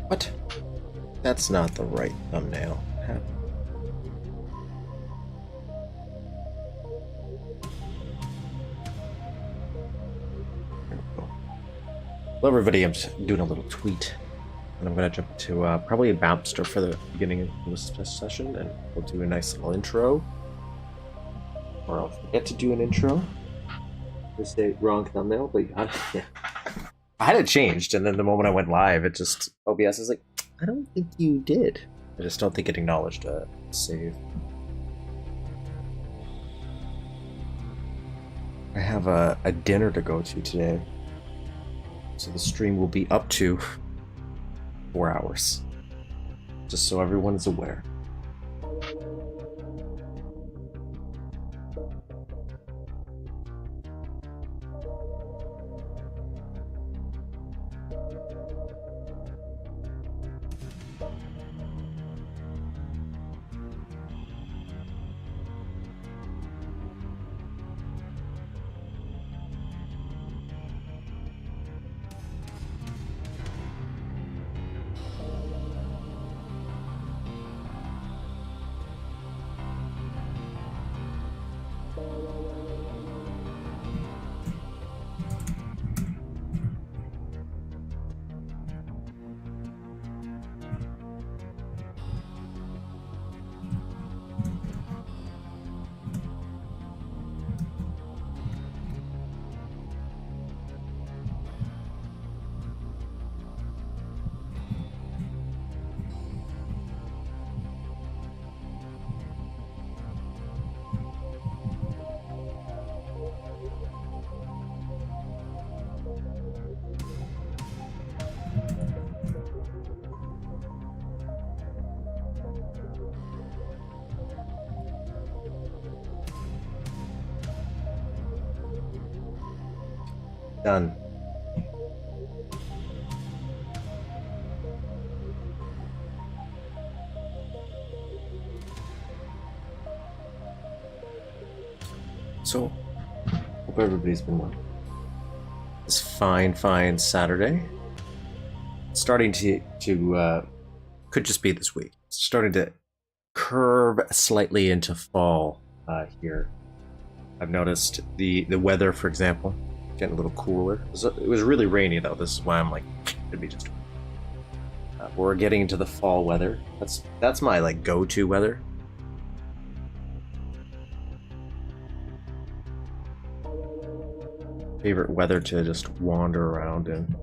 What? That's not the right thumbnail. Hello everybody, I'm just doing a little tweet. And I'm going to jump to probably a Mapster for the beginning of this session, and we'll do a nice little intro. Or I'll forget to do an intro. Just a wrong thumbnail, but yeah. I had it changed, and then the moment I went live, it just, OBS is like, I don't think you did. I just don't think it acknowledged a save. I have a dinner to go to today. So the stream will be up to 4 hours. Just so everyone is aware. Done. So, hope everybody's been well. This fine Saturday. Starting to could just be this week. Starting to curve slightly into fall here. I've noticed the weather, for example, getting a little cooler. It was really rainy though. This is why I'm like, it'd be just. We're getting into the fall weather. That's my like go-to weather. Favorite weather to just wander around in.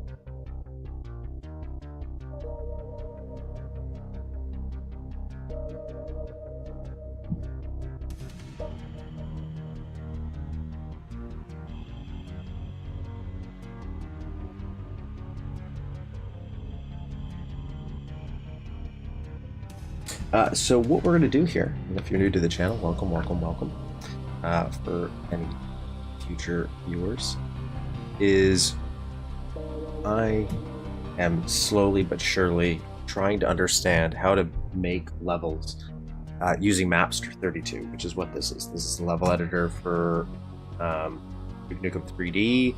So what we're going to do here, and if you're new to the channel, welcome. For any future viewers, is I am slowly but surely trying to understand how to make levels using Mapster 32, which is what this is. This is the level editor for Duke Nukem 3D,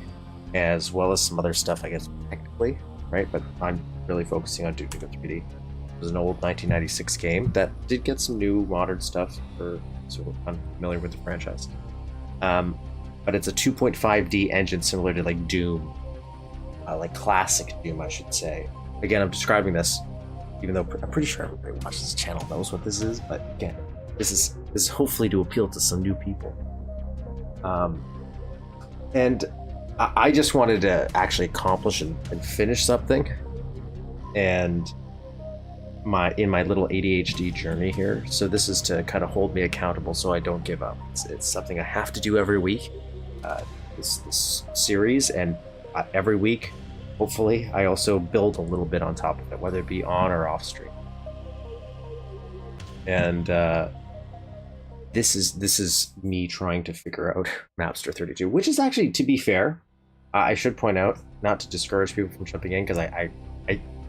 as well as some other stuff, I guess, technically, right? But I'm really focusing on Duke Nukem 3D. It was an old 1996 game that did get some new modern stuff for sort of unfamiliar with the franchise. But it's a 2.5D engine similar to like Doom, like classic Doom, I should say. Again, I'm describing this, even though I'm pretty sure everybody watches this channel knows what this is. But again, this is hopefully to appeal to some new people. And I just wanted to actually accomplish and finish something, and in my little ADHD journey here. So this is to kind of hold me accountable so I don't give up. It's something I have to do every week, this series, and every week, hopefully, I also build a little bit on top of it, whether it be on or off stream. And this is me trying to figure out Mapster 32, which is actually, to be fair, I should point out, not to discourage people from jumping in, because I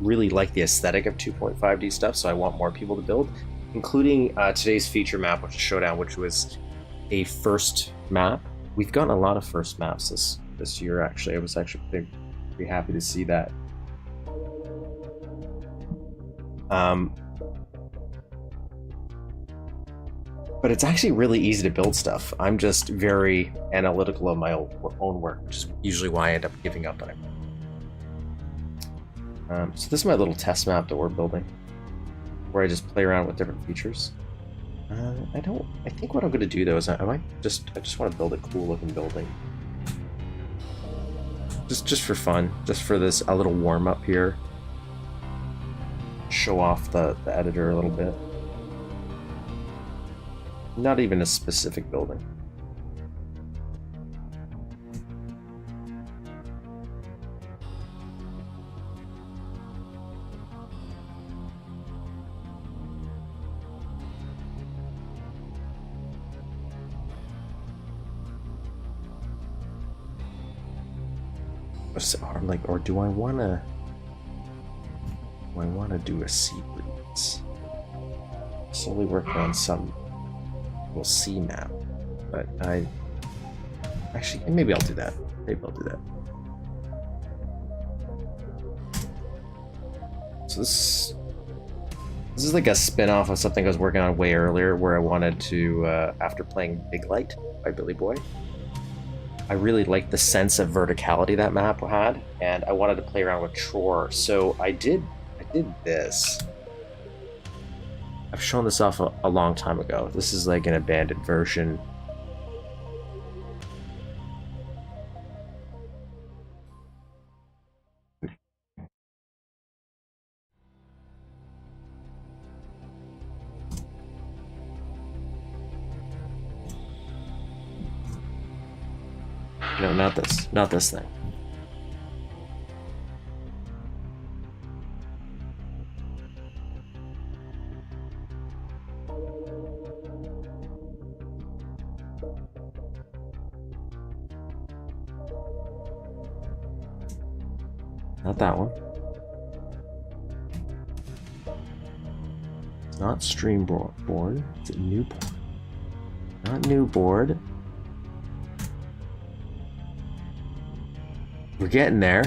really like the aesthetic of 2.5D stuff, so I want more people to build, including today's feature map, which is Showdown, which was a first map. We've gotten a lot of first maps this year, actually. I was actually pretty happy to see that. Um, but it's actually really easy to build stuff. I'm just very analytical of my own work, which is usually why I end up giving up on it. So this is my little test map that we're building, where I just play around with different features. I think what I'm going to do though is I just want to build a cool looking building. Just for fun, just for this, a little warm up here. Show off the editor a little bit. Not even a specific building. I'm like, or do I wanna do a sea breeze? Slowly working on some little sea map, but I actually maybe I'll do that. Maybe I'll do that. So this is like a spin-off of something I was working on way earlier, where I wanted to after playing Big Light by Billy Boy. I really liked the sense of verticality that map had, and I wanted to play around with Tror. So I did this. I've shown this off a long time ago. This is like an abandoned version. No, not this. Not this thing. Not that one. It's not Streamboard. It's a new board. Not new board. We're getting there.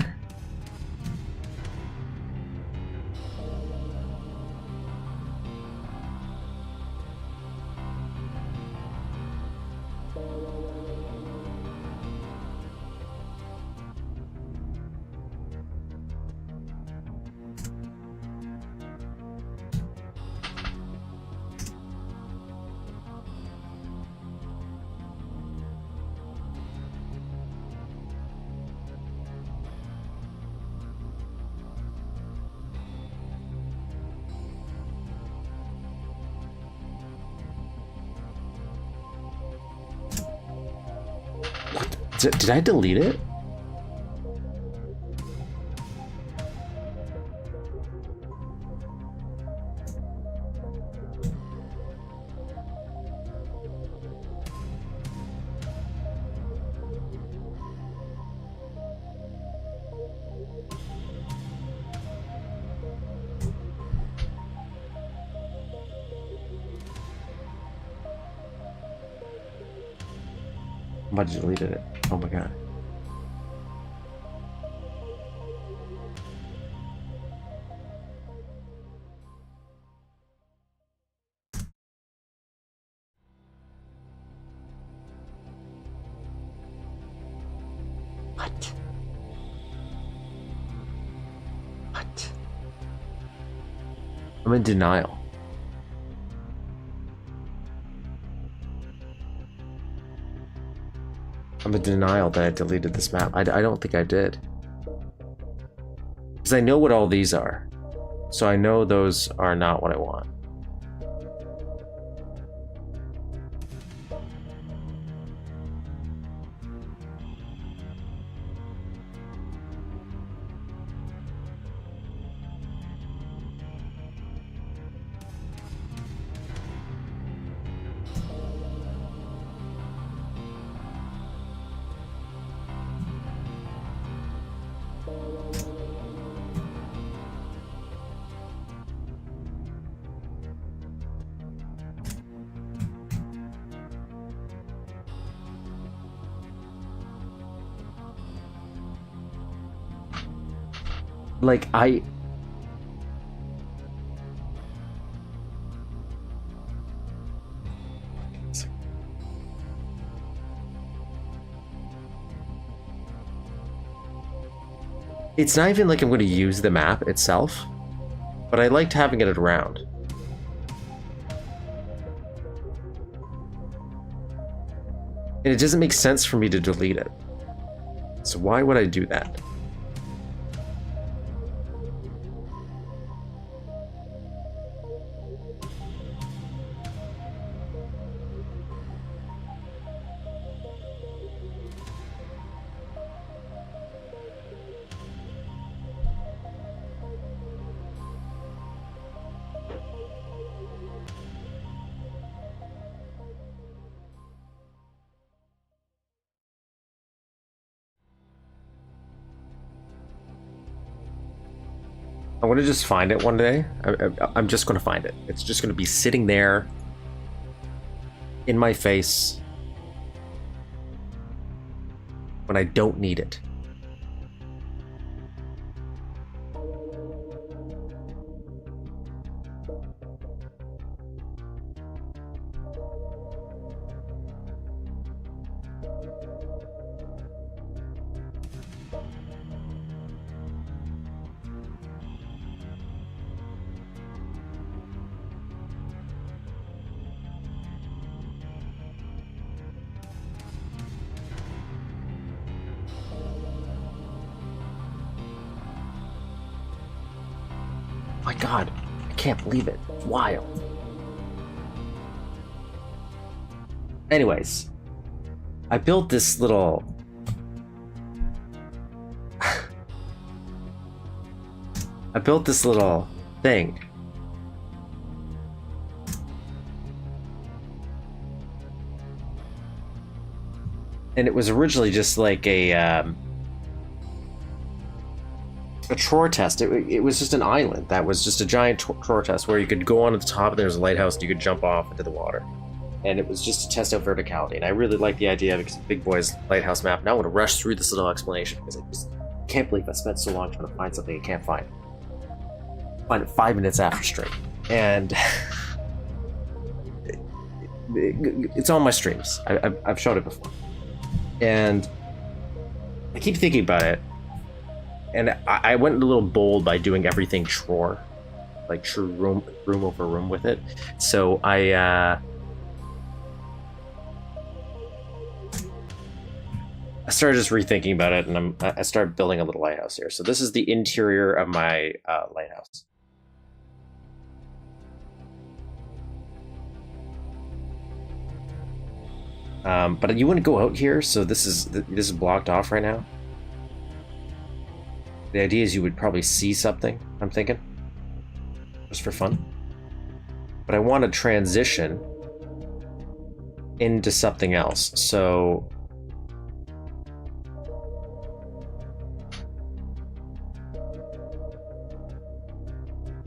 Did I delete it? I might have deleted it. Oh my god. What? What? I'm in denial. I'm in denial that I deleted this map. I don't think I did. Because I know what all these are. So I know those are not what I want. Like, It's not even like I'm going to use the map itself, but I liked having it around. And it doesn't make sense for me to delete it. So why would I do that? I want to just find it one day. I'm just going to find it. It's just going to be sitting there in my face when I don't need it. My God, I can't believe it. It's wild. Anyways, I built this little... I built this little thing. And it was originally just like a chore test. It was just an island that was just a giant chore test where you could go on to the top and there's a lighthouse and you could jump off into the water. And it was just to test out verticality. And I really liked the idea because Big Boy's lighthouse map. Now I want to rush through this little explanation because I just can't believe I spent so long trying to find something I can't find. Find it 5 minutes after stream. And it's on my streams. I've showed it before. And I keep thinking about it. And I went a little bold by doing everything chore, like true room over room with it. So I started just rethinking about it, and I started building a little lighthouse here. So this is the interior of my lighthouse. But you wouldn't go out here, so this is blocked off right now. The idea is you would probably see something, I'm thinking, just for fun. But I want to transition into something else, so...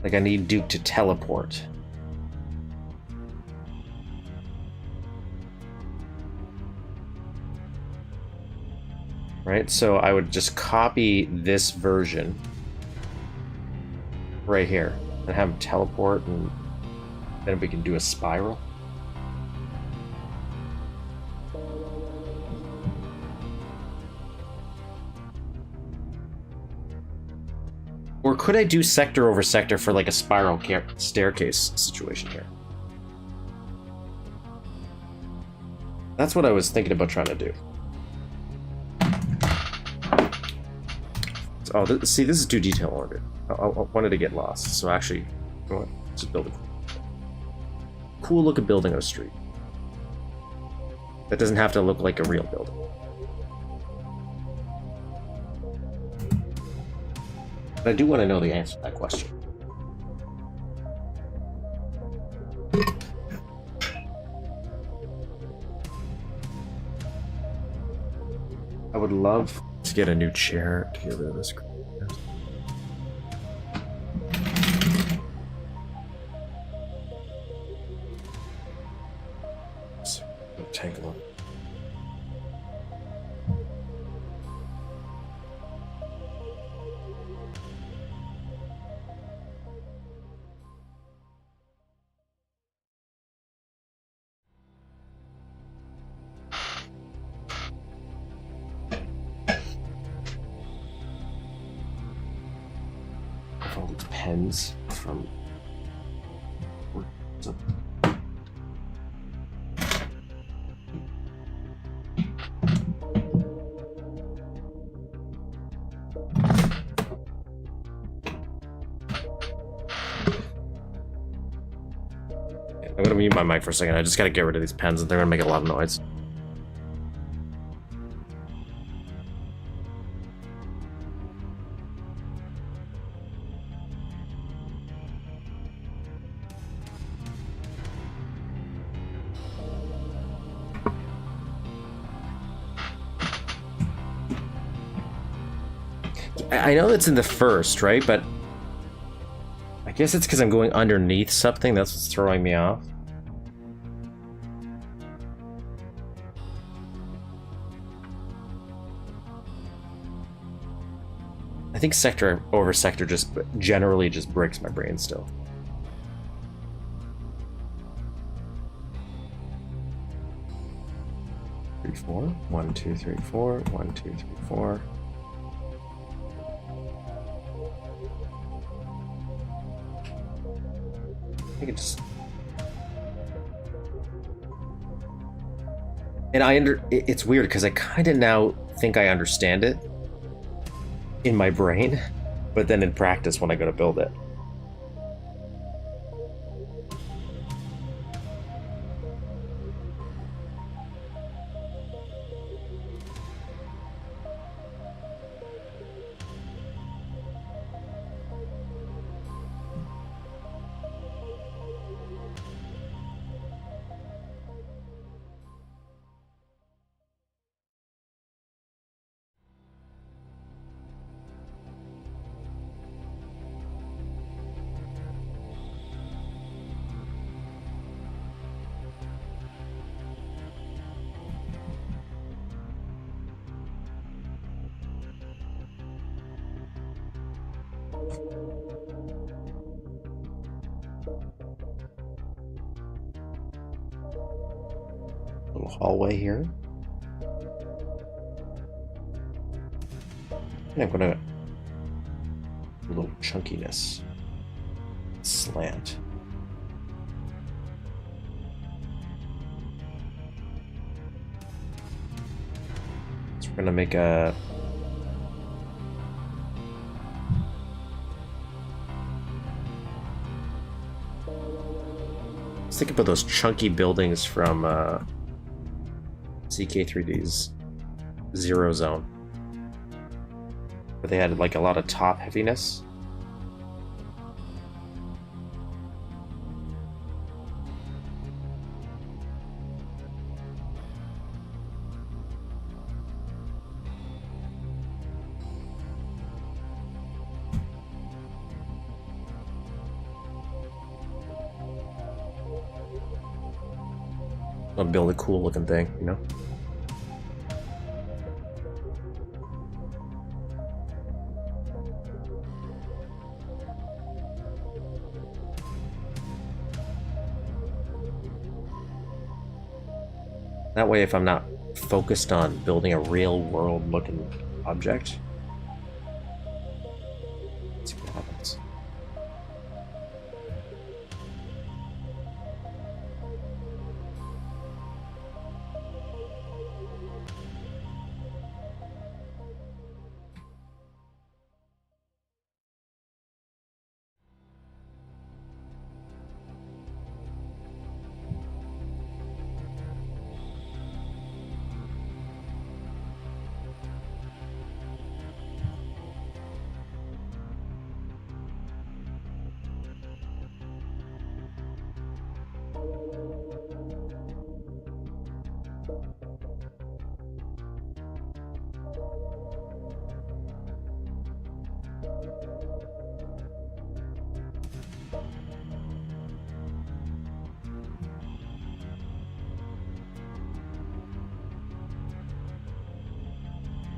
Like, I need Duke to teleport. Right, so I would just copy this version right here and have him teleport, and then we can do a spiral. Or could I do sector over sector for like a spiral staircase situation here? That's what I was thinking about trying to do. Oh, see, this is too detail oriented. I wanted to get lost, so actually, you know what? Just build a cool looking building on a street. That doesn't have to look like a real building. But I do want to know the answer to that question. I would love to get a new chair to get rid of this. Take a look. all these pens from. I'm gonna mute my mic for a second. I just gotta get rid of these pens, and they're gonna make a lot of noise. I know that's in the first, right? But I guess it's because I'm going underneath something. That's what's throwing me off. I think sector over sector just generally just breaks my brain still. Three, 4. 1, 2, 3, 4. 1, 2, 3, 4. I think it just. And it's weird because I kind of now think I understand it in my brain, but then in practice when I go to build it. Little hallway here. And I'm gonna a little chunkiness slant. So we're gonna make a let's think about those chunky buildings from CK3D's Zero Zone, where they had like a lot of top heaviness. I'll build a cool looking thing, you know? That way, if I'm not focused on building a real world looking object, let's see what happens.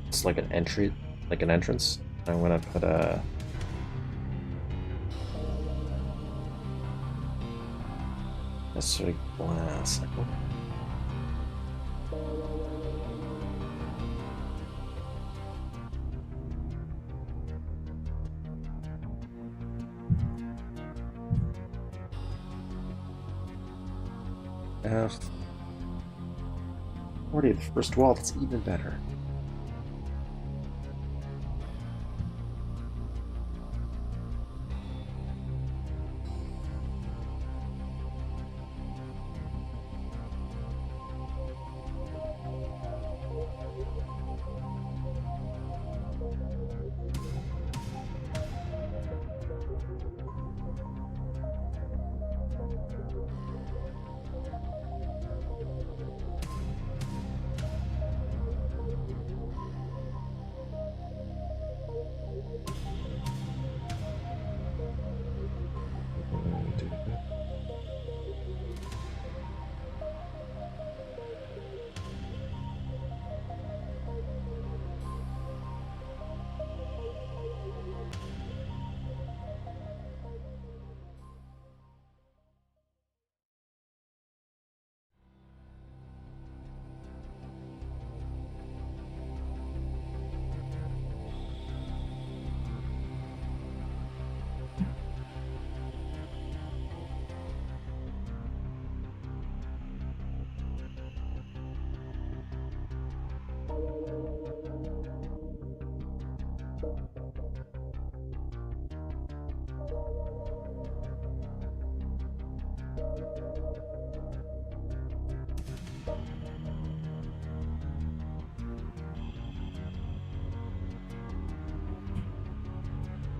It's like an entry, like an entrance. I'm gonna put a necessary glass. 40 of the first wall, that's even better.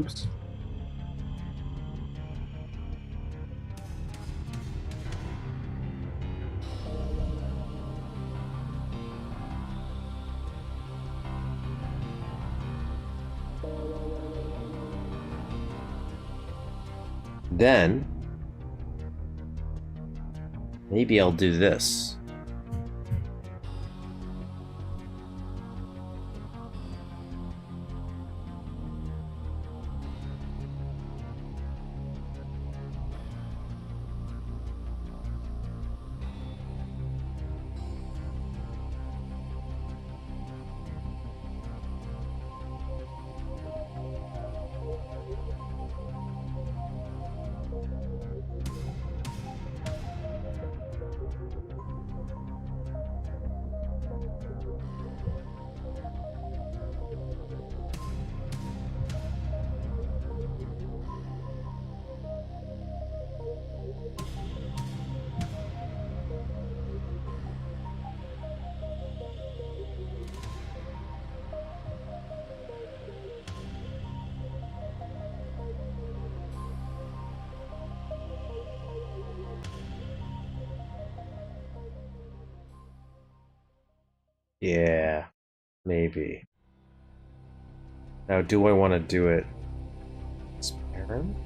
Oops. Then maybe I'll do this. Yeah, maybe. Now, do I want to do it transparent?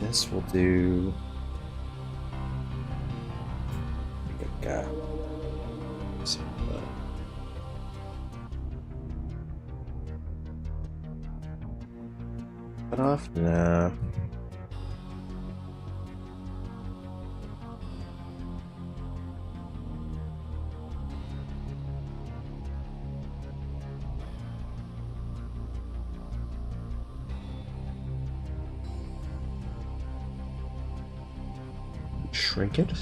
This will do. Cut off? Nah. Shrink it?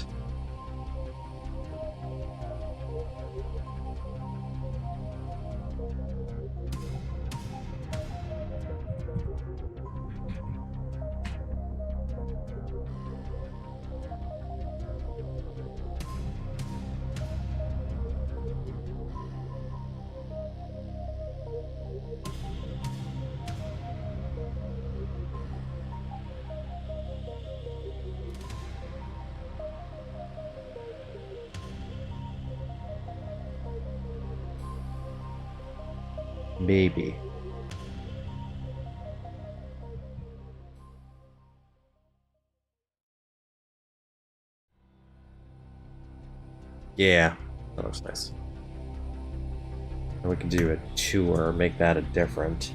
Maybe. Yeah, that looks nice. And we can do a tour, make that a different.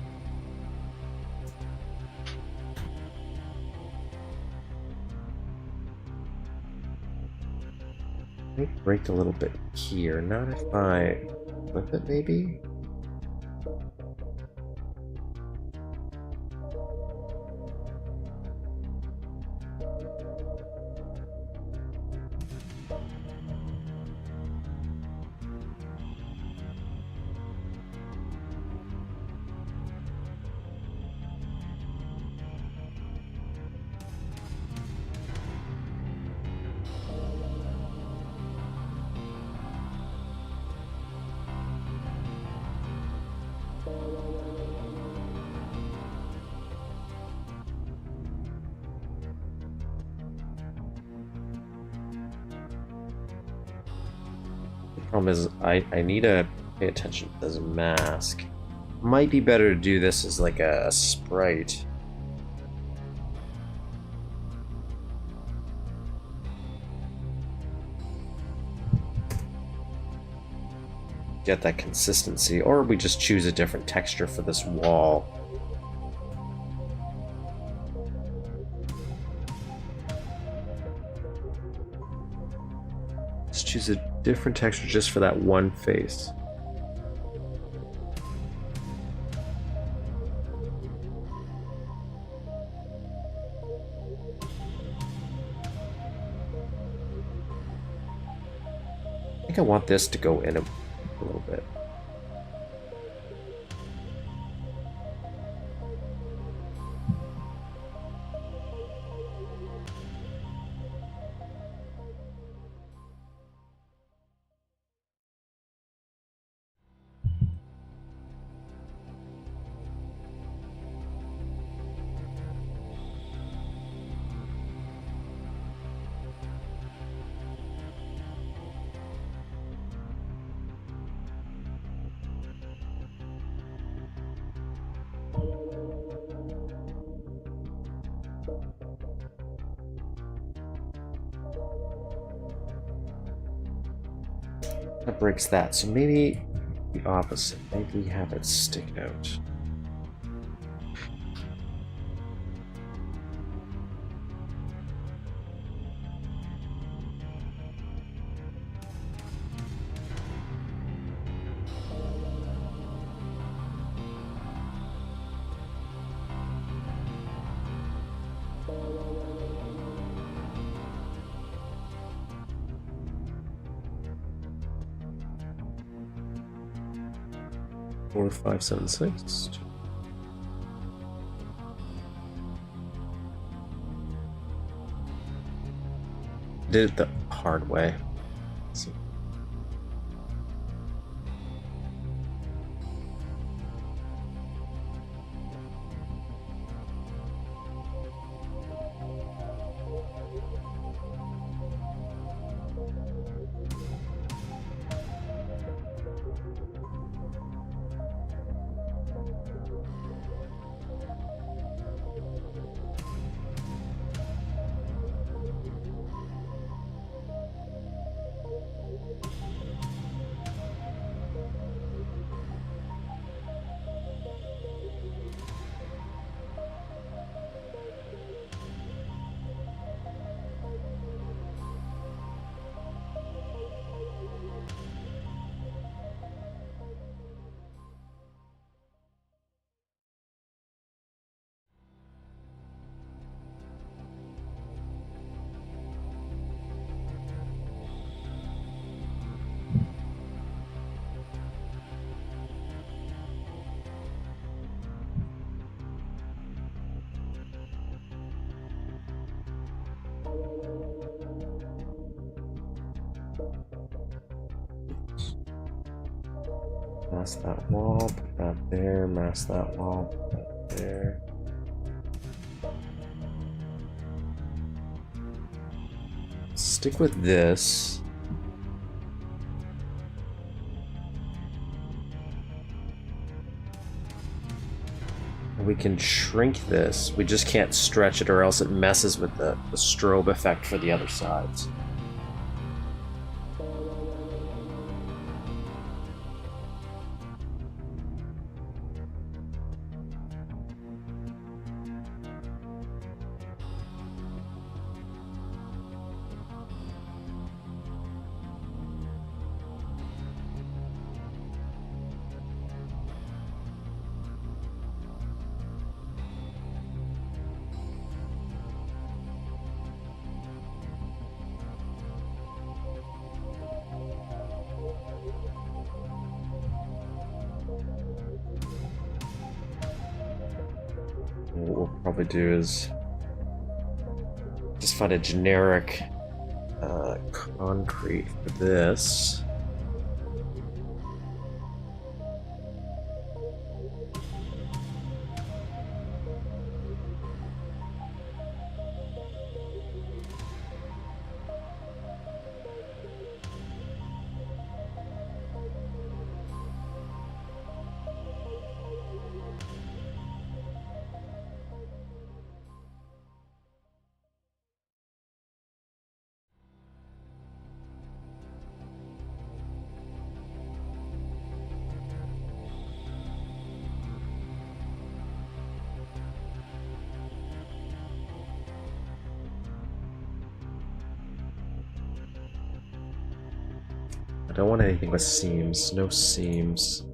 Maybe break a little bit here. Not if I flip it, maybe? Problem is, I need to pay attention to this mask. Might be better to do this as like a sprite. Get that consistency, or we just choose a different texture for this wall. Let's choose a different texture just for that one face. I think I want this to go in a little bit. That breaks that, so maybe the opposite. Maybe have it stick out. Four, 5, 7, 6. Did it the hard way. Let's see. Mask that wall, put that there, mask that wall, put that there. Stick with this. we can shrink this. We just can't stretch it or else it messes with the strobe effect for the other sides. What we'll probably do is just find a generic concrete for this. I don't want anything with seams. No seams.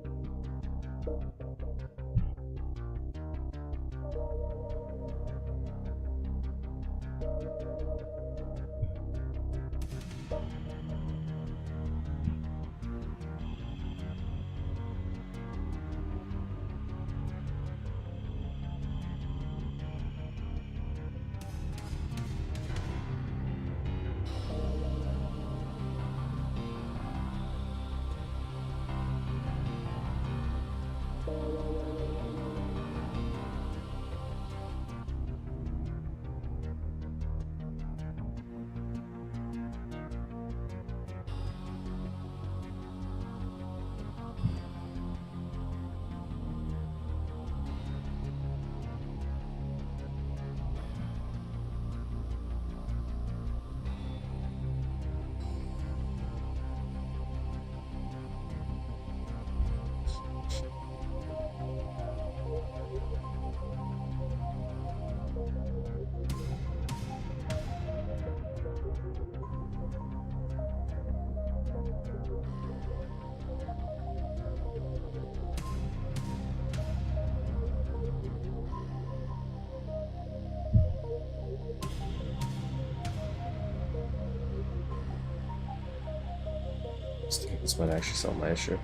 This might actually solve my issue.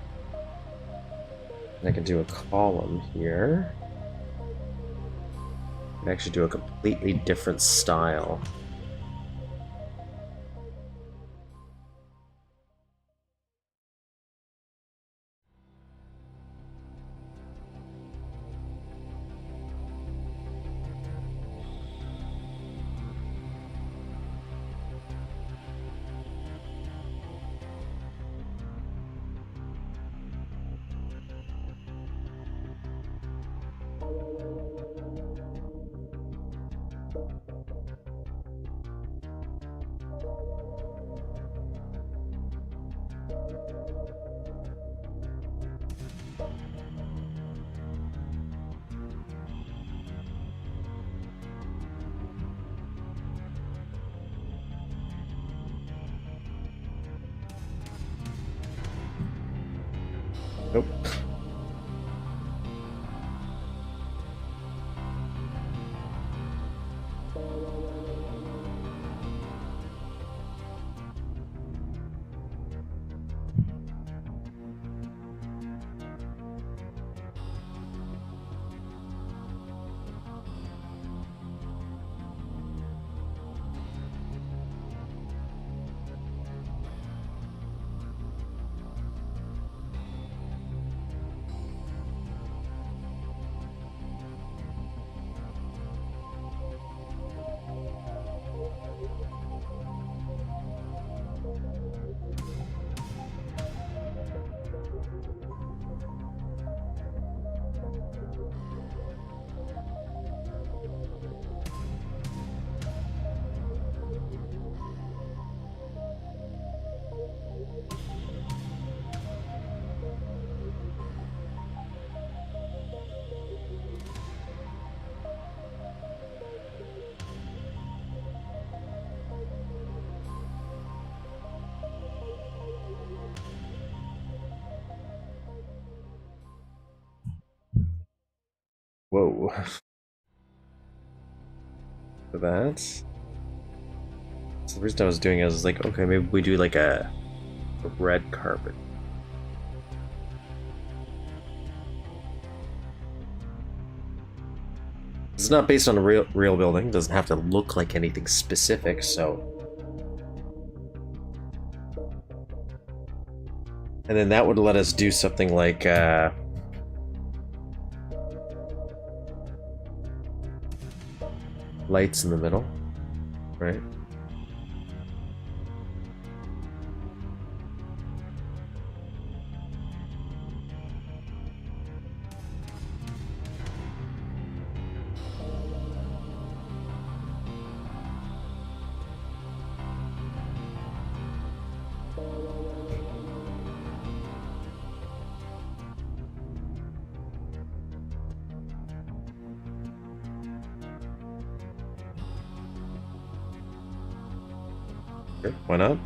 And I can do a column here. I can actually do a completely different style. Nope. Whoa. For that. So the reason I was doing it was like, okay, maybe we do like a red carpet. It's not based on a real building. It doesn't have to look like anything specific, so. And then that would let us do something like lights in the middle, right? Sure, why not?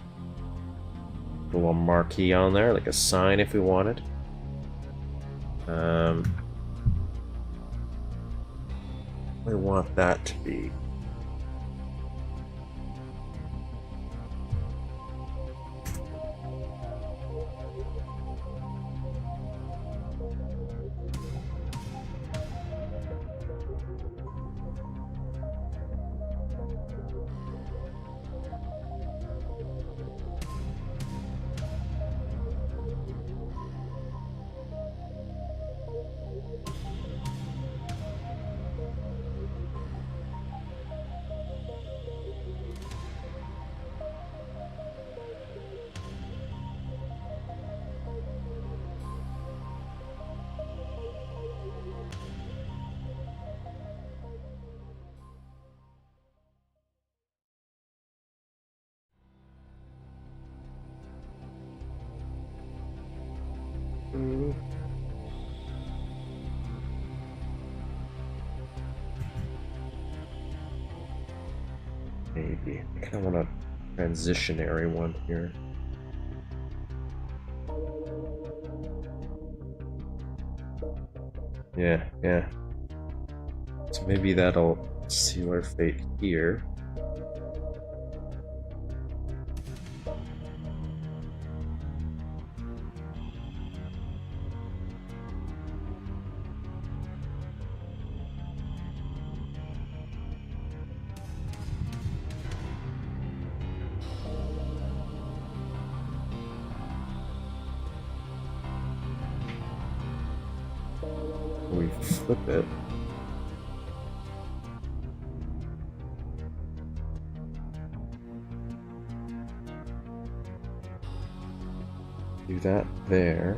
Put a little marquee on there, like a sign if we wanted. We want that to be. Maybe. I kind of want a transitionary one here. Yeah. So maybe that'll seal our fate here. We flip it. Do that there.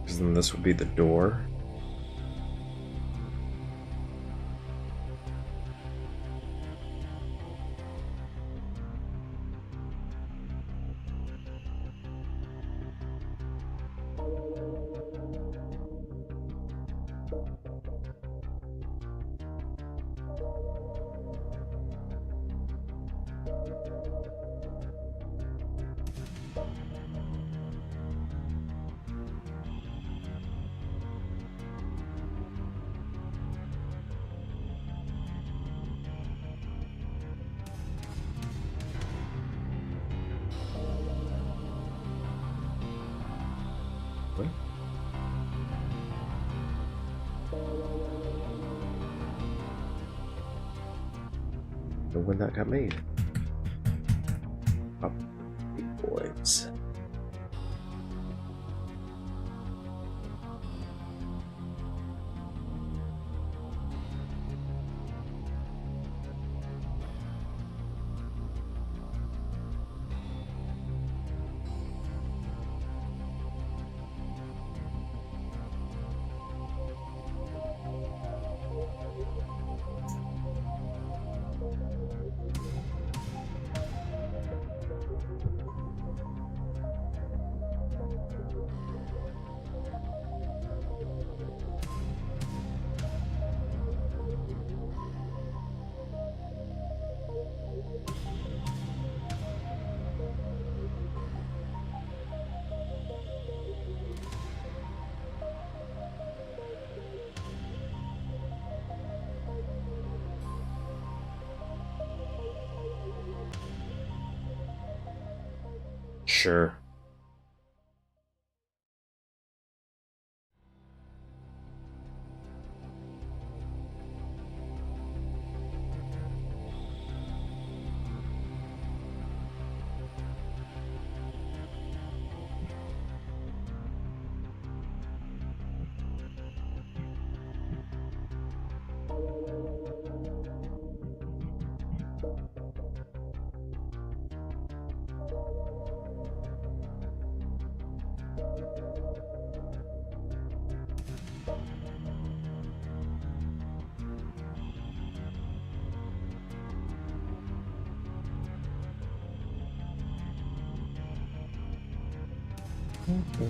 Because then this would be the door. know when that got made. Up, big boys. Sure. Okay.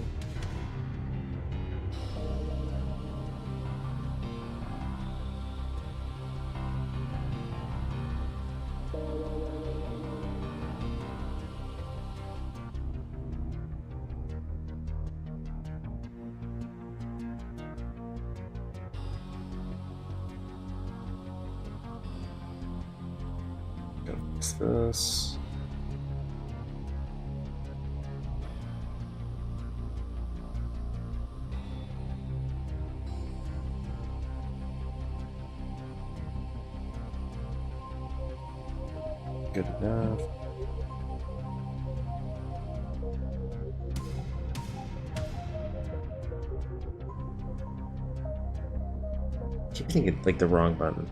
Gotta fix this. Good enough. I keep thinking like the wrong button.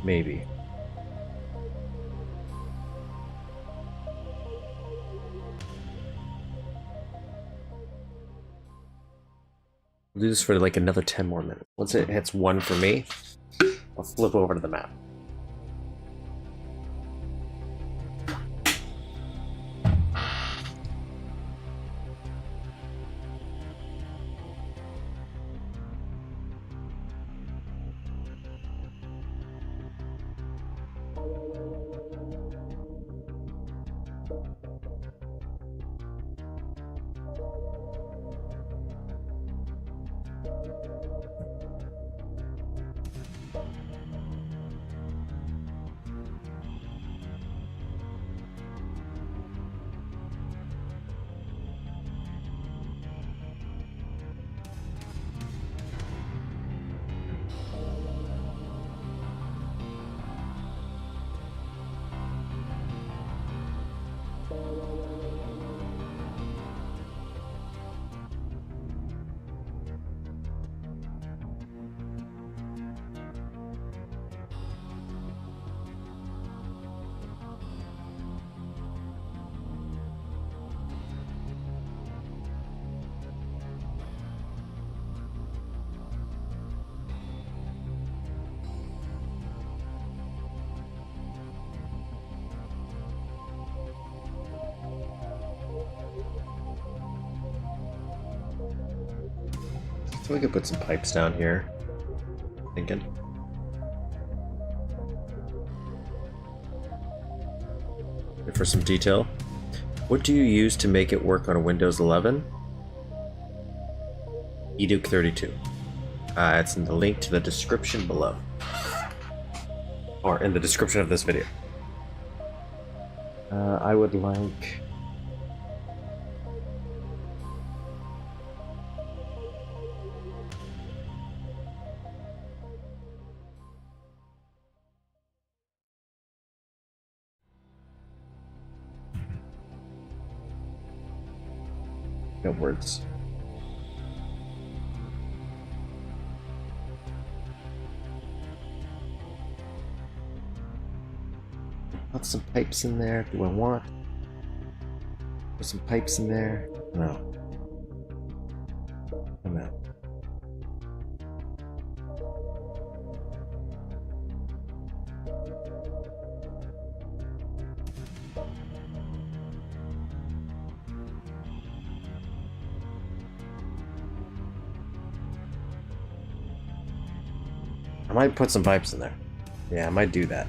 Maybe. We'll do this for like another 10 more minutes. Once it hits 1 for me, I'll flip over to the map. So we could put some pipes down here. Thinking. For some detail. What do you use to make it work on a Windows 11? Duke 32. It's in the link to the description below. Or in the description of this video. I would like... no words. Put some pipes in there. Do I want? Put some pipes in there. No. No. I might put some pipes in there. Yeah, I might do that.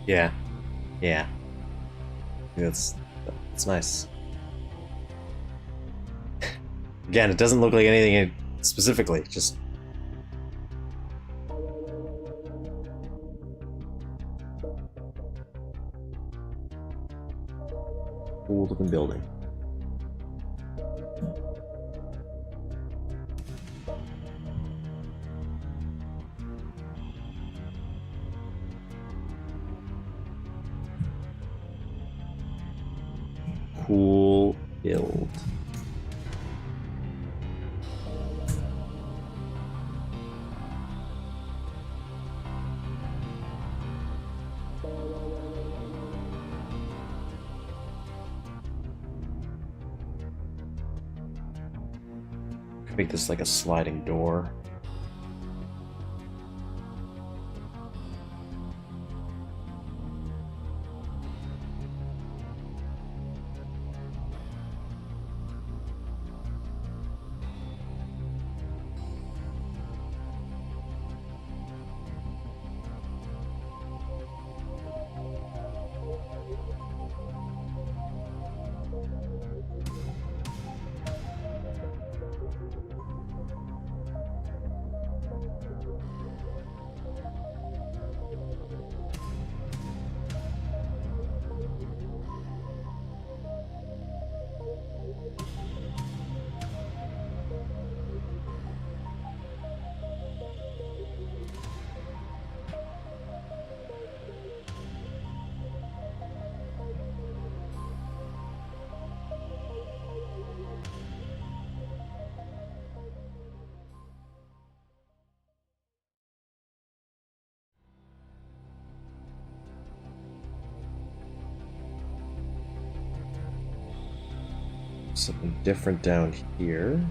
Yeah. Yeah. That's nice. Again, it doesn't look like anything specifically, just cool looking building. cool build. Make this like a sliding door. Something different down here.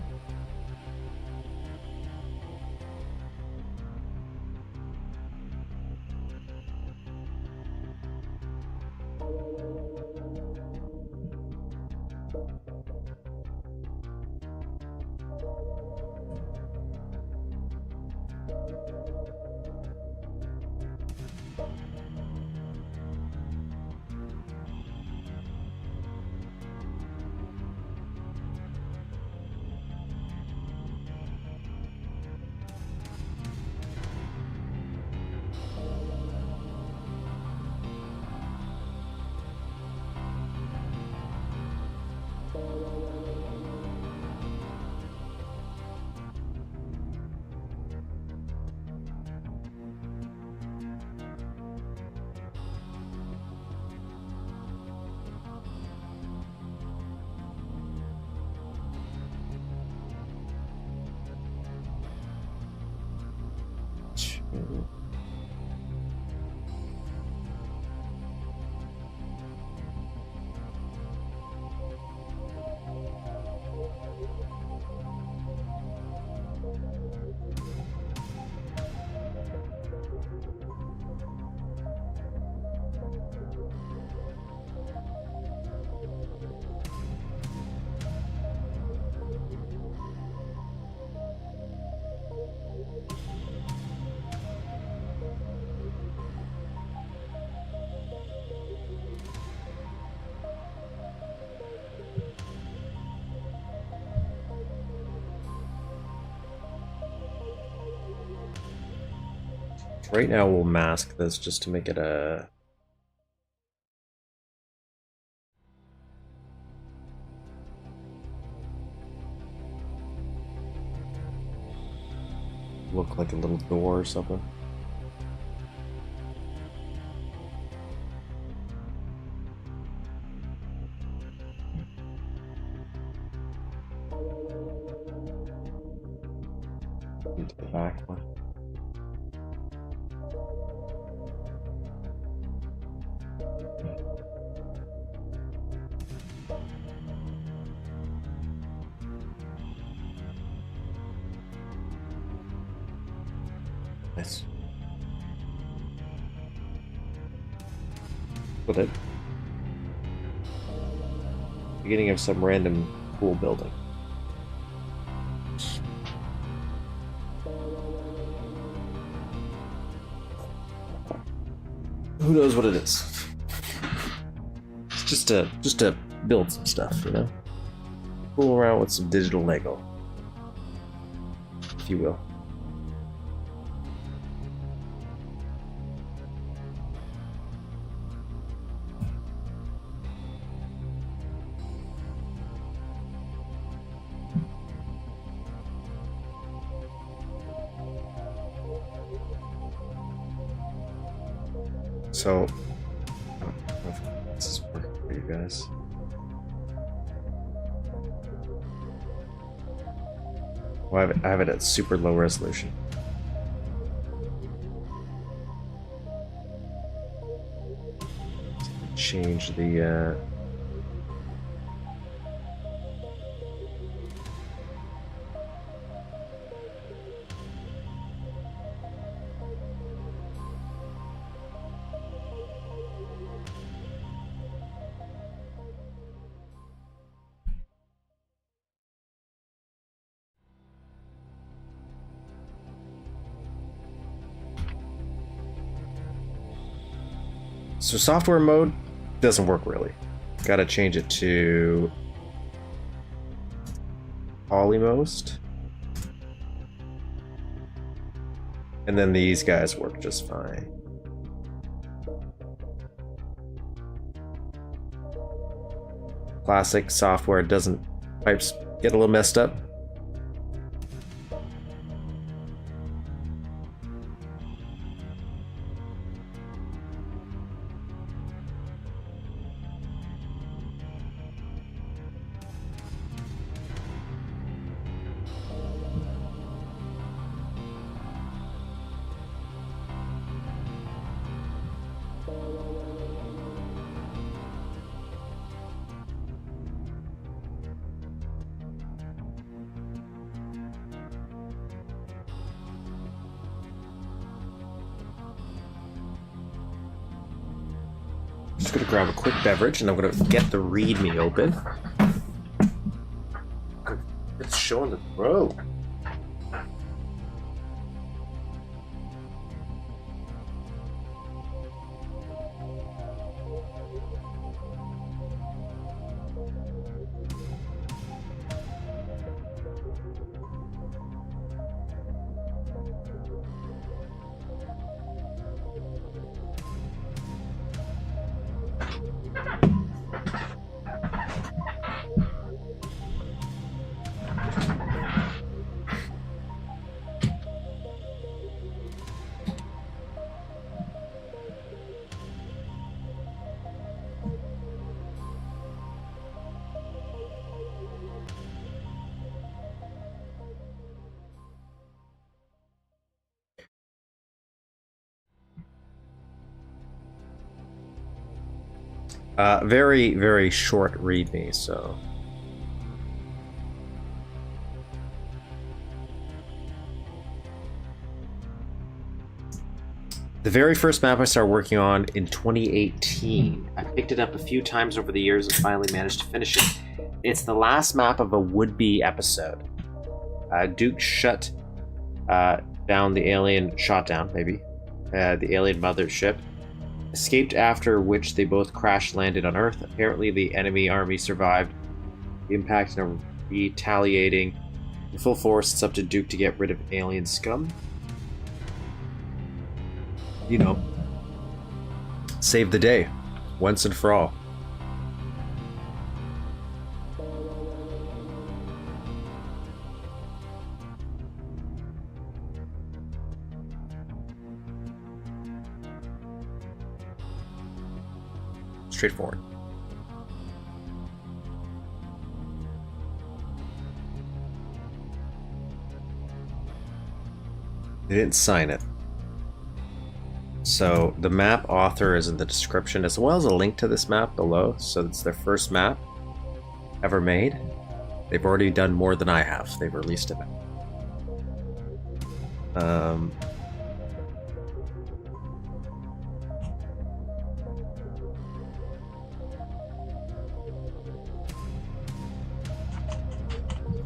Right now we'll mask this just to make it a look like a little door or something. Into the back one. Nice. Put it. Beginning of some random cool building. Who knows what it is? It's just to build some stuff, you know? Fool around with some digital Lego, if you will. So, I don't know if this is working for you guys. Well, I have it at super low resolution. Change the so software mode doesn't work really. Gotta change it to polymost. And then these guys work just fine. Classic software doesn't, pipes get a little messed up. Just gonna grab a quick beverage and I'm gonna get the ReadMe open. It's showing the road. Very, very short ReadMe, so. The very first map I started working on in 2018. I picked it up a few times over the years and finally managed to finish it. It's the last map of a would-be episode. Duke shut down the alien, shot down, maybe, the alien mothership. Escaped, after which they both crash-landed on Earth. Apparently the enemy army survived the impact and are retaliating in full force. It's up to Duke to get rid of alien scum. You know, save the day, once and for all. Straightforward. They didn't sign it. So the map author is in the description, as well as a link to this map below. So it's their first map ever made. They've already done more than I have. They've released it.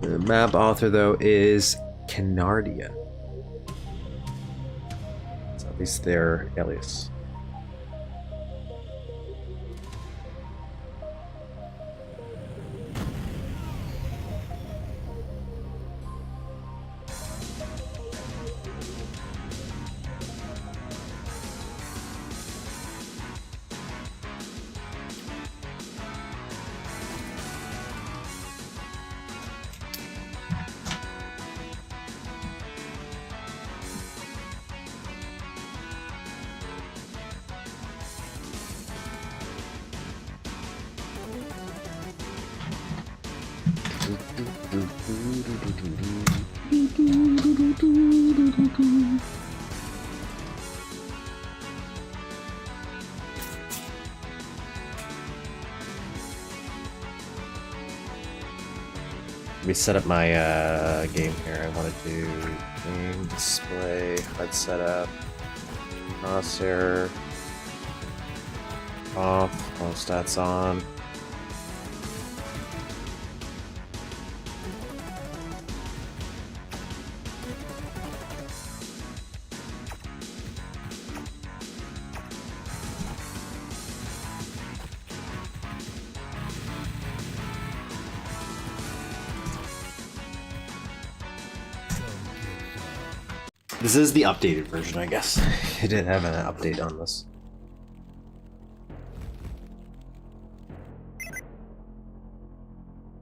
The map author, though, is Kennardion. So at least their alias. Let me set up my game here. I want to do game display, HUD setup, crosshair off, all stats on. This is the updated version, I guess. It did have an update on this.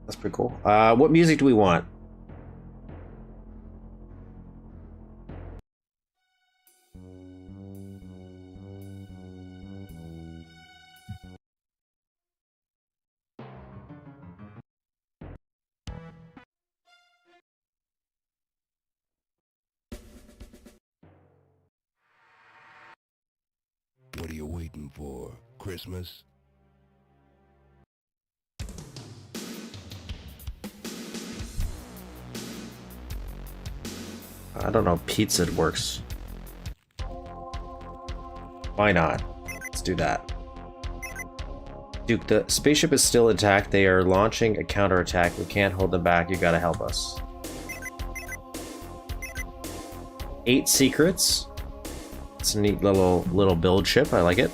That's pretty cool. What music do we want? What are you waiting for? Christmas? I don't know, pizza works. Why not? Let's do that. Duke, the spaceship is still intact. They are launching a counterattack. We can't hold them back. You gotta help us. 8 secrets. It's a neat little build ship. I like it.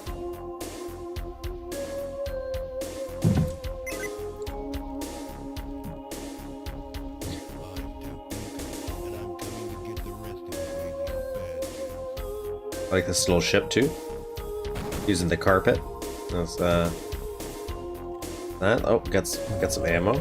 I like this little ship too. Using the carpet. That's that. Oh, got some ammo.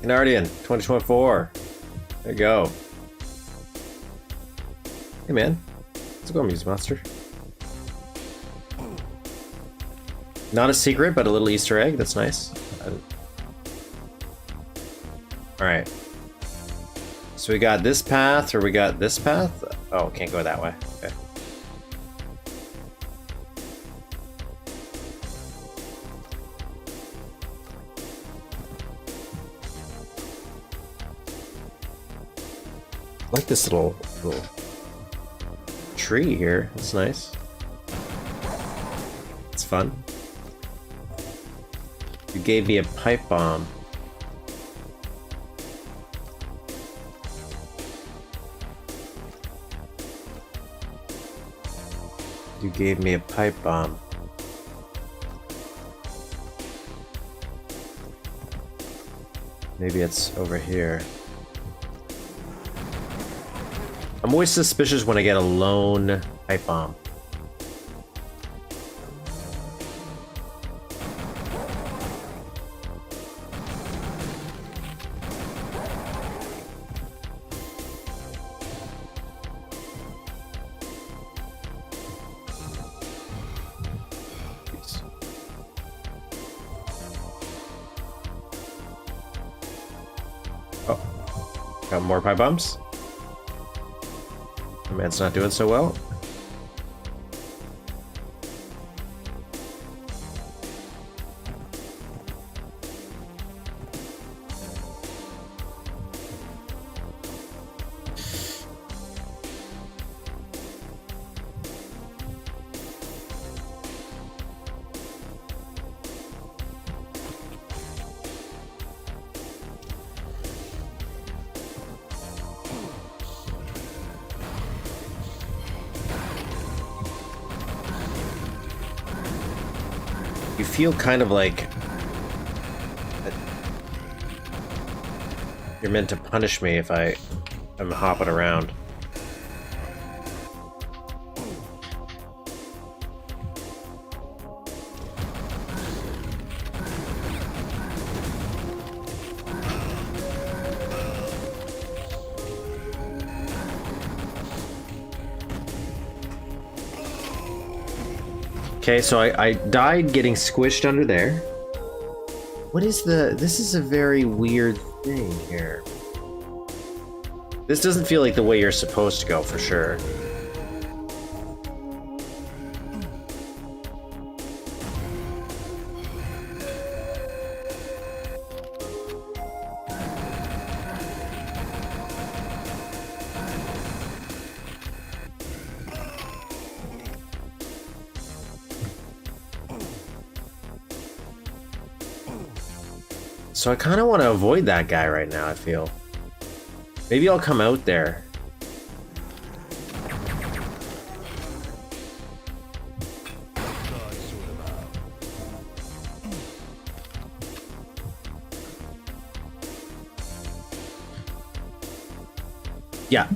Kennardion, 2024. There you go. Hey man, let's go, Muse Monster. Not a secret, but a little Easter egg. That's nice. Alright. So we got this path, or we got this path? Oh, can't go that way. Okay. I like this little tree here. It's nice. It's fun. You gave me a pipe bomb. You gave me a pipe bomb. Maybe it's over here. I'm always suspicious when I get a lone pipe bomb. Oh, got more pipe bombs. The man's not doing so well. You feel kind of like you're meant to punish me if I'm hopping around. Okay, so I died getting squished under there. What is this is a very weird thing here. This doesn't feel like the way you're supposed to go for sure. So I kind of want to avoid that guy right now, I feel. Maybe I'll come out there. Yeah.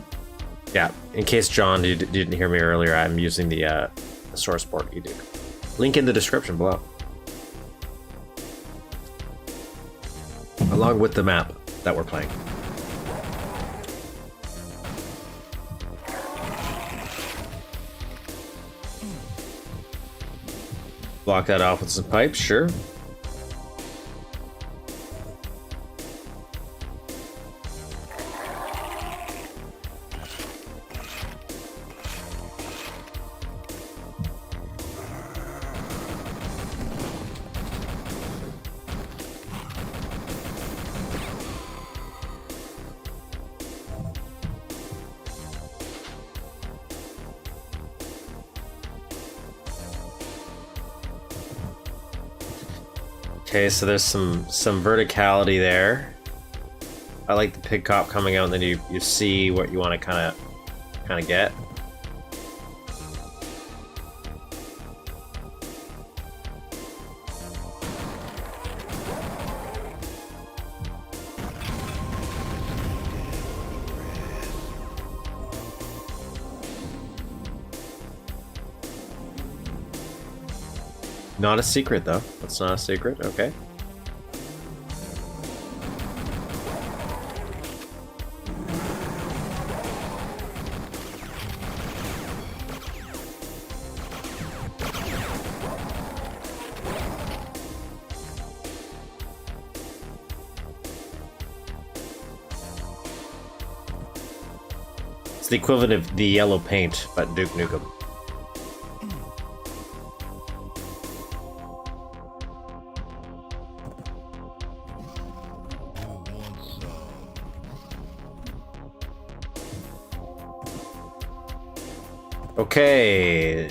Yeah. In case John didn't hear me earlier, I'm using the source port you do. Link in the description below. Along with the map that we're playing. Block that off with some pipes, sure. Okay, so there's some verticality there. I like the pig cop coming out, and then you see what you want to kind of get. Not a secret, though. That's not a secret. Okay. It's the equivalent of the yellow paint, but Duke Nukem. Okay.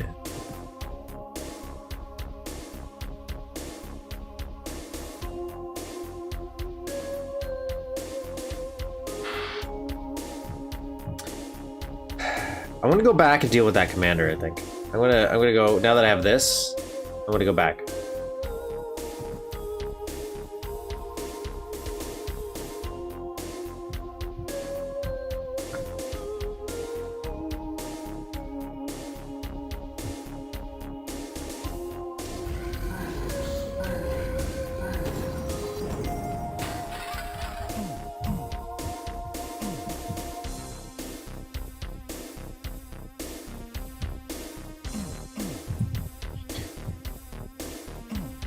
I want to go back and deal with that commander, I think. I'm gonna go, now that I have this, I'm gonna go back.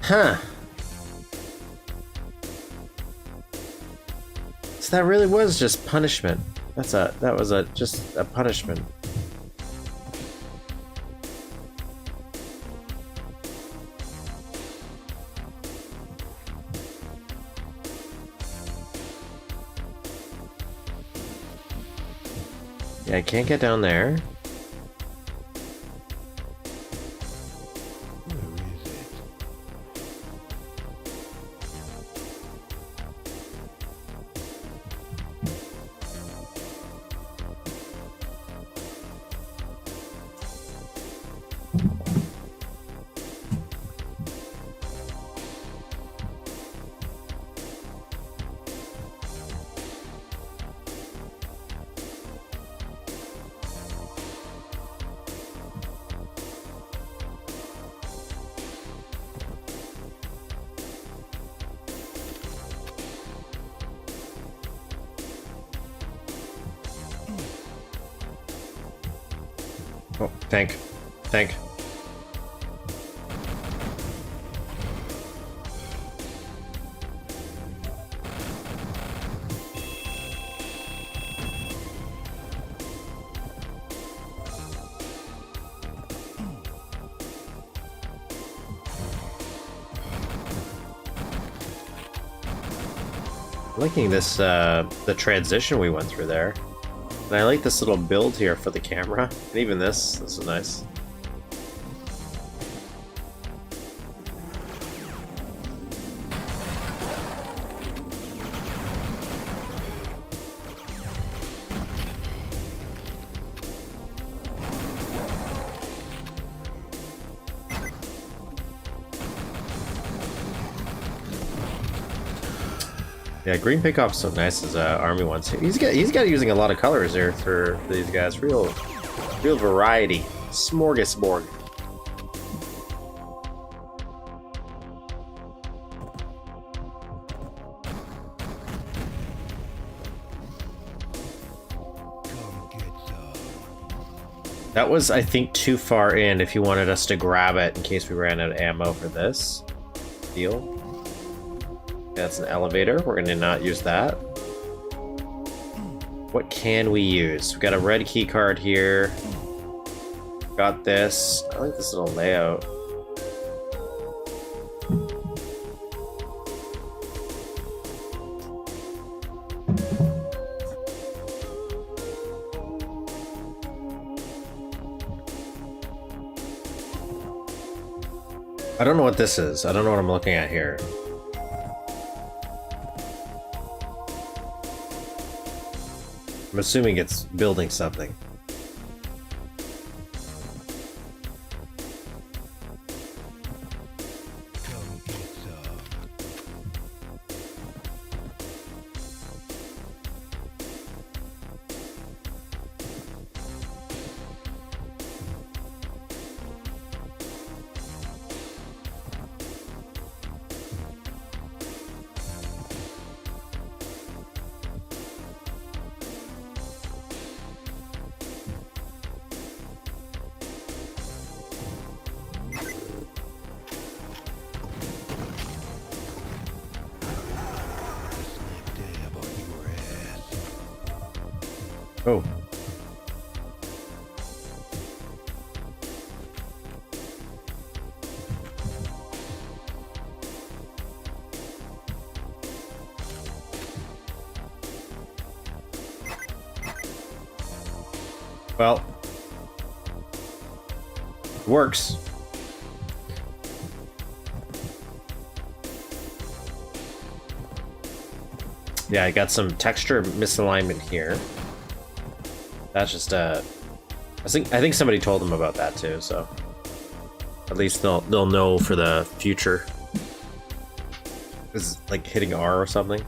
Huh. So that really was just punishment. That was just a punishment. Yeah, I can't get down there. Oh, tank. Tank. I'm liking this, the transition we went through there. And I like this little build here for the camera. And even this is nice. Yeah, green pickoff's so nice as army ones. He's got using a lot of colors here for these guys. Real variety. Smorgasbord. That was, I think, too far in if you wanted us to grab it in case we ran out of ammo for this deal. That's an elevator. We're going to not use that. What can we use? We've got a red key card here. Got this. I like this little layout. I don't know what this is. I don't know what I'm looking at here. I'm assuming it's building something. Oh. Well, works. Yeah, I got some texture misalignment here. That's just I think somebody told them about that too, so at least they'll know for the future. Is like hitting R or something.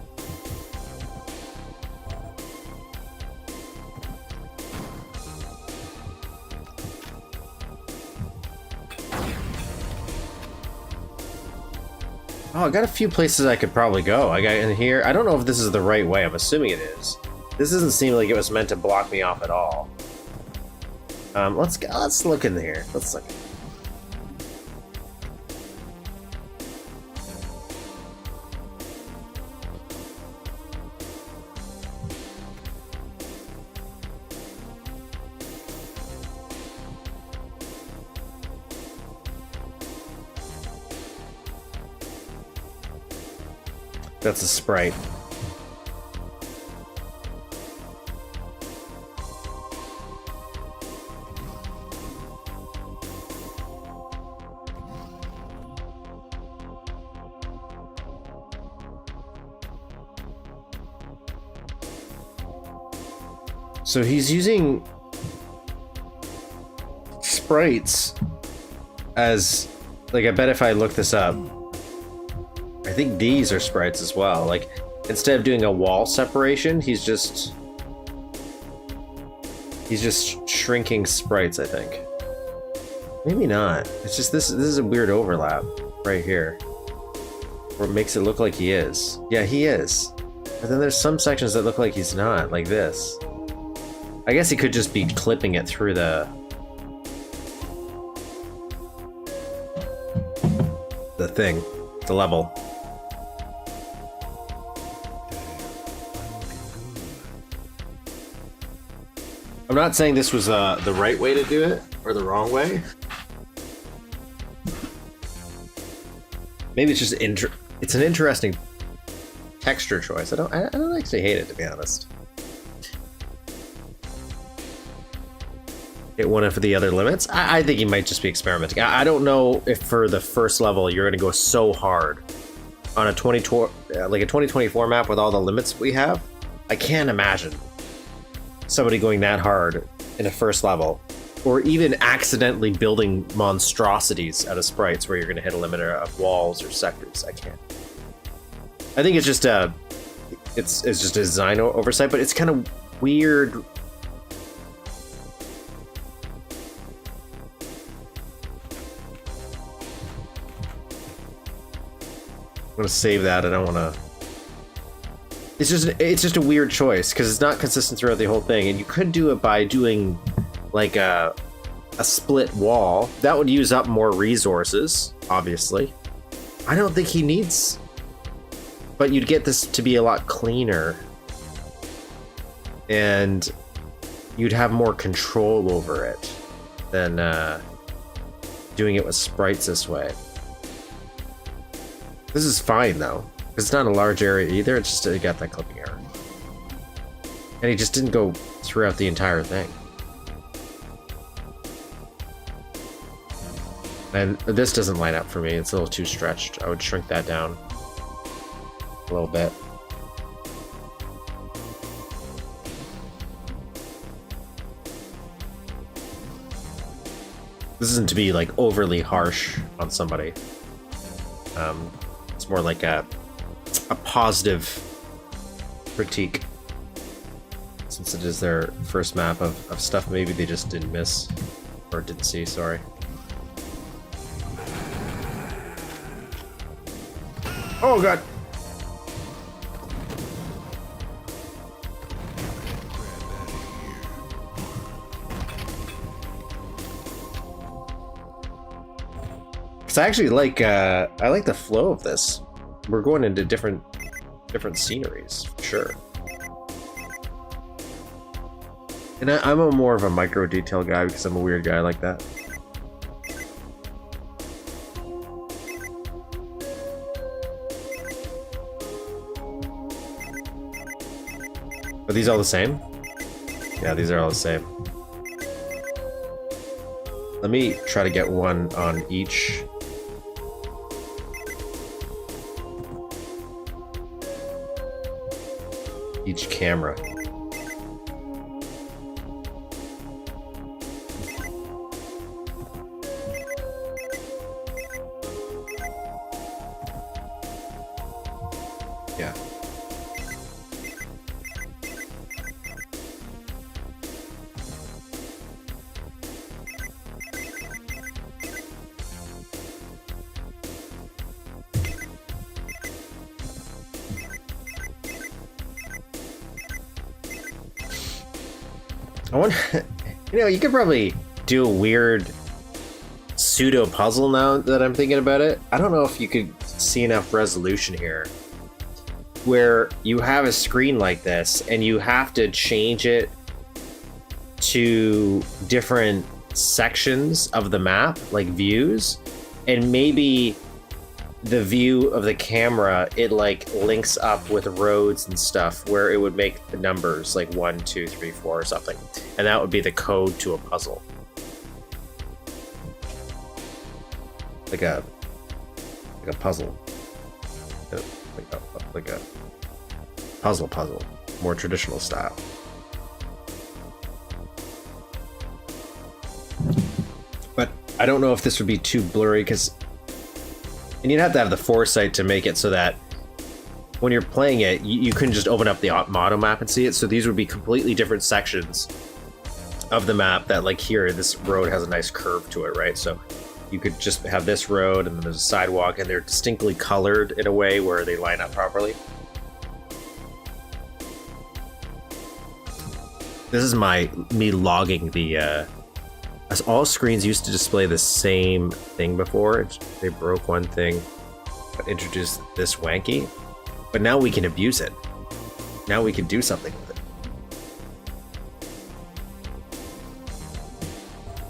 Oh, I got a few places I could probably go. I got in here. I don't know if this is the right way. I'm assuming it is. This doesn't seem like it was meant to block me off at all. Let's look in here. Let's look. That's a sprite. So he's using sprites as, like, I bet if I look this up, I think these are sprites as well. Like, instead of doing a wall separation, he's just shrinking sprites, I think. Maybe not. It's just this is a weird overlap right here, where it makes it look like he is. Yeah, he is. But then there's some sections that look like he's not, like this. I guess he could just be clipping it through the thing, the level. I'm not saying this was the right way to do it or the wrong way. Maybe it's just it's an interesting texture choice. I don't actually hate it, to be honest. Hit one of the other limits. I think he might just be experimenting. I don't know if for the first level you're going to go so hard on a 2024 map with all the limits we have. I can't imagine somebody going that hard in a first level, or even accidentally building monstrosities out of sprites where you're going to hit a limiter of walls or sectors. I can't. I think it's just it's just a design oversight, but it's kind of weird. I'm gonna save that. I don't want to. It's just a weird choice because it's not consistent throughout the whole thing, and you could do it by doing like a split wall. That would use up more resources, obviously. I don't think he needs, but you'd get this to be a lot cleaner, and you'd have more control over it than doing it with sprites this way. This is fine though, because it's not a large area either. It's just got that clipping error, and he just didn't go throughout the entire thing. And this doesn't line up for me. It's a little too stretched. I would shrink that down a little bit. This isn't to be like overly harsh on somebody. It's more like a positive critique, since it is their first map of stuff maybe they just didn't miss or didn't see. Sorry. Oh god. So I actually like I like the flow of this. We're going into different sceneries, for sure. And I'm a more of a micro detail guy because I'm a weird guy like that. Are these all the same? Yeah, these are all the same. Let me try to get one on each. Each camera. Yeah. I wonder, you know, you could probably do a weird pseudo puzzle now that I'm thinking about it. I don't know if you could see enough resolution here where you have a screen like this and you have to change it to different sections of the map, like views, and maybe the view of the camera, it like links up with roads and stuff where it would make the numbers like 1, 2, 3, 4 or something, and that would be the code to a puzzle, like a puzzle, like a puzzle, more traditional style. But I don't know if this would be too blurry, and you'd have to have the foresight to make it so that when you're playing it, you couldn't just open up the model map and see it. So these would be completely different sections of the map that, like here, this road has a nice curve to it, right? So you could just have this road and then there's a sidewalk and they're distinctly colored in a way where they line up properly. This is me logging the, as all screens used to display the same thing before. They broke one thing, but introduced this wanky. But now we can abuse it. Now we can do something with it.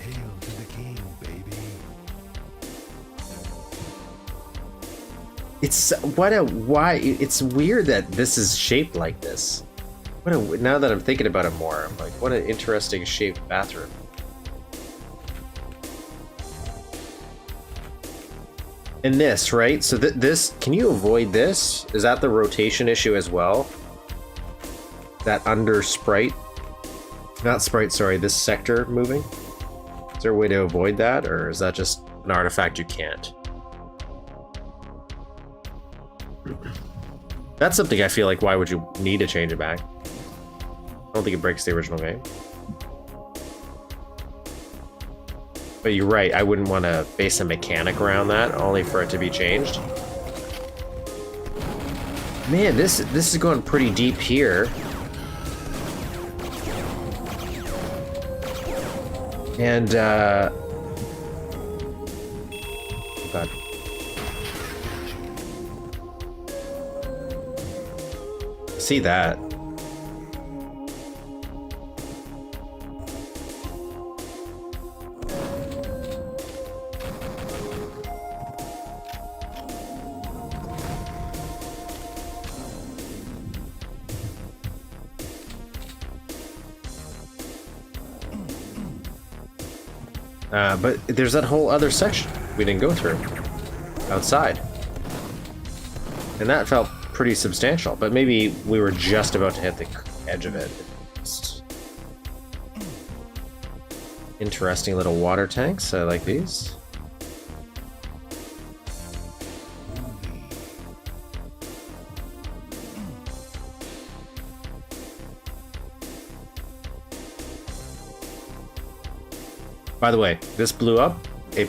Hail to the king, baby. It's why it's weird that this is shaped like this. Now that I'm thinking about it more, I'm like, what an interesting shaped bathroom. And this, right? So this, can you avoid this? Is that the rotation issue as well? That under sprite, not sprite, sorry, this sector moving? Is there a way to avoid that, or is that just an artifact you can't? That's something I feel like, why would you need to change it back? I don't think it breaks the original game. But you're right, I wouldn't want to base a mechanic around that, only for it to be changed. Man, this is going pretty deep here. And, oh God. See that. But there's that whole other section we didn't go through outside. And that felt pretty substantial, but maybe we were just about to hit the edge of it. Just interesting little water tanks. I like these. By the way, this blew up, A+.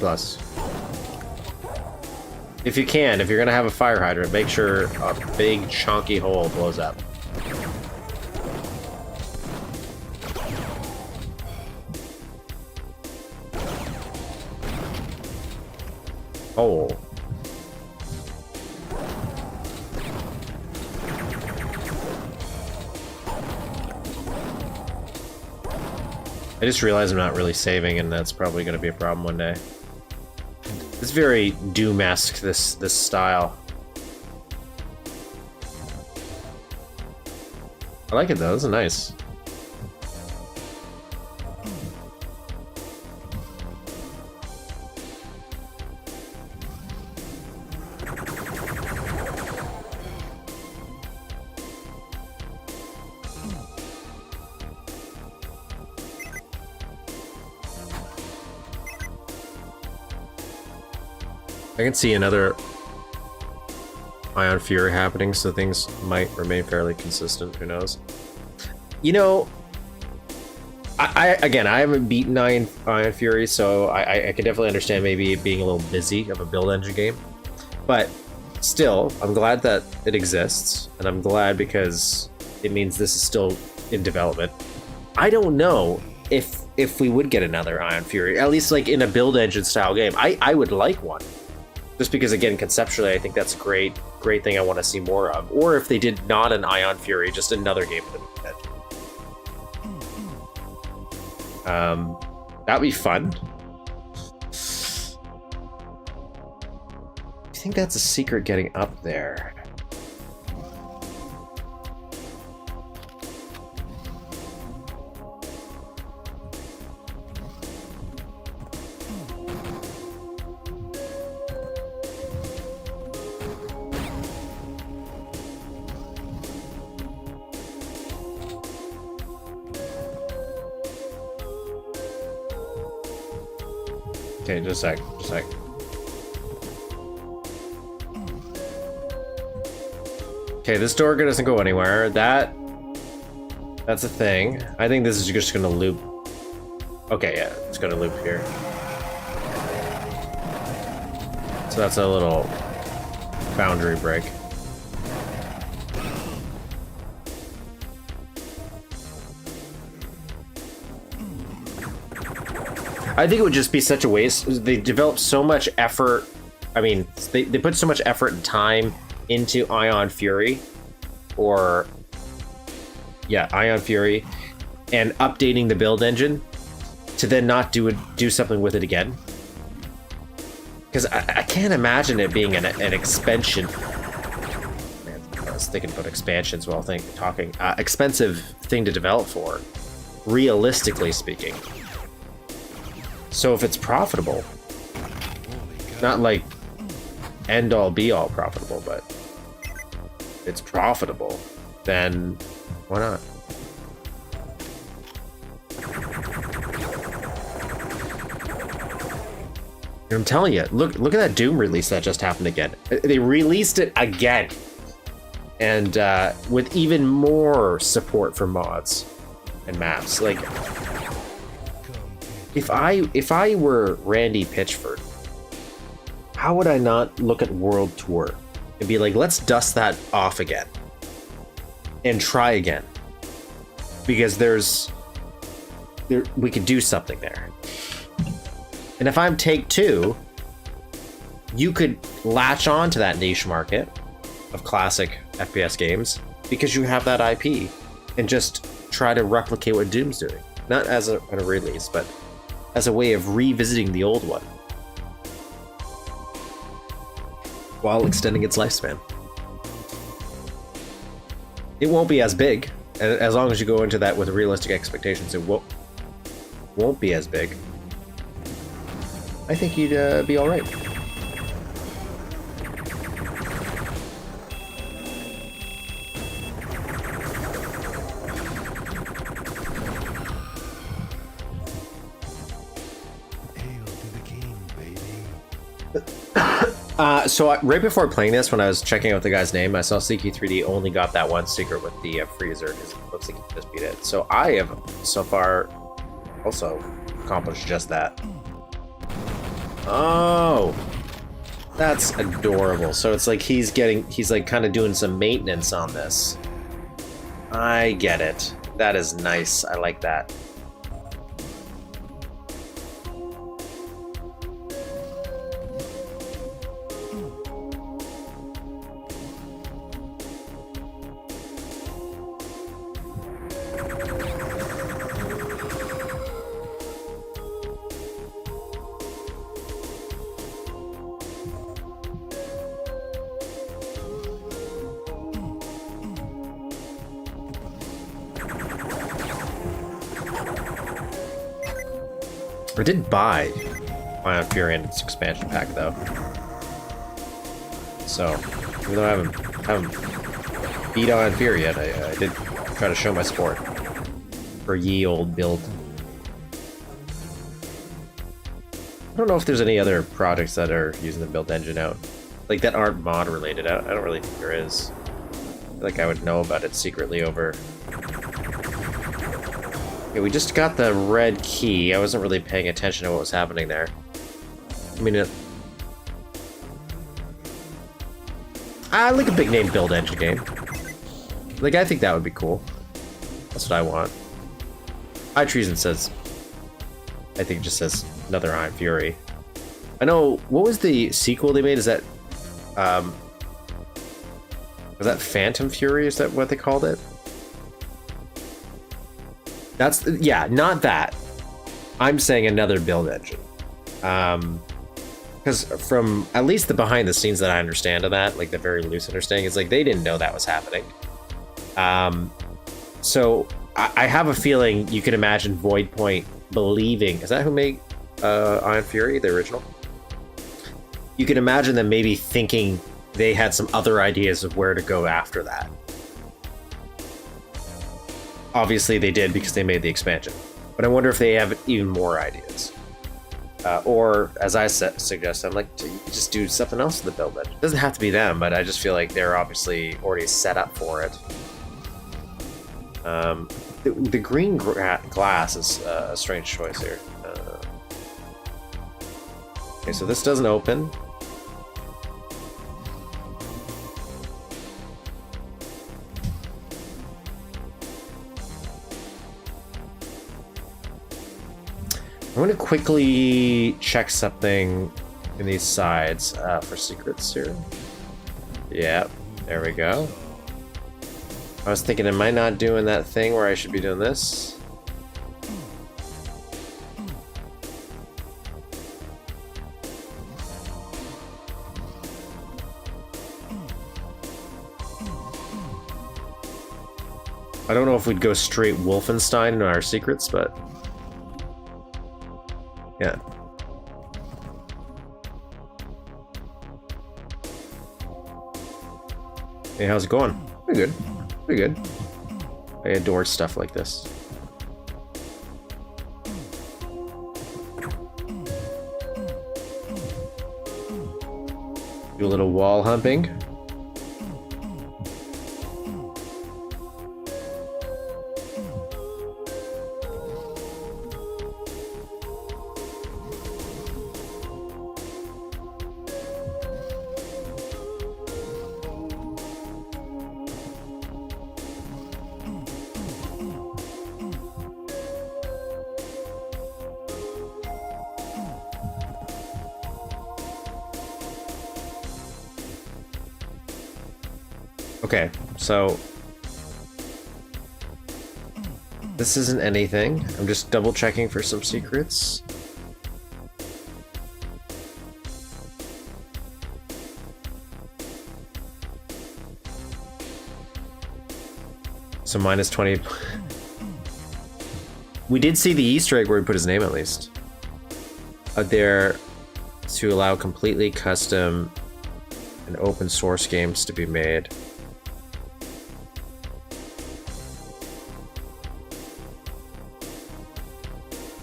If you can, if you're gonna have a fire hydrant, make sure a big chunky hole blows up. Hole. I just realized I'm not really saving, and that's probably going to be a problem one day. It's very Doom-esque, this style. I like it though, this is nice. I can see another Ion Fury happening, so things might remain fairly consistent, who knows. You know, I haven't beaten Ion Fury, so I can definitely understand maybe it being a little busy of a build engine game. But still, I'm glad that it exists, and I'm glad because it means this is still in development. I don't know if we would get another Ion Fury, at least like in a build engine style game. I would like one. Just because, again, conceptually, I think that's a great thing I want to see more of. Or if they did not an Ion Fury, just another game of the that'd be fun. I think that's a secret getting up there. Okay, just a sec. Okay, this door doesn't go anywhere. That's a thing. I think this is just gonna loop. Okay, yeah, it's gonna loop here. So that's a little boundary break. I think it would just be such a waste. They developed so much effort. I mean, they put so much effort and time into Ion Fury, or yeah, Ion Fury, and updating the build engine to then not do something with it again. Because I can't imagine it being an expansion. Man, I was thinking about expansions while talking. Expensive thing to develop for, realistically speaking. So if it's profitable, not like end-all be-all profitable, but it's profitable, then why not? I'm telling you, look at that Doom release that just happened again. They released it again, and with even more support for mods and maps. Like, if I were Randy Pitchford, how would I not look at World Tour and be like, let's dust that off again and try again, because we could do something there. And if I'm Take-Two, you could latch on to that niche market of classic FPS games because you have that IP and just try to replicate what Doom's doing. Not as a release, but as a way of revisiting the old one while extending its lifespan. It won't be as big, and as long as you go into that with realistic expectations, it won't be as big. I think you'd be all right. Hail to the king, baby. So right before playing this, when I was checking out the guy's name, I saw CQ3D only got that one secret with the freezer, because it looks like he just beat it. So I have so far also accomplished just that. Oh, that's adorable. So it's like he's like kind of doing some maintenance on this. I get it. That is nice. I like that. I did buy Ion Fury and its expansion pack though, so even though I haven't beat Ion Fury yet, I did try to show my support for ye old build. I don't know if there's any other projects that are using the build engine out, like that aren't mod related. I don't really think there is. I feel like I would know about it secretly over. Okay, we just got the red key. I wasn't really paying attention to what was happening there. I mean, I like a big name build engine game. Like, I think that would be cool. That's what I want. High Treason says, I think it just says another Iron Fury. I know, what was the sequel they made? Is that, was that Phantom Fury? Is that what they called it? That's, yeah, not that. I'm saying another build engine. Because from at least the behind the scenes that I understand of that, like the very loose understanding, is like they didn't know that was happening. So I have a feeling you can imagine Voidpoint believing, is that who made Iron Fury, the original? You can imagine them maybe thinking they had some other ideas of where to go after that. Obviously they did because they made the expansion, but I wonder if they have even more ideas. Or, as I suggest, I'm like, just do something else in the build engine. It doesn't have to be them, but I just feel like they're obviously already set up for it. The green glass is a strange choice here. Okay, so this doesn't open. I'm going to quickly check something in these sides for secrets here. Yep, there we go. I was thinking, am I not doing that thing where I should be doing this? I don't know if we'd go straight Wolfenstein in our secrets, but yeah. Hey, how's it going? Pretty good. Pretty good. I adore stuff like this. Do a little wall humping. Okay, so this isn't anything. I'm just double checking for some secrets. So minus 20. We did see the Easter egg where he put his name at least. Out there to allow completely custom and open source games to be made.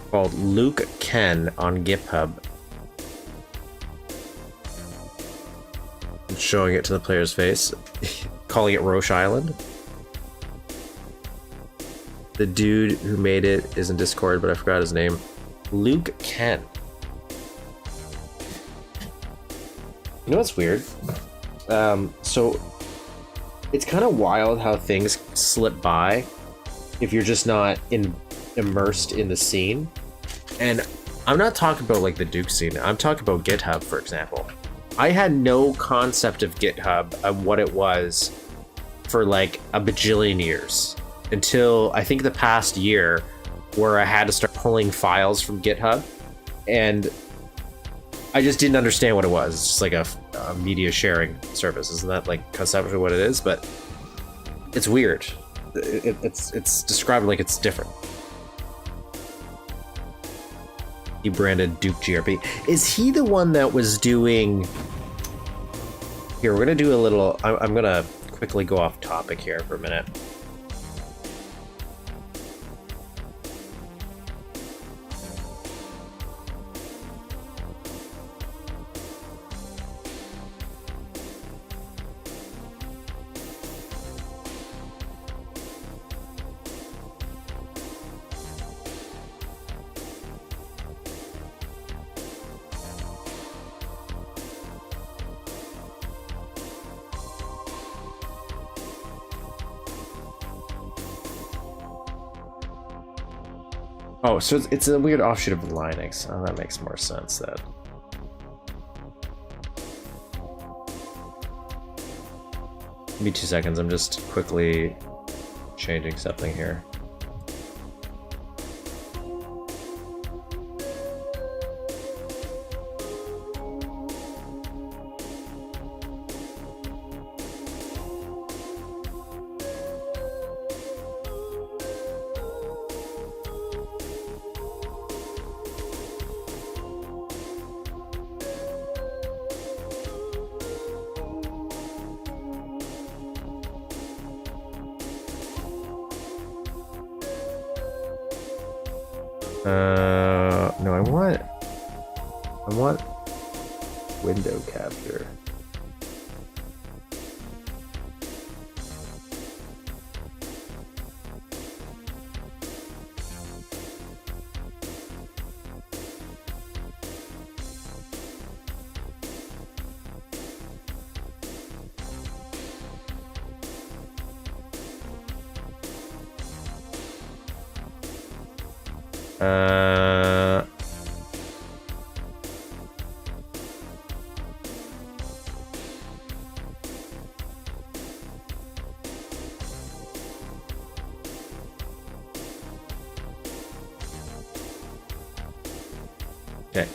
Called Luke Ken on GitHub. I'm showing it to the player's face, calling it Roche Island. The dude who made it is in Discord, but I forgot his name. Luke Ken. You know what's weird? So it's kind of wild how things slip by if you're just not immersed in the scene. And I'm not talking about like the Duke scene. I'm talking about GitHub, for example. I had no concept of GitHub and what it was for like a bajillion years until I think the past year, where I had to start pulling files from GitHub, and I just didn't understand what it was. It's just like a media sharing service. Isn't that like conceptually what it is? But it's weird. It's described like it's different. He branded Duke GRP. Is he the one that was doing... Here, we're gonna do a little... I'm gonna quickly go off topic here for a minute. Oh, so it's a weird offshoot of Linux. Oh, that makes more sense then. Give me 2 seconds. I'm just quickly changing something here. No, I want window capture. Okay.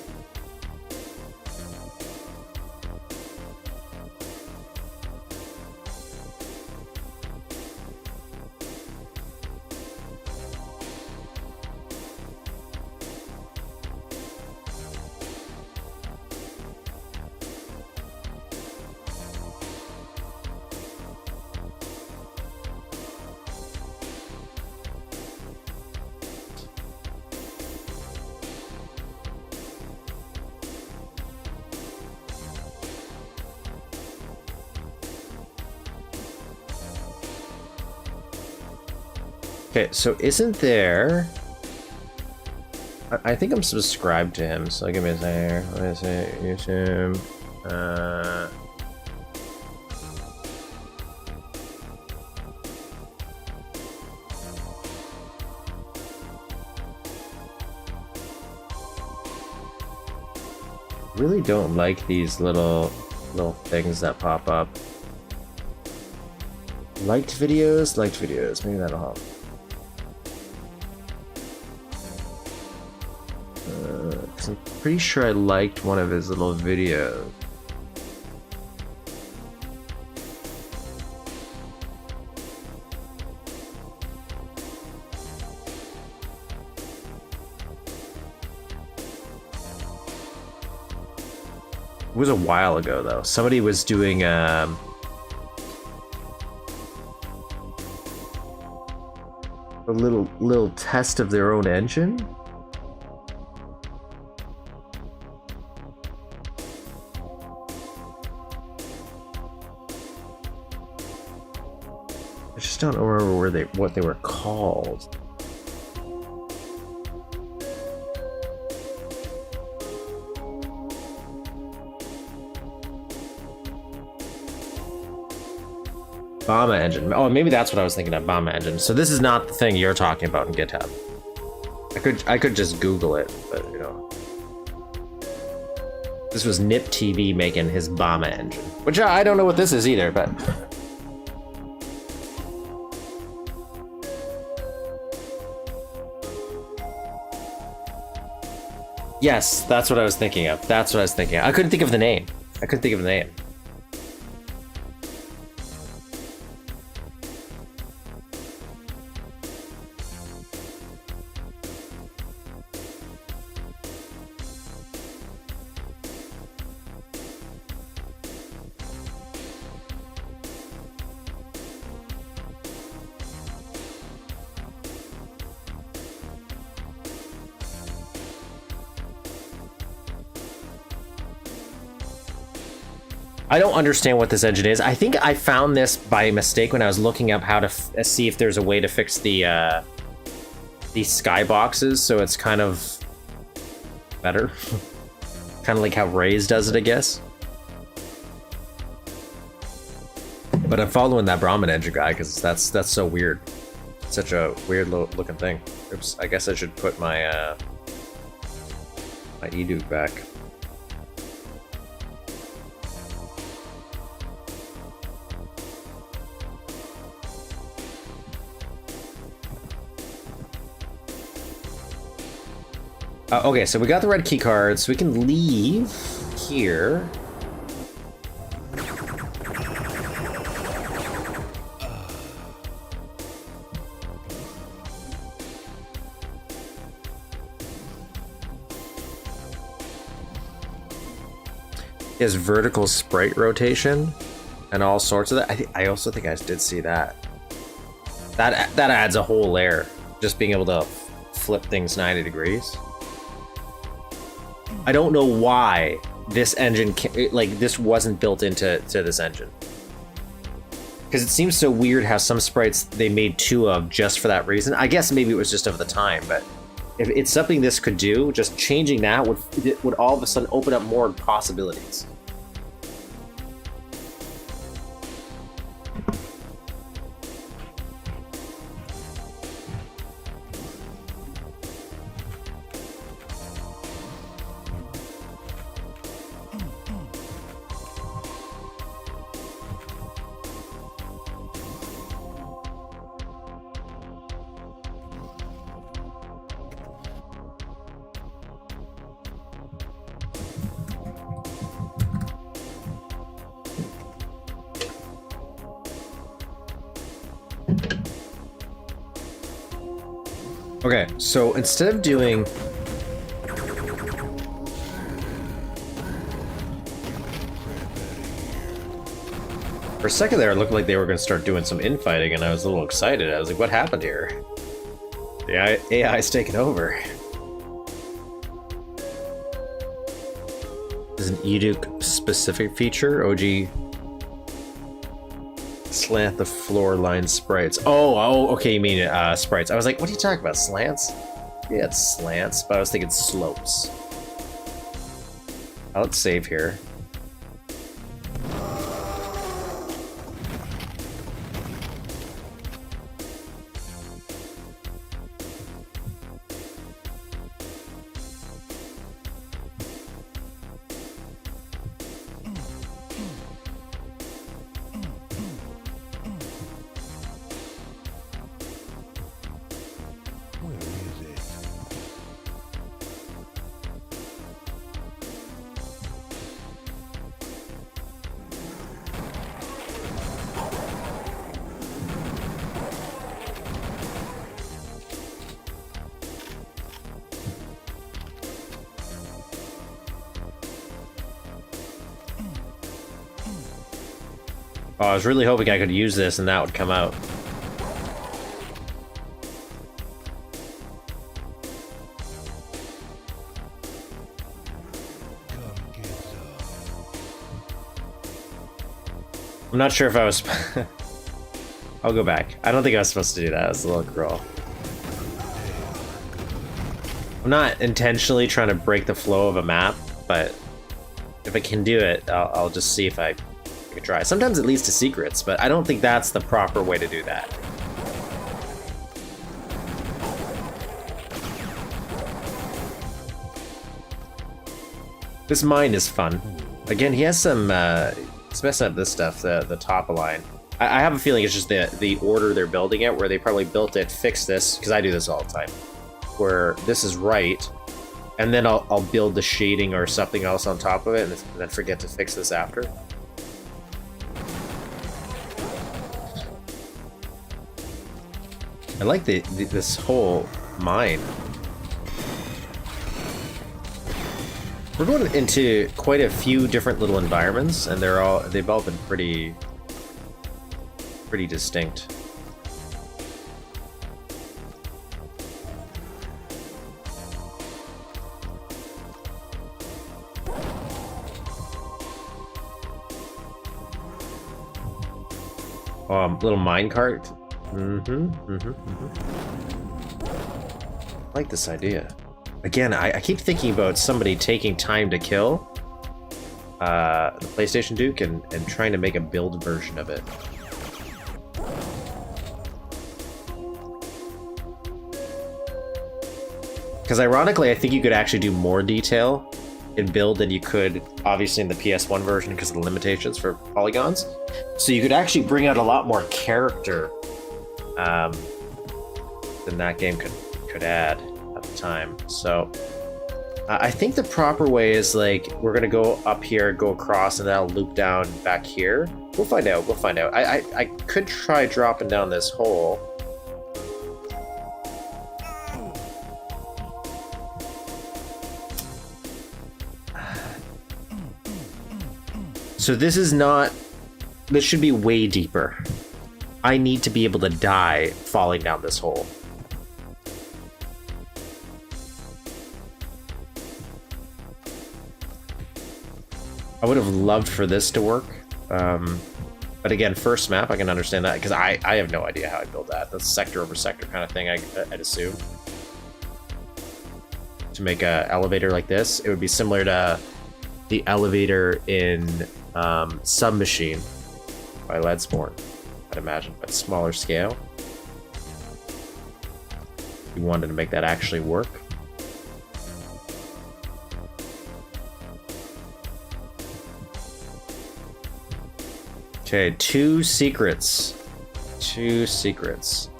Okay, so isn't there... I think I'm subscribed to him, so give me a second. Let me see, YouTube. Really don't like these little things that pop up. Liked videos, maybe that'll help. I'm pretty sure I liked one of his little videos. It was a while ago though. Somebody was doing a little test of their own engine. I just don't remember what they were called. Bomba engine. Oh, maybe that's what I was thinking of. Bomba engine. So this is not the thing you're talking about in GitHub. I could just Google it, but you know. This was Nip TV making his Bomba engine, which I don't know what this is either, but. Yes, that's what I was thinking of. That's what I was thinking of. I couldn't think of the name. I don't understand what this engine is. I think I found this by mistake when I was looking up how to see if there's a way to fix the skyboxes, so it's kind of better. Kind of like how Raze does it, I guess. But I'm following that Brahmin engine guy because that's so weird. Such a weird looking thing. Oops, I guess I should put my my Duke back. Okay, so we got the red key card, so we can leave here. He has vertical sprite rotation and all sorts of that. I also think I did see that. That adds a whole layer, just being able to flip things 90 degrees. I don't know why this engine this wasn't built into this engine, because it seems so weird how some sprites they made two of just for that reason. I guess maybe it was just of the time, but if it's something this could do, just changing that would all of a sudden open up more possibilities. Okay, so instead of doing... For a second there, it looked like they were going to start doing some infighting, and I was a little excited. I was like, what happened here? The AI's taking over. This is an Duke specific feature, OG Slant the floor line sprites. Oh, okay, you mean sprites. I was like, what are you talking about, slants? Yeah, it's slants, but I was thinking slopes. Let's save here. Oh, I was really hoping I could use this and that would come out. I'm not sure if I was... I'll go back. I don't think I was supposed to do that. It was a little cruel. I'm not intentionally trying to break the flow of a map, but if I can do it, I'll just see if I can try. Sometimes it leads to secrets, but I don't think that's the proper way to do that. This mine is fun. Again, he has some... It's messing up this stuff, the top line. I have a feeling it's just the order they're building it, where they probably built it, fixed this, because I do this all the time, where this is right, and then I'll build the shading or something else on top of it, and then forget to fix this after. I like this whole mine. We're going into quite a few different little environments, and they've all been pretty distinct. Little minecart. I like this idea. Again, I keep thinking about somebody taking time to kill the PlayStation Duke and trying to make a build version of it. Because ironically, I think you could actually do more detail in build than you could, obviously, in the PS1 version because of the limitations for polygons. So you could actually bring out a lot more character than that game could add at the time. So I think the proper way is like, we're gonna go up here, go across, and that'll loop down back here. We'll find out, we'll find out. I could try dropping down this hole. So this is not... This should be way deeper. I need to be able to die falling down this hole. I would have loved for this to work. But again, first map, I can understand that, because I have no idea how I build that. That's sector over sector kind of thing, I'd assume. To make an elevator like this, it would be similar to the elevator in Submachine by Leadspawn, I'd imagine, but smaller scale. You wanted to make that actually work. Okay, two secrets. Two secrets.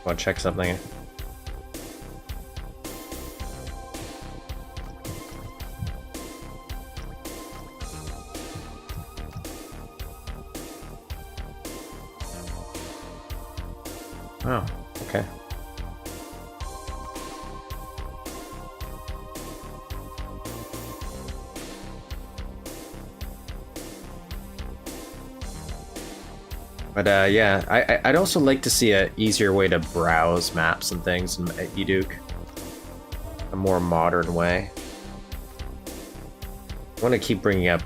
Want to check something? Oh, okay. But yeah, I'd also like to see an easier way to browse maps and things at Duke. A more modern way. I want to keep bringing up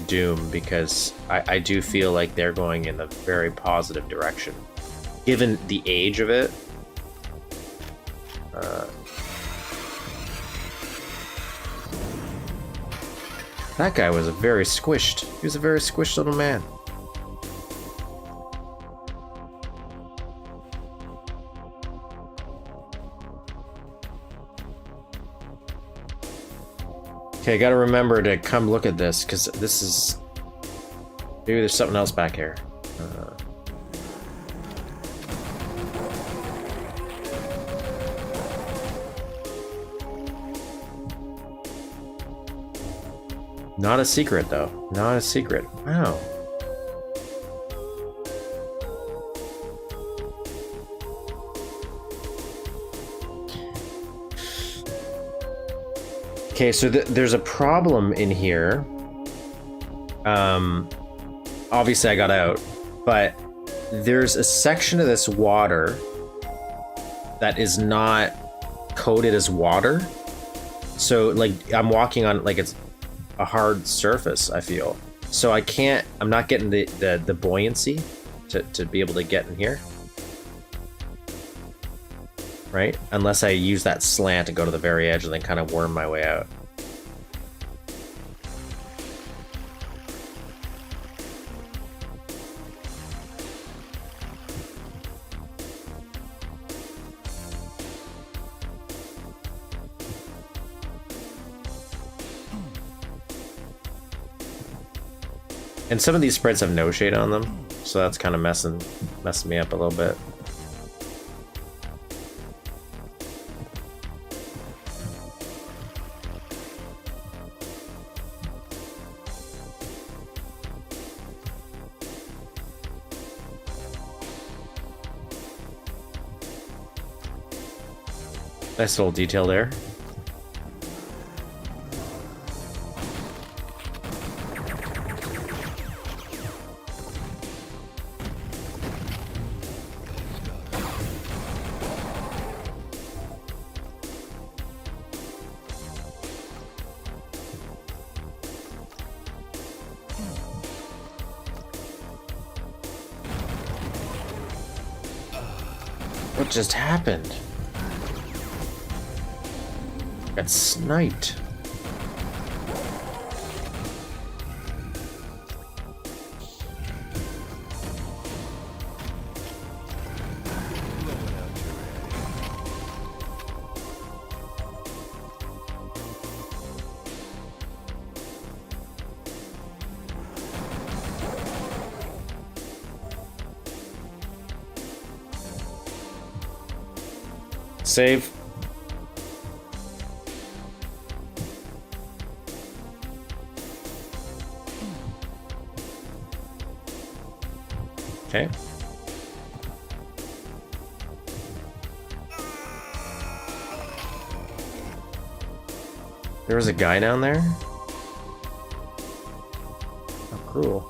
Doom because I do feel like they're going in a very positive direction. Given the age of it. That guy was very squished. He was a very squished little man. Okay, I gotta remember to come look at this, because this is... Maybe there's something else back here. Not a secret, though. Not a secret. Wow. Okay, so there's a problem in here. Obviously I got out, but there's a section of this water that is not coated as water. So like I'm walking on like it's a hard surface, I feel. So I'm not getting the buoyancy to be able to get in here. Right? Unless I use that slant to go to the very edge and then kind of worm my way out. And some of these sprites have no shade on them, so that's kind of messing me up a little bit. Nice little detail there. What just happened? Got sniped. Save. Okay. There was a guy down there? Oh, cool.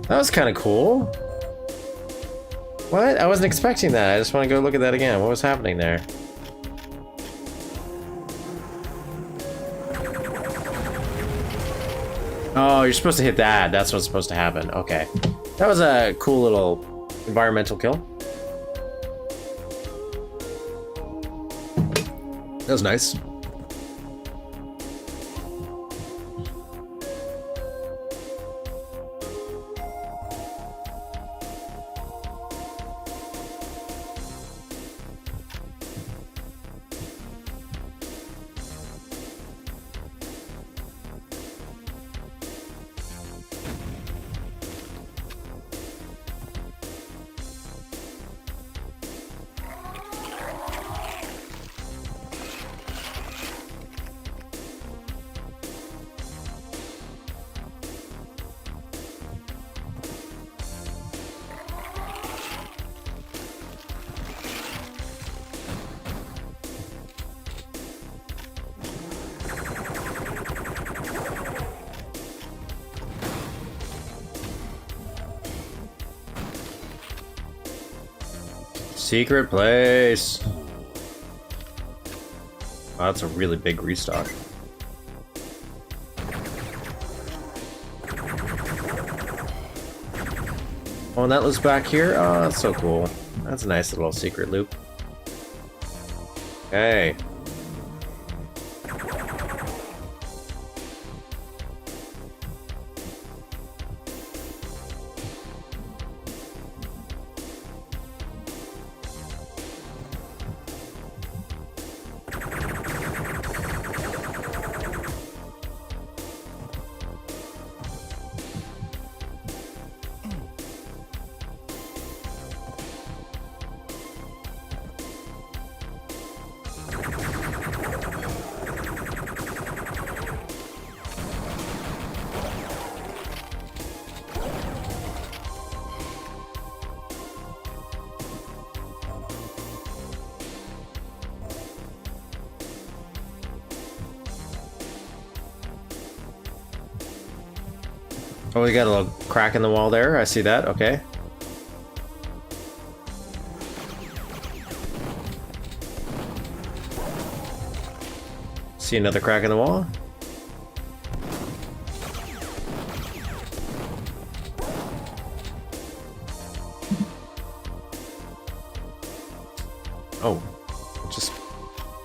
That was kind of cool. What? I wasn't expecting that. I just want to go look at that again. What was happening there? Oh, you're supposed to hit that. That's what's supposed to happen. Okay. That was a cool little environmental kill. That was nice. Secret place. Oh, that's a really big restock. Oh, and that lives back here? Oh, that's so cool. That's a nice little secret loop. Okay. Oh, we got a little crack in the wall there. I see that. Okay. See another crack in the wall. Oh, just,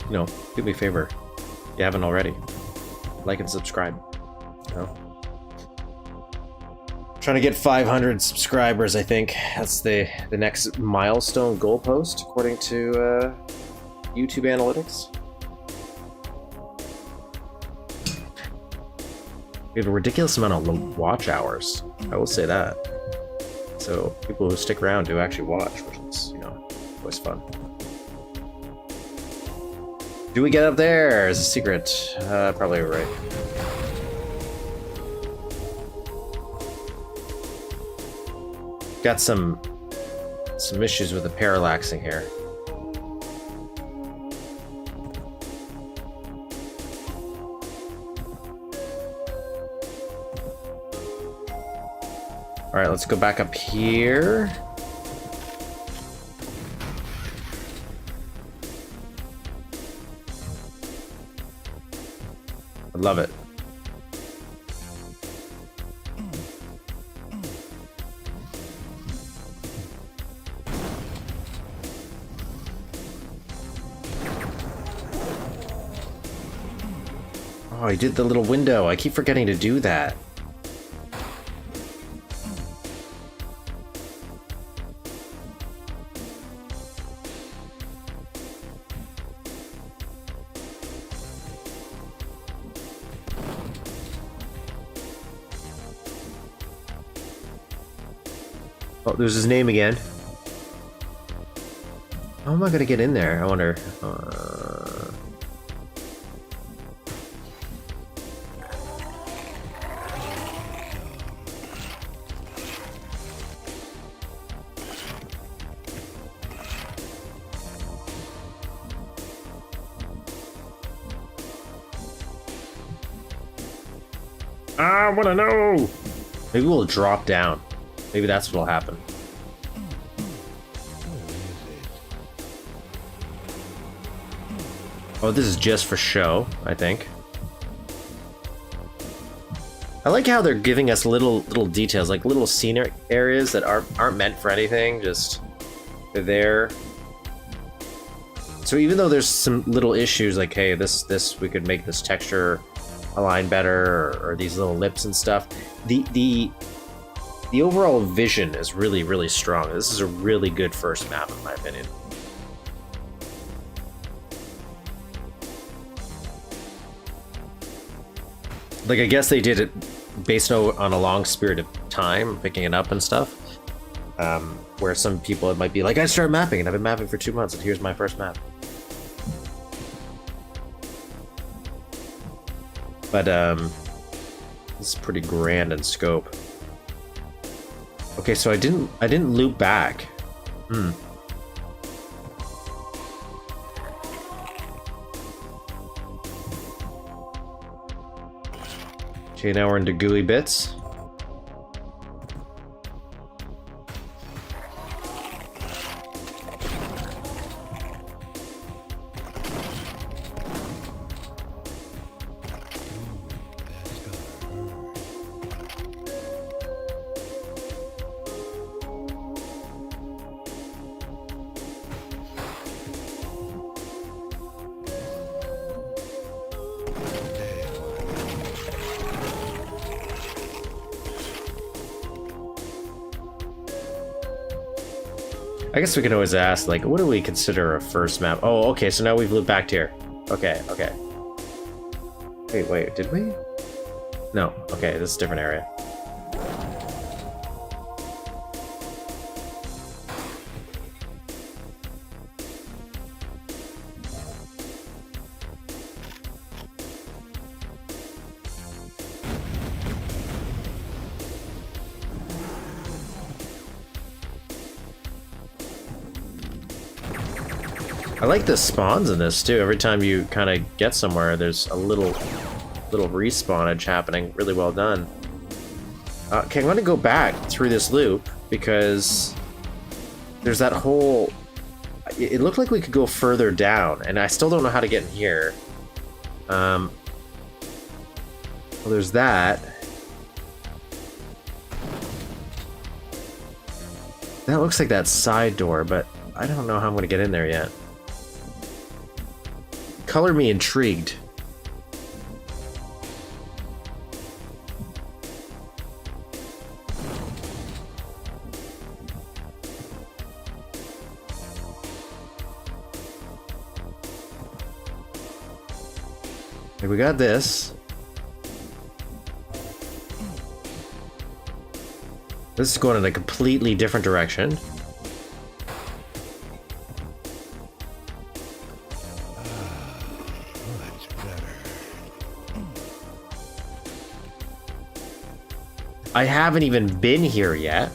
you know, do me a favor. If you haven't already. Like and subscribe. You know? Trying to get 500 subscribers, I think. That's the next milestone goalpost, according to YouTube analytics. We have a ridiculous amount of watch hours. I will say that. So people who stick around do actually watch, which is, you know, always fun. Do we get up there? Is a secret. Probably right. Got some issues with the parallaxing here. All right, let's go back up here. I love it. Oh, I did the little window. I keep forgetting to do that. Oh, there's his name again. How am I gonna get in there? I wonder. I wanna know! Maybe we'll drop down. Maybe that's what'll happen. Oh, this is just for show, I think. I like how they're giving us little details, like little scenic areas that aren't meant for anything, just they're there. So even though there's some little issues, like, hey, this we could make this texture align better, or these little lips and stuff, the overall vision is really strong. This is a really good first map, in my opinion. Like, I guess they did it based on a long period of time, picking it up and stuff. Where some people, it might be like, I started mapping and I've been mapping for 2 months and here's my first map. But this is pretty grand in scope. Okay, so I didn't loop back. Okay, now we're into gooey bits. I guess we can always ask, like, what do we consider a first map? Oh, okay, so now we've looped back here. Okay, okay. Wait, did we? No, okay, this is a different area. I like the spawns in this too. Every time you kind of get somewhere, there's a little respawnage happening. Really well done. Okay, I'm gonna go back through this loop because there's that whole. It looked like we could go further down, and I still don't know how to get in here. Well, there's that. That looks like that side door, but I don't know how I'm gonna get in there yet. Color me intrigued. Okay, we got this. This is going in a completely different direction. I haven't even been here yet.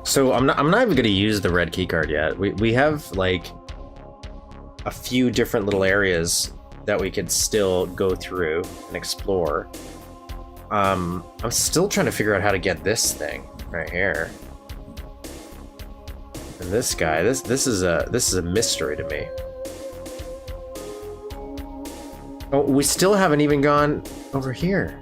So I'm not even gonna use the red keycard yet. We have like a few different little areas that we could still go through and explore. I'm still trying to figure out how to get this thing right here. And this guy, this is a mystery to me. Oh, we still haven't even gone over here.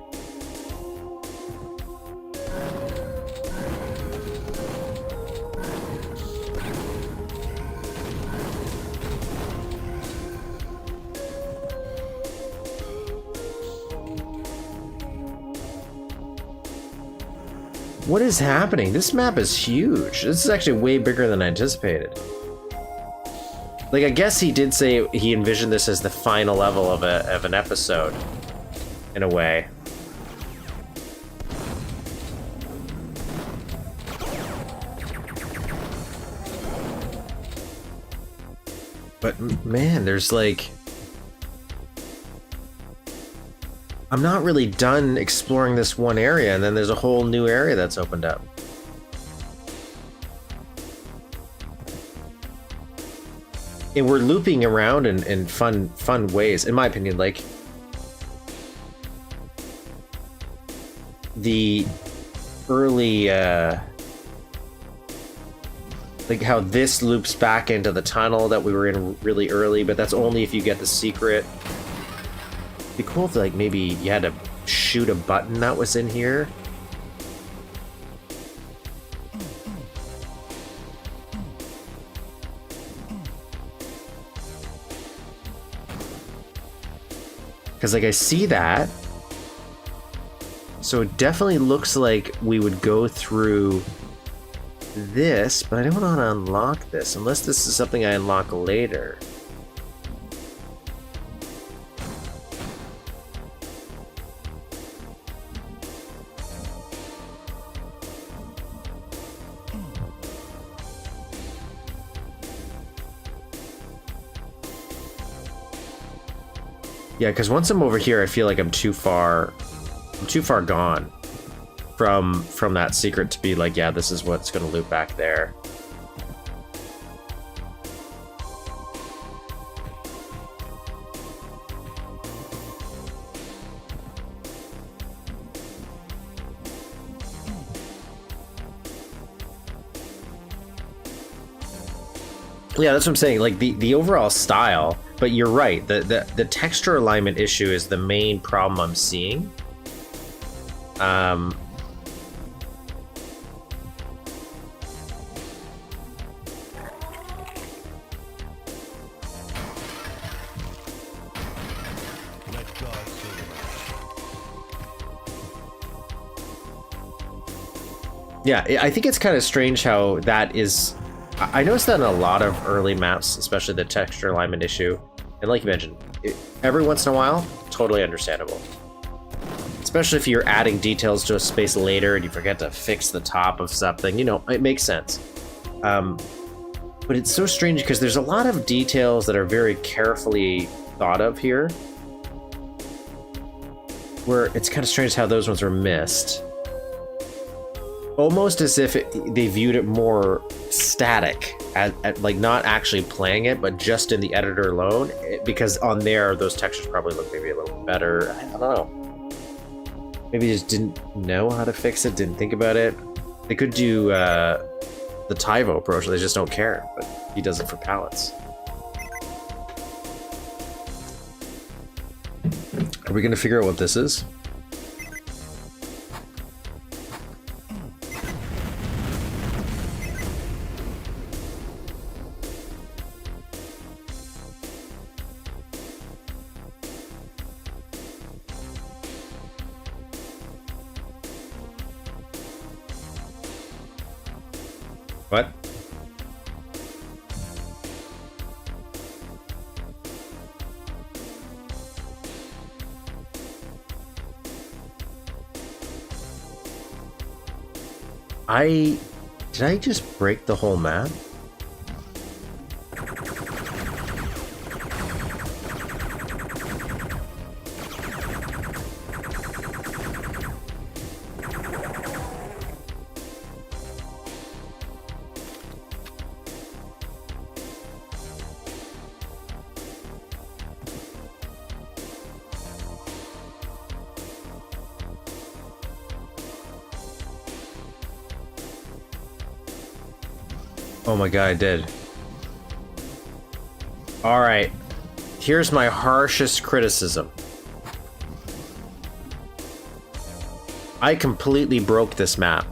What is happening? This map is huge. This is actually way bigger than I anticipated. Like, I guess he did say he envisioned this as the final level of an episode, in a way. But man, there's like... I'm not really done exploring this one area, and then there's a whole new area that's opened up. And we're looping around in fun ways, in my opinion. Like, the early, like how this loops back into the tunnel that we were in really early, but that's only if you get the secret. It'd be cool if, like, maybe you had to shoot a button that was in here. Because, like, I see that. So it definitely looks like we would go through this, but I don't know how to unlock this, unless this is something I unlock later. Yeah, because once I'm over here, I feel like I'm too far gone from that secret to be like, yeah, this is what's going to loop back there. Yeah, that's what I'm saying. Like the overall style, but you're right. The texture alignment issue is the main problem I'm seeing. Yeah, I think it's kind of strange how that is. I noticed that in a lot of early maps, especially the texture alignment issue. And like you mentioned, every once in a while, totally understandable. Especially if you're adding details to a space later and you forget to fix the top of something, you know, it makes sense. But it's so strange because there's a lot of details that are very carefully thought of here, where it's kind of strange how those ones are missed. Almost as if they viewed it more static, at like not actually playing it, but just in the editor alone, because on there, those textures probably look maybe a little better. I don't know. Maybe just didn't know how to fix it, didn't think about it. They could do the Tyvo approach, they just don't care, but he does it for palettes. Are we gonna figure out what this is? What? Did I just break the whole map? Oh my god, I did. Alright. Here's my harshest criticism. I completely broke this map.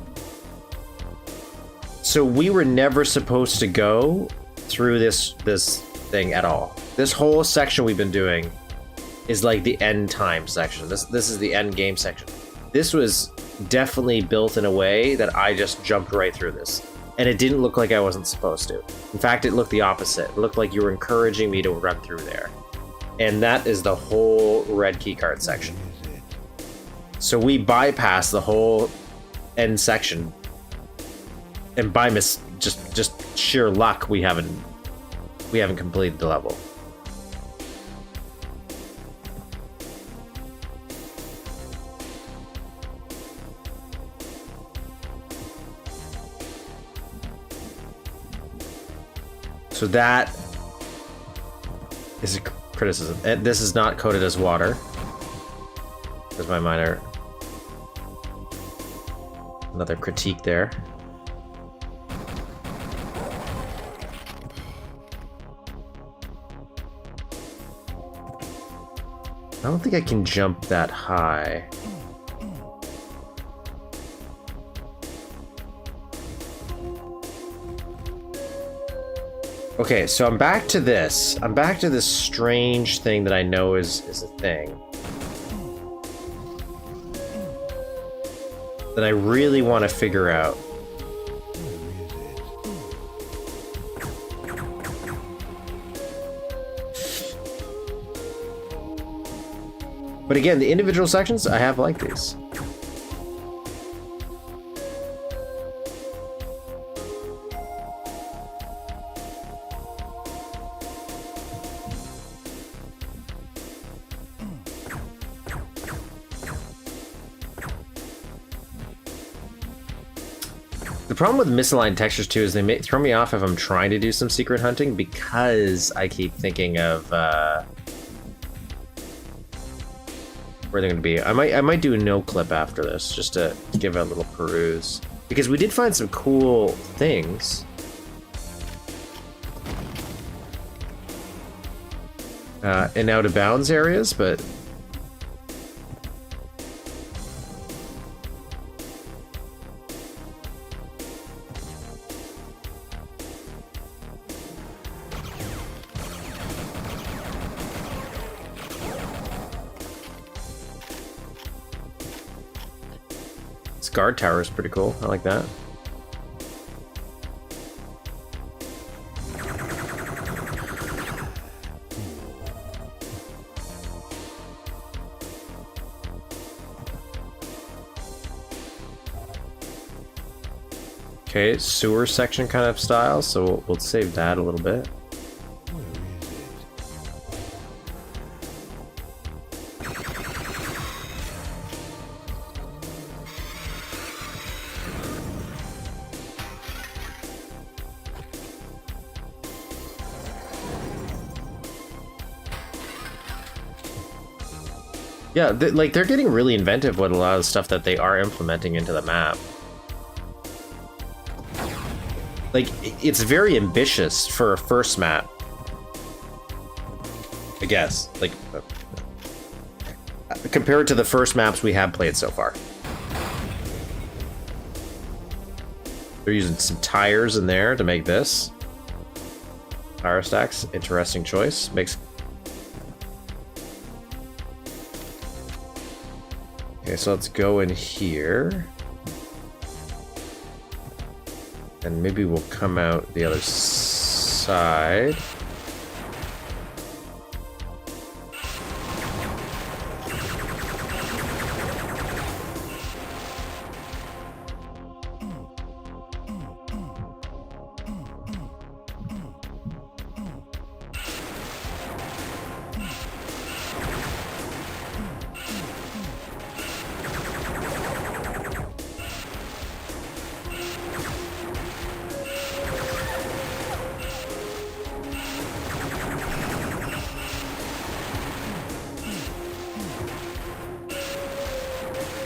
So we were never supposed to go through this thing at all. This whole section we've been doing is like the end time section. This is the end game section. This was definitely built in a way that I just jumped right through this. And it didn't look like I wasn't supposed to. In fact, it looked the opposite. It looked like you were encouraging me to run through there. And that is the whole red keycard section. So we bypassed the whole end section. And by just sheer luck, we haven't completed the level. So that is a criticism. And this is not coded as water. There's my minor. Another critique there. I don't think I can jump that high. Okay, so I'm back to this. I'm back to this strange thing that I know is a thing. That I really want to figure out. But again, the individual sections, I have like these. The problem with misaligned textures too is they may throw me off if I'm trying to do some secret hunting, because I keep thinking of where they're going to be. I might do a NoClip after this just to give it a little peruse, because we did find some cool things. In out of bounds areas, but this guard tower is pretty cool. I like that. Okay, sewer section kind of style, so we'll save that a little bit. Yeah, like they're getting really inventive with a lot of the stuff that they are implementing into the map. Like, it's very ambitious for a first map, I guess. Like, compared to the first maps we have played so far. They're using some tires in there to make this. Tire stacks, interesting choice. Makes. Okay, so let's go in here. And maybe we'll come out the other side.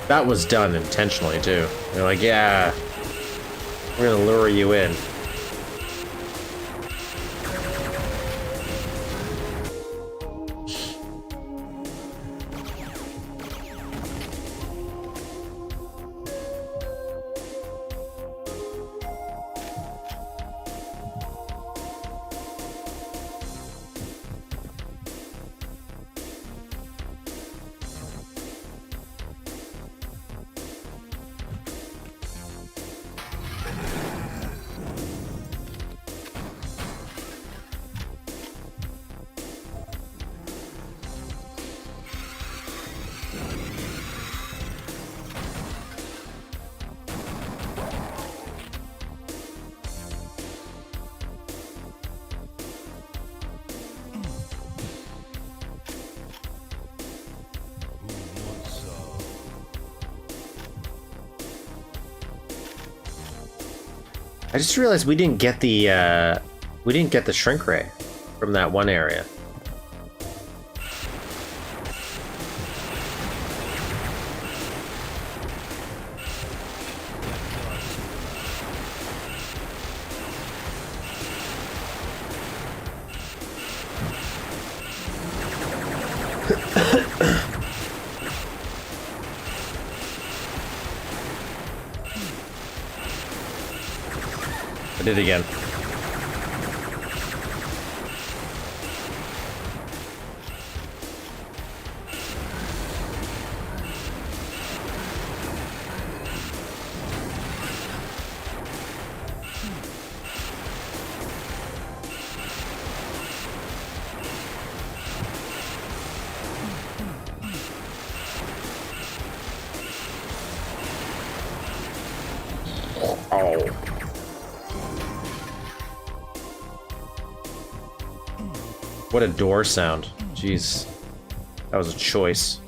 That was done intentionally, too. They're like, yeah, we're gonna lure you in. I just realized we didn't get the shrink ray from that one area. I did it again. Oh. What a door sound. Jeez. That was a choice.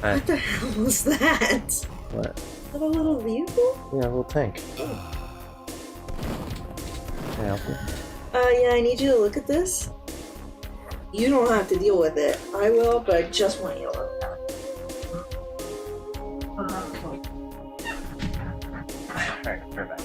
Hi. What the hell was that? What? Is that a little vehicle? Yeah, a little tank. Can I help you? Yeah, I need you to look at this. You don't have to deal with it. I will, but I just want you to look at it. Alright, perfect.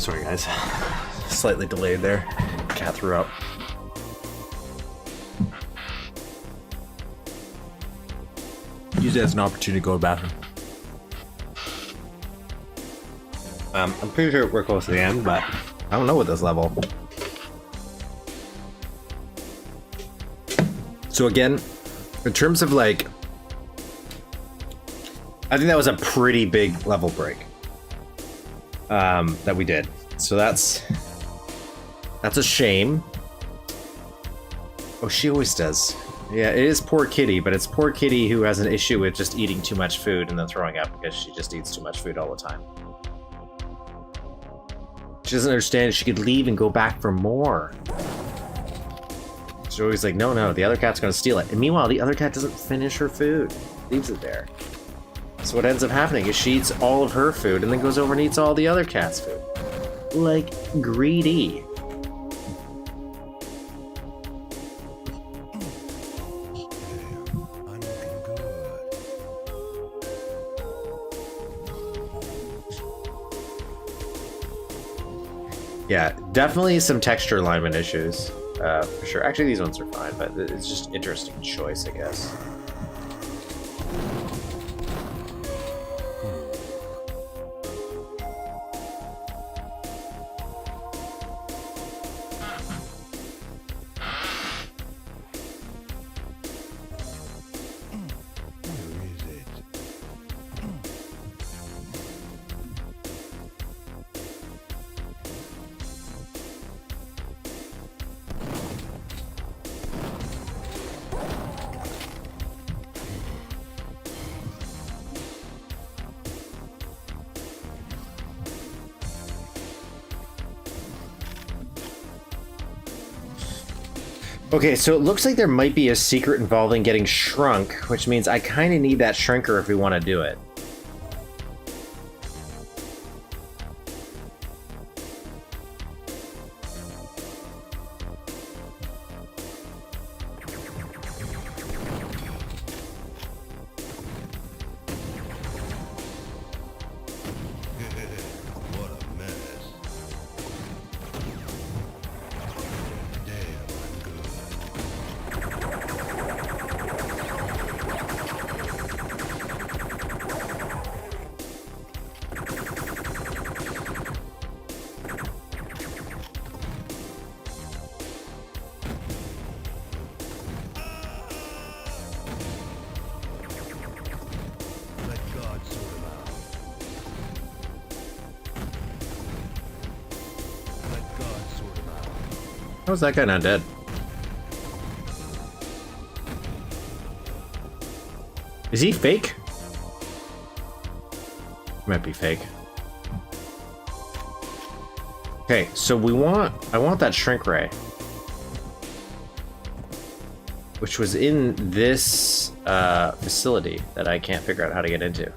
Sorry, guys. Slightly delayed there. Cat threw up. Use it as an opportunity to go to the bathroom. I'm pretty sure we're close to the end, but I don't know what this level. So again, in terms of like, I think that was a pretty big level break that we did. So that's a shame. Oh, she always does. Yeah, it is poor kitty, but it's poor kitty who has an issue with just eating too much food and then throwing up because she just eats too much food all the time. She doesn't understand she could leave and go back for more. She's always like, no, the other cat's gonna steal it. And meanwhile, the other cat doesn't finish her food. Leaves it there. So what ends up happening is she eats all of her food and then goes over and eats all the other cat's food. Like, greedy. Yeah, definitely some texture alignment issues, for sure. Actually, these ones are fine, but it's just interesting choice, I guess. Okay, so it looks like there might be a secret involving getting shrunk, which means I kind of need that shrinker if we want to do it. How is that guy not dead? Is he fake? Might be fake. Okay, so I want that shrink ray. Which was in this facility that I can't figure out how to get into.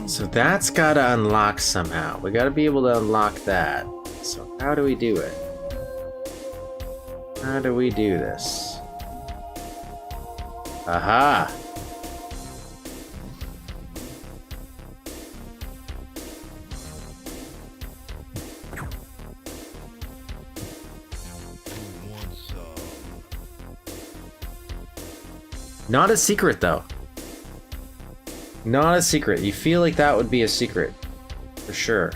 So that's gotta unlock somehow. We gotta be able to unlock that. So how do we do it? How do we do this? Aha! Not a secret, though. Not a secret. You feel like that would be a secret. For sure.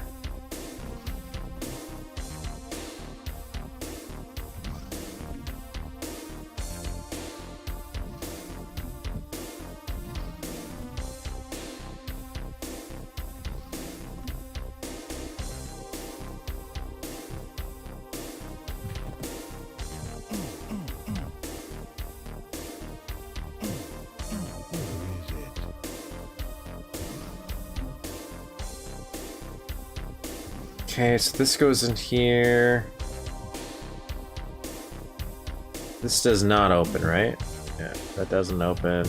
Okay, so this goes in here. This does not open, right? Yeah, that doesn't open.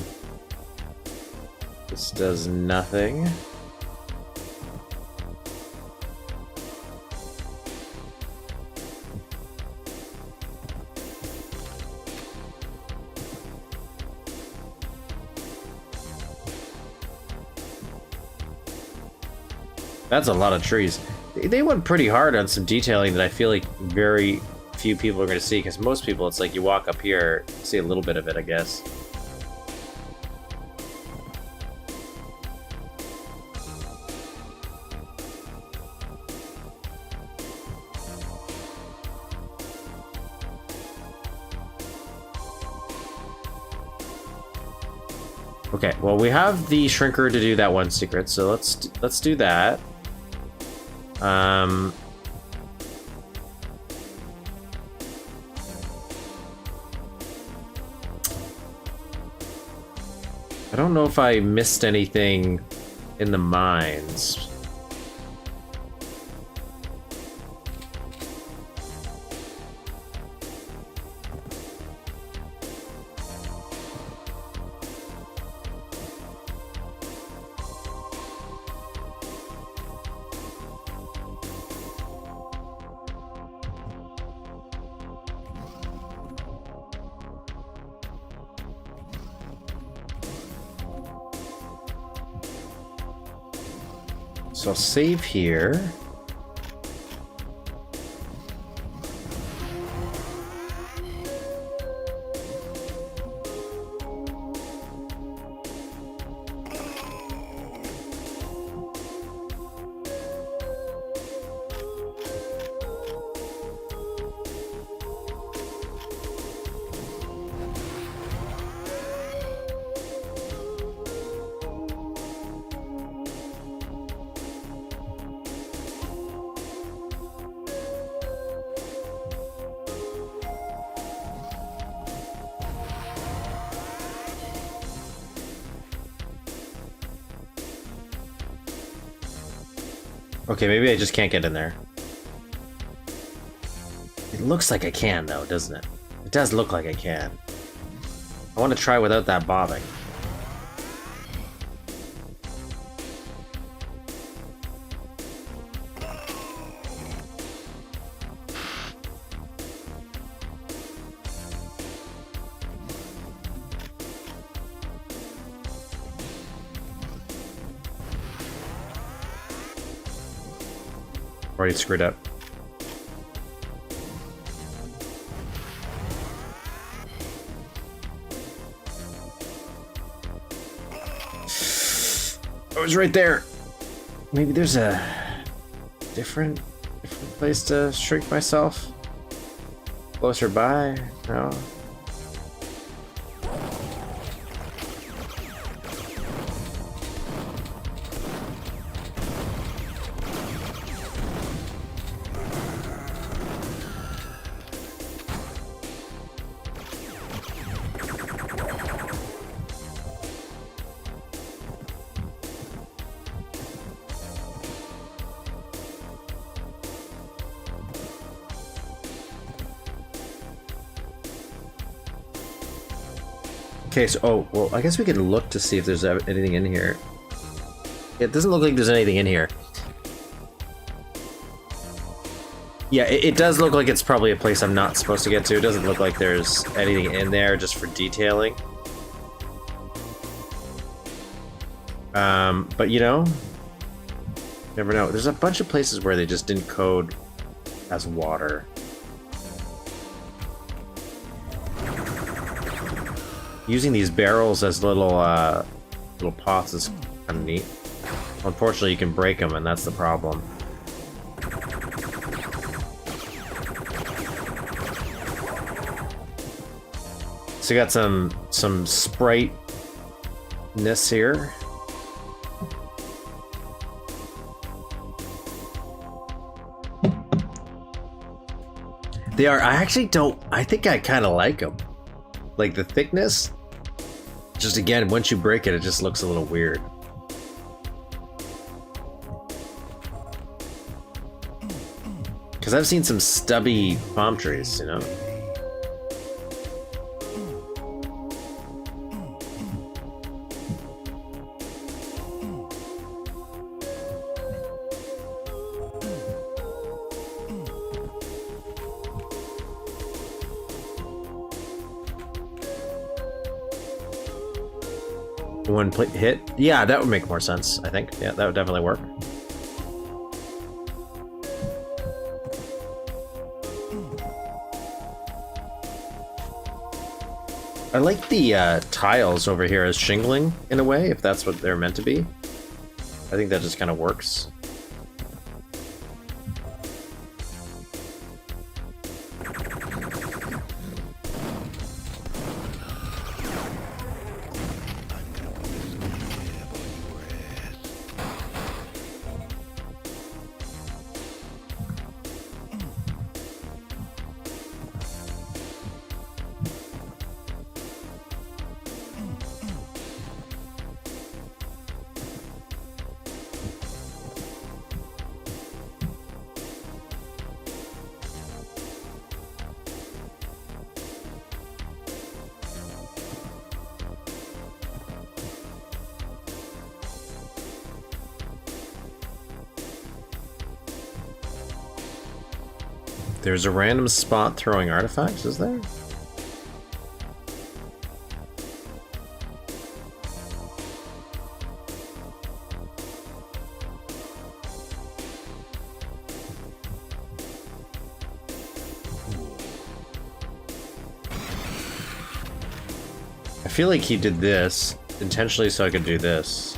This does nothing. That's a lot of trees. They went pretty hard on some detailing that I feel like very few people are going to see, because most people, it's like you walk up here, see a little bit of it, I guess. Okay, well, we have the shrinker to do that one secret, so let's do that. I don't know if I missed anything in the mines. So I'll save here. Okay, maybe I just can't get in there. It looks like I can, though, doesn't it? It does look like I can. I want to try without that bobbing. Already screwed up. I was right there. Maybe there's a different place to shrink myself. Closer by? No. Okay, so, oh, well, I guess we can look to see if there's anything in here. It doesn't look like there's anything in here. Yeah, it does look like it's probably a place I'm not supposed to get to. It doesn't look like there's anything in there just for detailing. But you know, never know. There's a bunch of places where they just didn't code as water. Using these barrels as little little pots is kind of neat. Unfortunately, you can break them, and that's the problem. So you got some sprite-ness here. They are. I actually don't. I think I kind of like them. Like the thickness. Just again, once you break it, it just looks a little weird. Because I've seen some stubby palm trees, you know. One hit? Yeah, that would make more sense, I think. Yeah, that would definitely work. I like the tiles over here as shingling, in a way, if that's what they're meant to be. I think that just kind of works. There's a random spot throwing artifacts, is there? I feel like he did this intentionally so I could do this.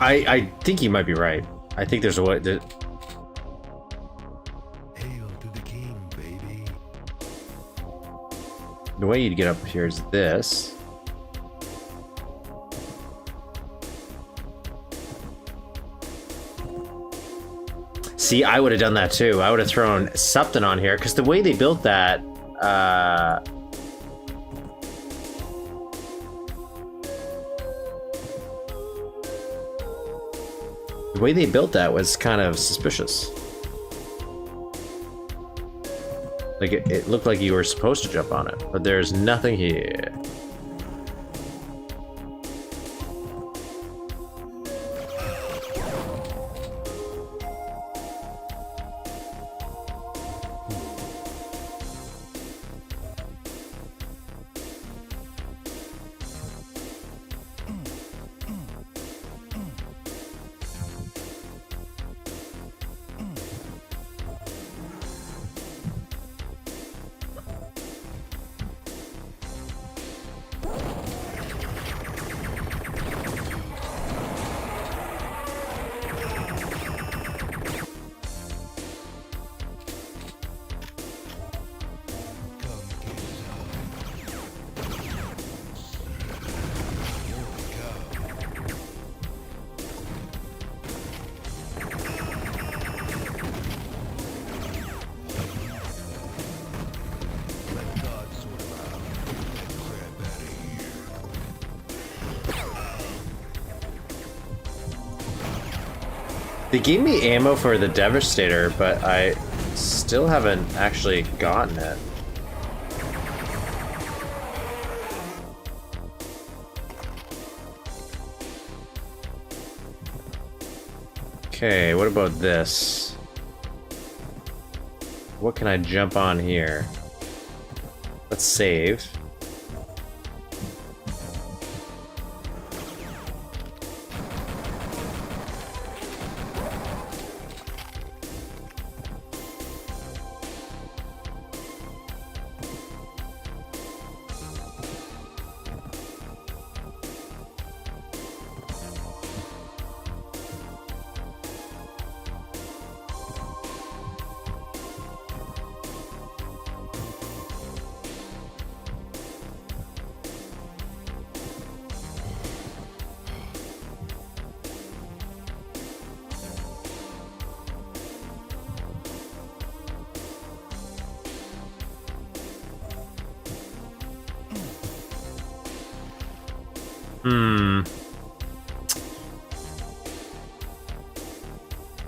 I think you might be right. I think there's a way that... Hail to the king, baby. The way you'd get up here is this. See, I would have done that too. I would have thrown something on here, because the way they built that, the way they built that was kind of suspicious. Like, it looked like you were supposed to jump on it, but there's nothing here. They gave me ammo for the Devastator, but I still haven't actually gotten it. Okay, what about this? What can I jump on here? Let's save.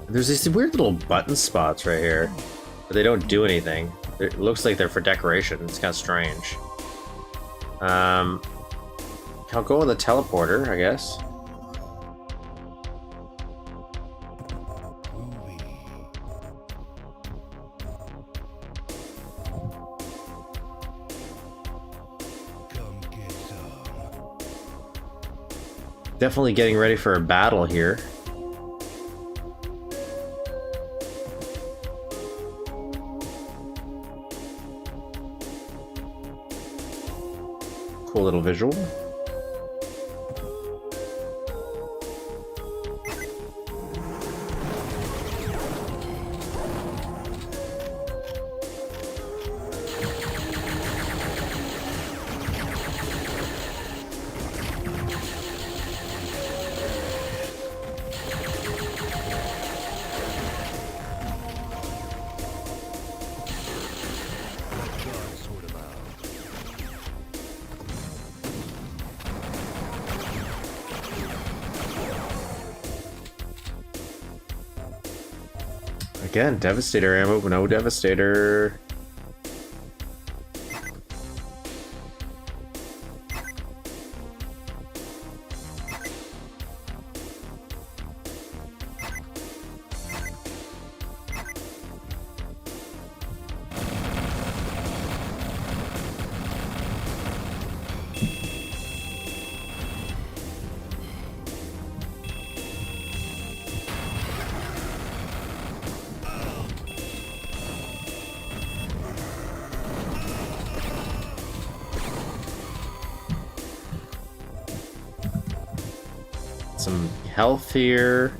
There's these weird little button spots right here, but they don't do anything. It looks like they're for decoration. It's kind of strange. I'll go on the teleporter, I guess. Definitely getting ready for a battle here. Cool little visual. Again, Devastator ammo, but no Devastator. Some health here.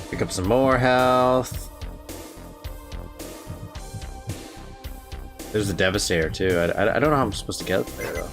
Pick up some more health. There's the Devastator too. I don't know how I'm supposed to get there though.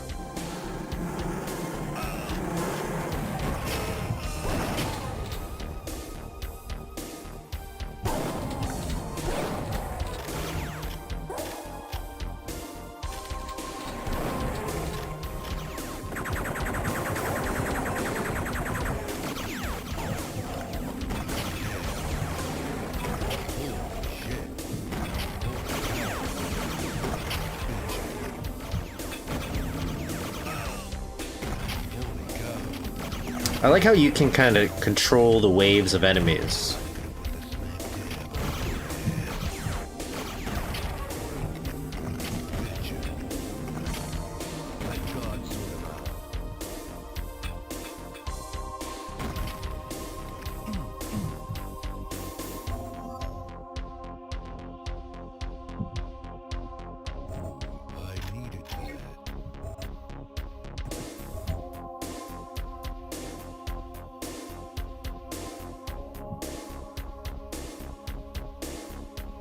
I like how you can kind of control the waves of enemies.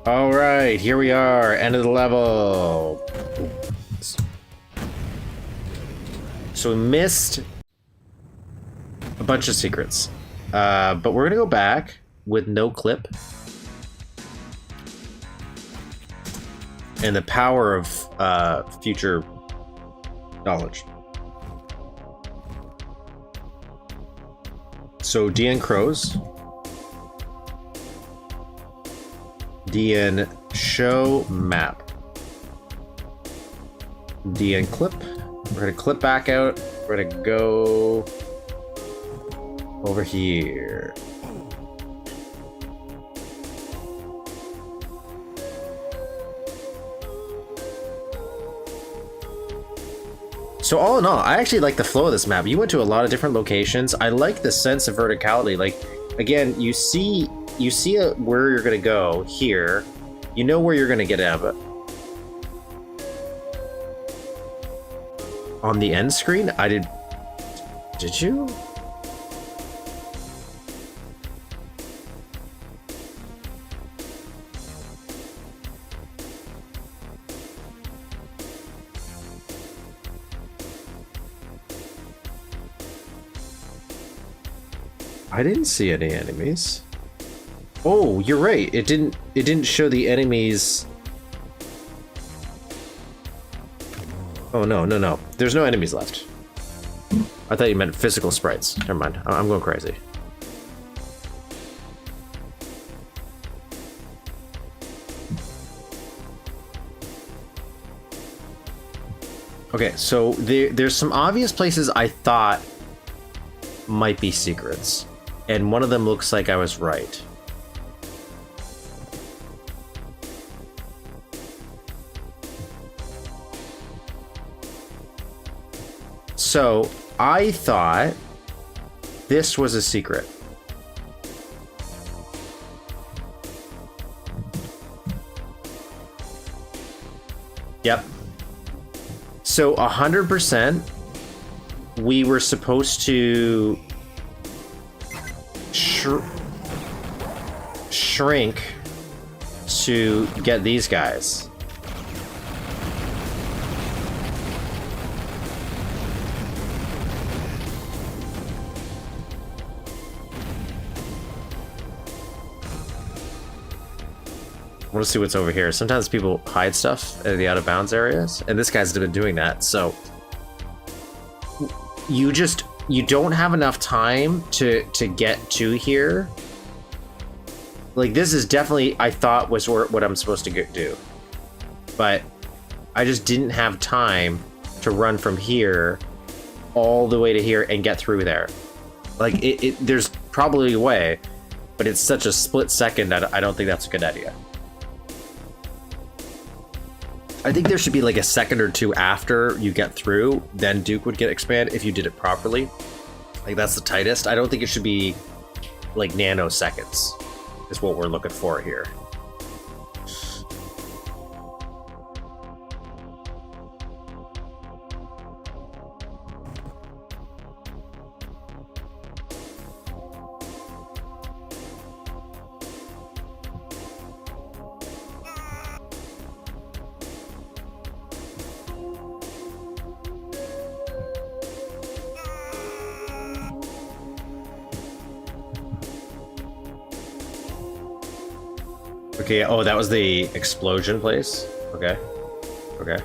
All right, here we are, end of the level. So we missed a bunch of secrets, but we're gonna go back with NoClip and the power of future knowledge. So DN Crows, DN Show Map, DN Clip. We're gonna clip back out. We're gonna go over here. So all in all, I actually like the flow of this map. You went to a lot of different locations. I like the sense of verticality. Like, again, you see where you're gonna go here. You know where you're gonna get out of it. On the end screen, I did. Did you? I didn't see any enemies. Oh, you're right. It didn't show the enemies. Oh, no. There's no enemies left. I thought you meant physical sprites. Never mind. I'm going crazy. Okay, so there's some obvious places I thought might be secrets. And one of them looks like I was right. So, I thought this was a secret. Yep. So, 100%, we were supposed to shrink to get these guys. I want to see what's over here. Sometimes people hide stuff in the out of bounds areas, and this guy's been doing that. So you don't have enough time to get to here. Like, this is definitely, I thought, was what I'm supposed to do, but I just didn't have time to run from here all the way to here and get through there. Like, there's probably a way, but it's such a split second that I don't think that's a good idea. I think there should be like a second or two after you get through, then Duke would get expand if you did it properly. Like, that's the tightest. I don't think it should be like nanoseconds is what we're looking for here. Okay, oh, that was the explosion place? Okay. Okay.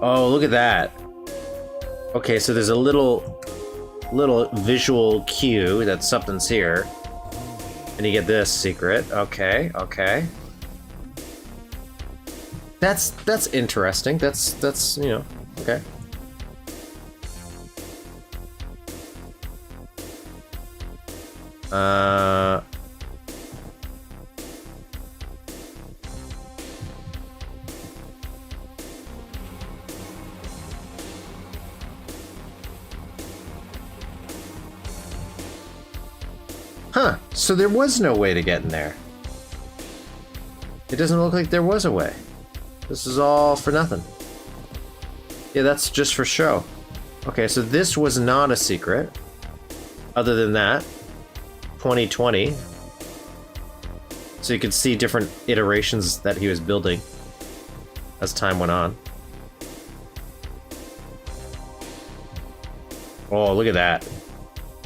Oh, look at that. Okay, so there's a little visual cue that something's here. And you get this secret. Okay. That's interesting. That's you know, okay. Huh, so there was no way to get in there. It doesn't look like there was a way. This is all for nothing. Yeah, that's just for show. Okay, so this was not a secret. Other than that, 2020. So you could see different iterations that he was building as time went on. Oh, look at that.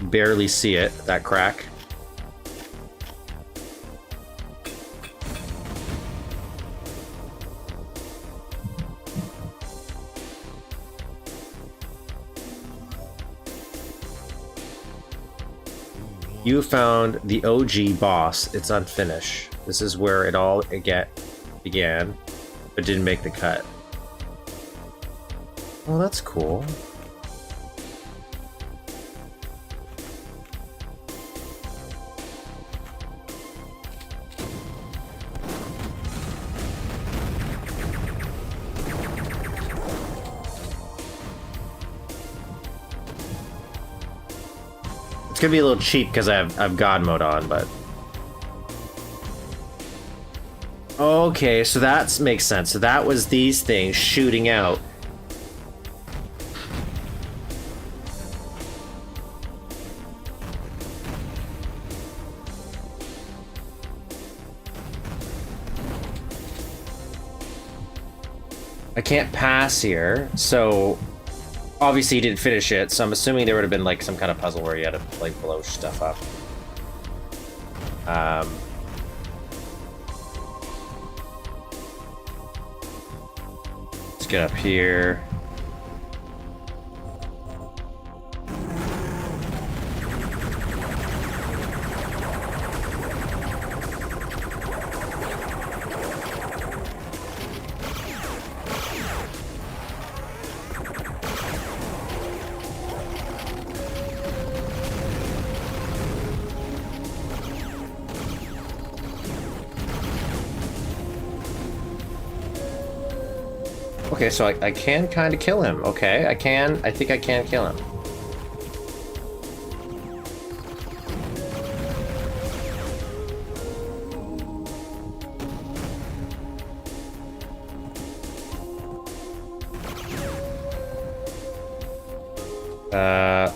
Barely see it, that crack. You found the OG boss. It's unfinished. This is where it all began, but didn't make the cut. Oh, that's cool. It's gonna be a little cheap because I've God mode on, but okay, so that makes sense. So that was these things shooting out. I can't pass here, so obviously he didn't finish it, so I'm assuming there would have been like some kind of puzzle where you had to like blow stuff up. Let's get up here. Okay, so I can kind of kill him. Okay, I think I can kill him.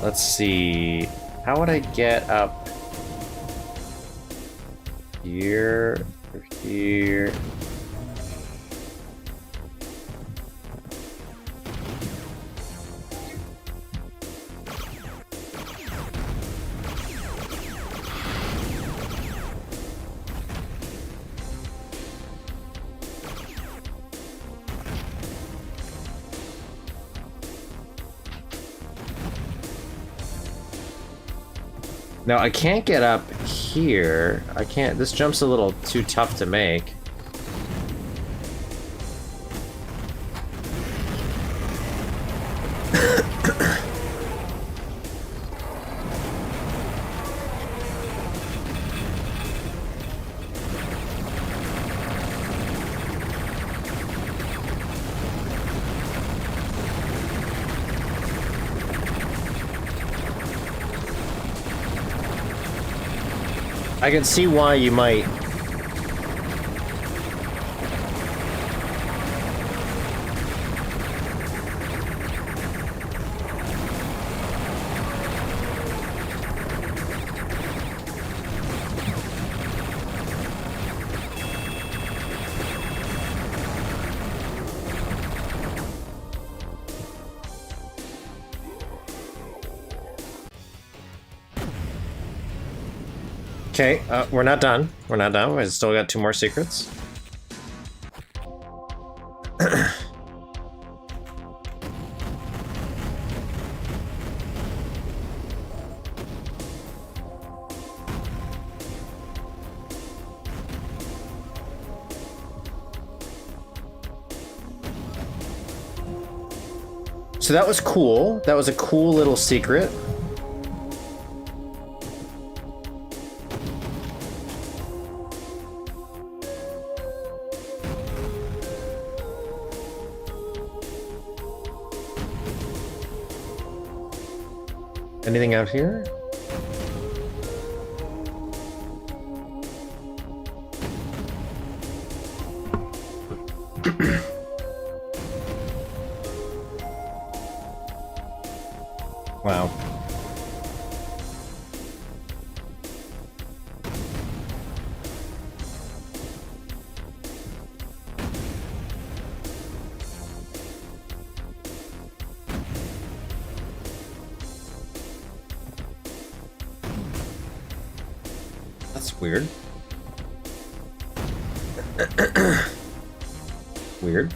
Let's see. How would I get up here or here? No, I can't get up here. I can't. This jump's a little too tough to make. I can see why you might. Okay, we're not done. We're not done. We still got 2 more secrets. So that was cool. That was a cool little secret. Anything out here? Wow. That's weird. Weird.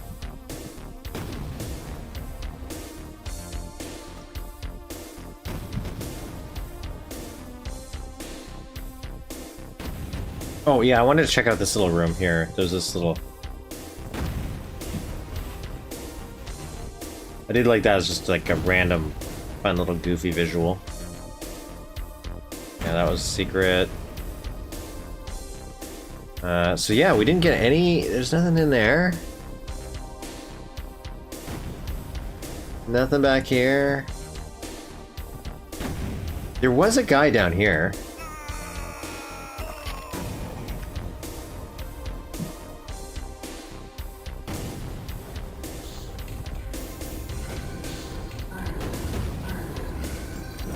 Oh yeah, I wanted to check out this little room here. There's this little... I did like that as just like a random, fun little goofy visual. Yeah, that was secret. So yeah, we didn't get any... There's nothing in there. Nothing back here. There was a guy down here.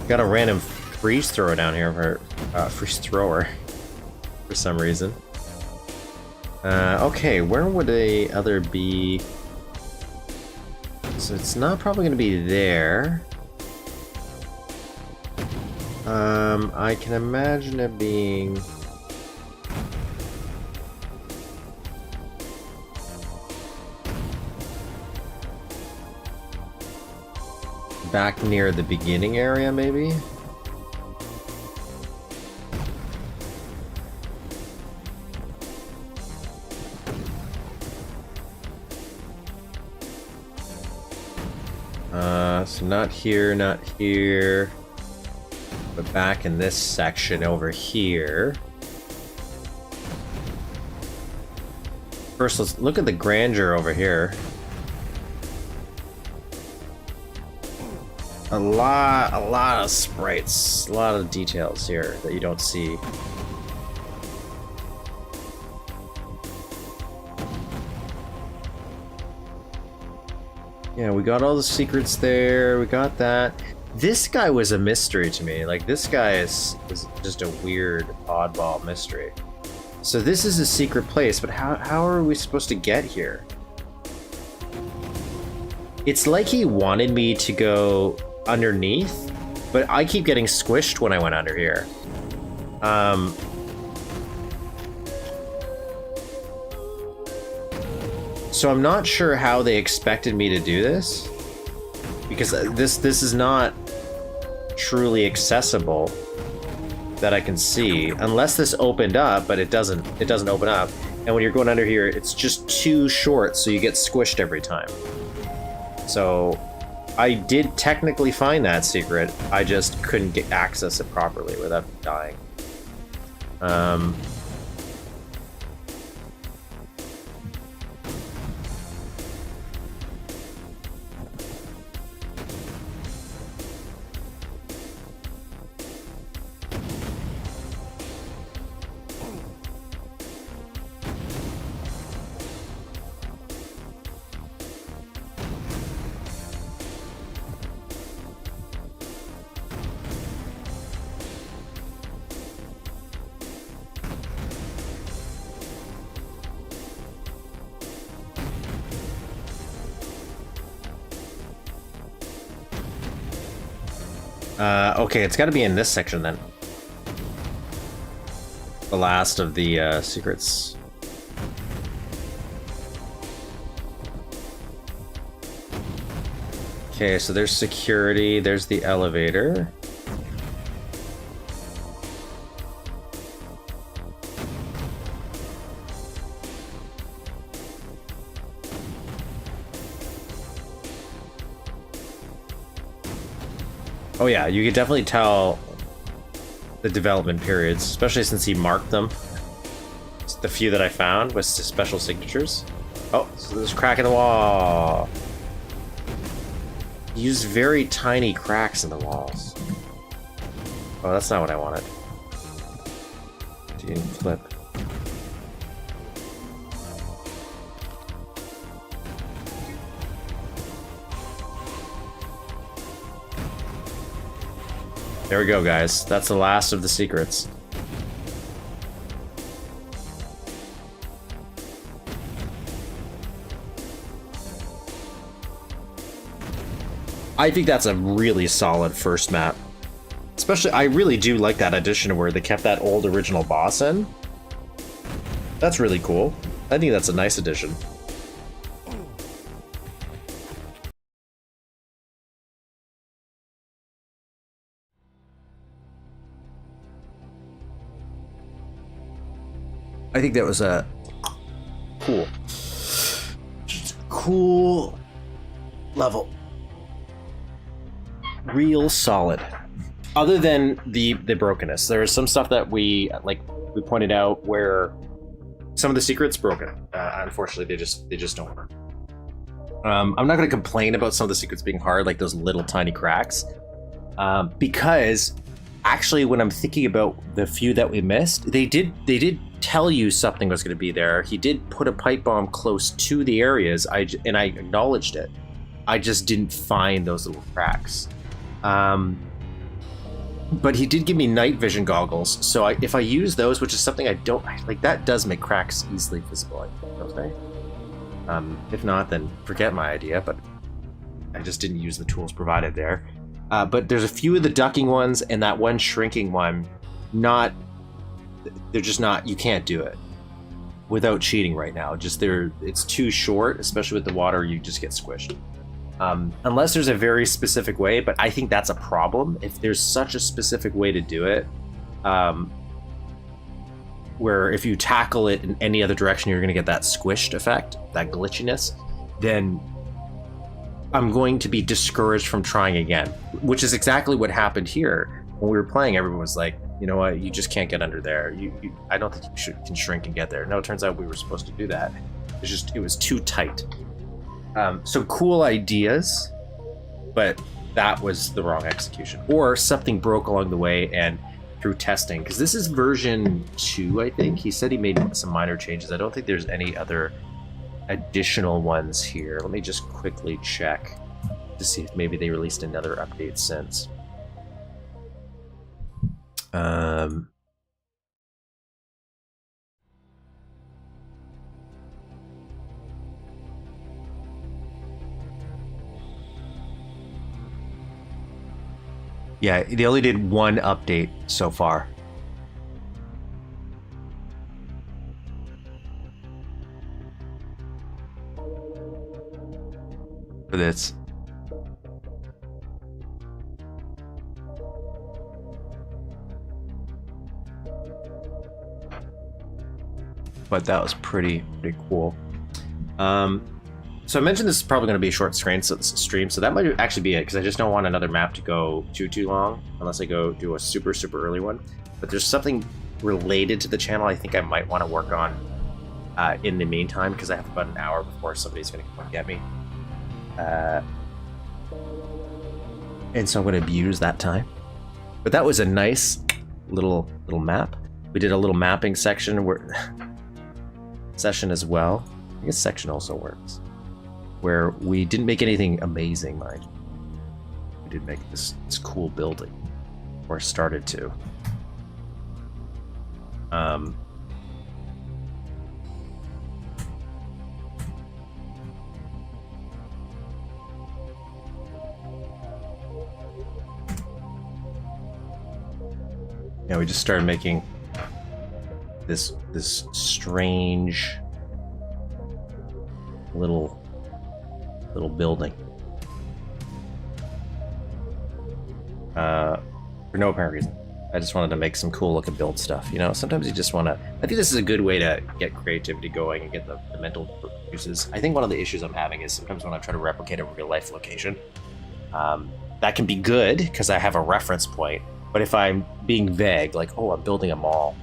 Got a random freeze thrower down here for freeze thrower for some reason. Okay, where would a other be? So it's not probably going to be there. I can imagine it being back near the beginning area, maybe? So not here, not here, but back in this section over here. First, let's look at the grandeur over here. A lot of sprites, a lot of details here that you don't see. Yeah, we got all the secrets there, we got that. This guy was a mystery to me. Like, this guy is just a weird, oddball mystery. So this is a secret place, but how are we supposed to get here? It's like he wanted me to go underneath, but I keep getting squished when I went under here. So I'm not sure how they expected me to do this, because this is not truly accessible that I can see, unless this opened up, but it doesn't open up. And when you're going under here, it's just too short, so you get squished every time. So I did technically find that secret, I just couldn't access it properly without dying. Okay, it's got to be in this section then. The last of the secrets. Okay, so there's security, there's the elevator. Oh yeah, you could definitely tell the development periods, especially since he marked them. The few that I found with special signatures. Oh, so there's a crack in the wall. He used very tiny cracks in the walls. Oh, that's not what I wanted. Didn't flip. There we go, guys. That's the last of the secrets. I think that's a really solid first map. Especially, I really do like that addition where they kept that old original boss in. That's really cool. I think that's a nice addition. I think that was a cool level. Real solid. Other than the brokenness, there is some stuff that we pointed out where some of the secrets broken. Unfortunately, they just don't work. I'm not going to complain about some of the secrets being hard, like those little tiny cracks, because actually, when I'm thinking about the few that we missed, they did tell you something was going to be there. He did put a pipe bomb close to the areas, and I acknowledged it. I just didn't find those little cracks. But he did give me night vision goggles, so if I use those, which is something I don't like, that does make cracks easily visible, don't they? If not, then forget my idea, but I just didn't use the tools provided there. But there's a few of the ducking ones and that one shrinking one, they're just not, you can't do it without cheating right now. It's too short, especially with the water, you just get squished. Unless there's a very specific way, but I think that's a problem. If there's such a specific way to do it, where if you tackle it in any other direction, you're going to get that squished effect, that glitchiness, then I'm going to be discouraged from trying again, which is exactly what happened here. When we were playing, everyone was like, you know what, you just can't get under there. I don't think you can shrink and get there. No, it turns out we were supposed to do that. It was too tight. So cool ideas, but that was the wrong execution. Or something broke along the way and through testing, because this is version 2, I think. He said he made some minor changes. I don't think there's any other additional ones here. Let me just quickly check to see if maybe they released another update since. Yeah, they only did one update so far. For this. But that was pretty cool. So I mentioned this is probably going to be a short stream, so that might actually be it, because I just don't want another map to go too long, unless I go do a super early one. But there's something related to the channel I think I might want to work on in the meantime, because I have about an hour before somebody's going to come and get me. And so I'm going to abuse that time. But that was a nice little map. We did a little mapping session as well. I guess section also works. Where we didn't make anything amazing, mind. We did make this cool building, or started to. Yeah, we just started making this strange little building. For no apparent reason. I just wanted to make some cool looking build stuff, you know? Sometimes you just want to... I think this is a good way to get creativity going and get the mental juices. I think one of the issues I'm having is sometimes when I try to replicate a real life location, that can be good because I have a reference point, but if I'm being vague, like, oh, I'm building a mall,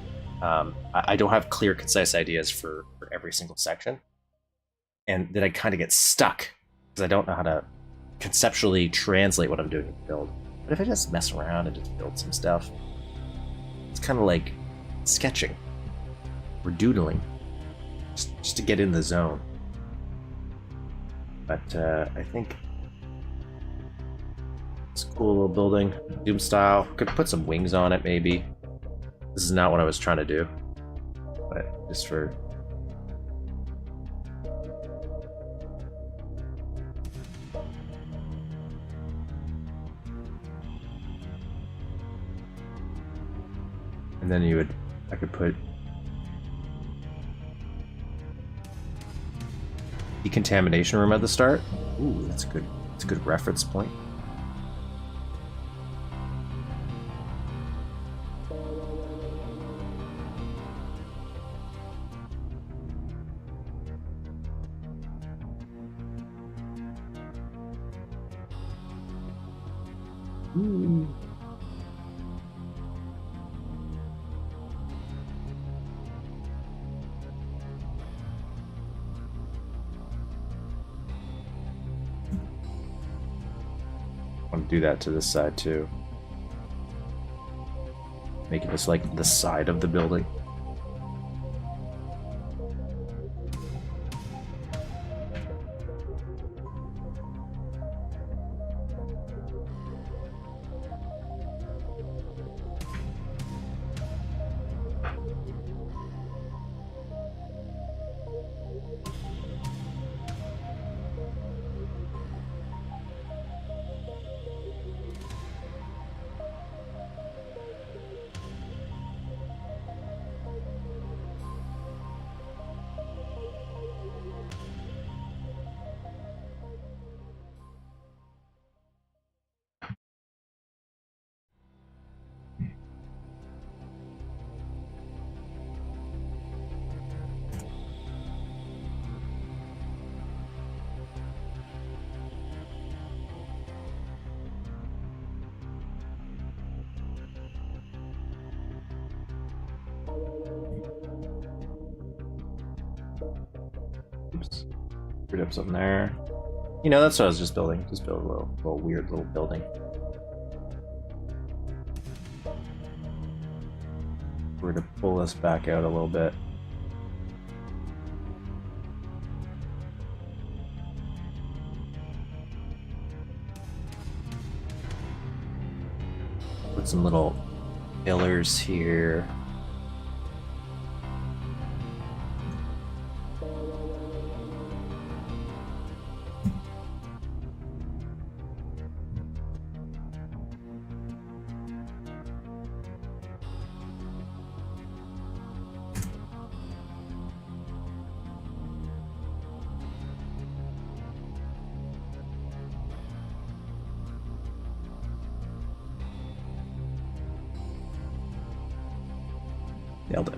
I don't have clear, concise ideas for every single section. And then I kind of get stuck because I don't know how to conceptually translate what I'm doing in the build. But if I just mess around and just build some stuff, it's kind of like sketching or doodling, just to get in the zone. But I think It's a cool little building, Doom style. Could put some wings on it, maybe. This is not what I was trying to do, but just for. And then I could put decontamination room at the start. Ooh, that's good. That's a good reference point. Ooh. I want to do that to this side too. Making this like the side of the building. Oops. Screwed up something there. You know, that's what I was just building. Just build a little weird little building. We're gonna pull this back out a little bit. Put some little pillars here. Nailed it.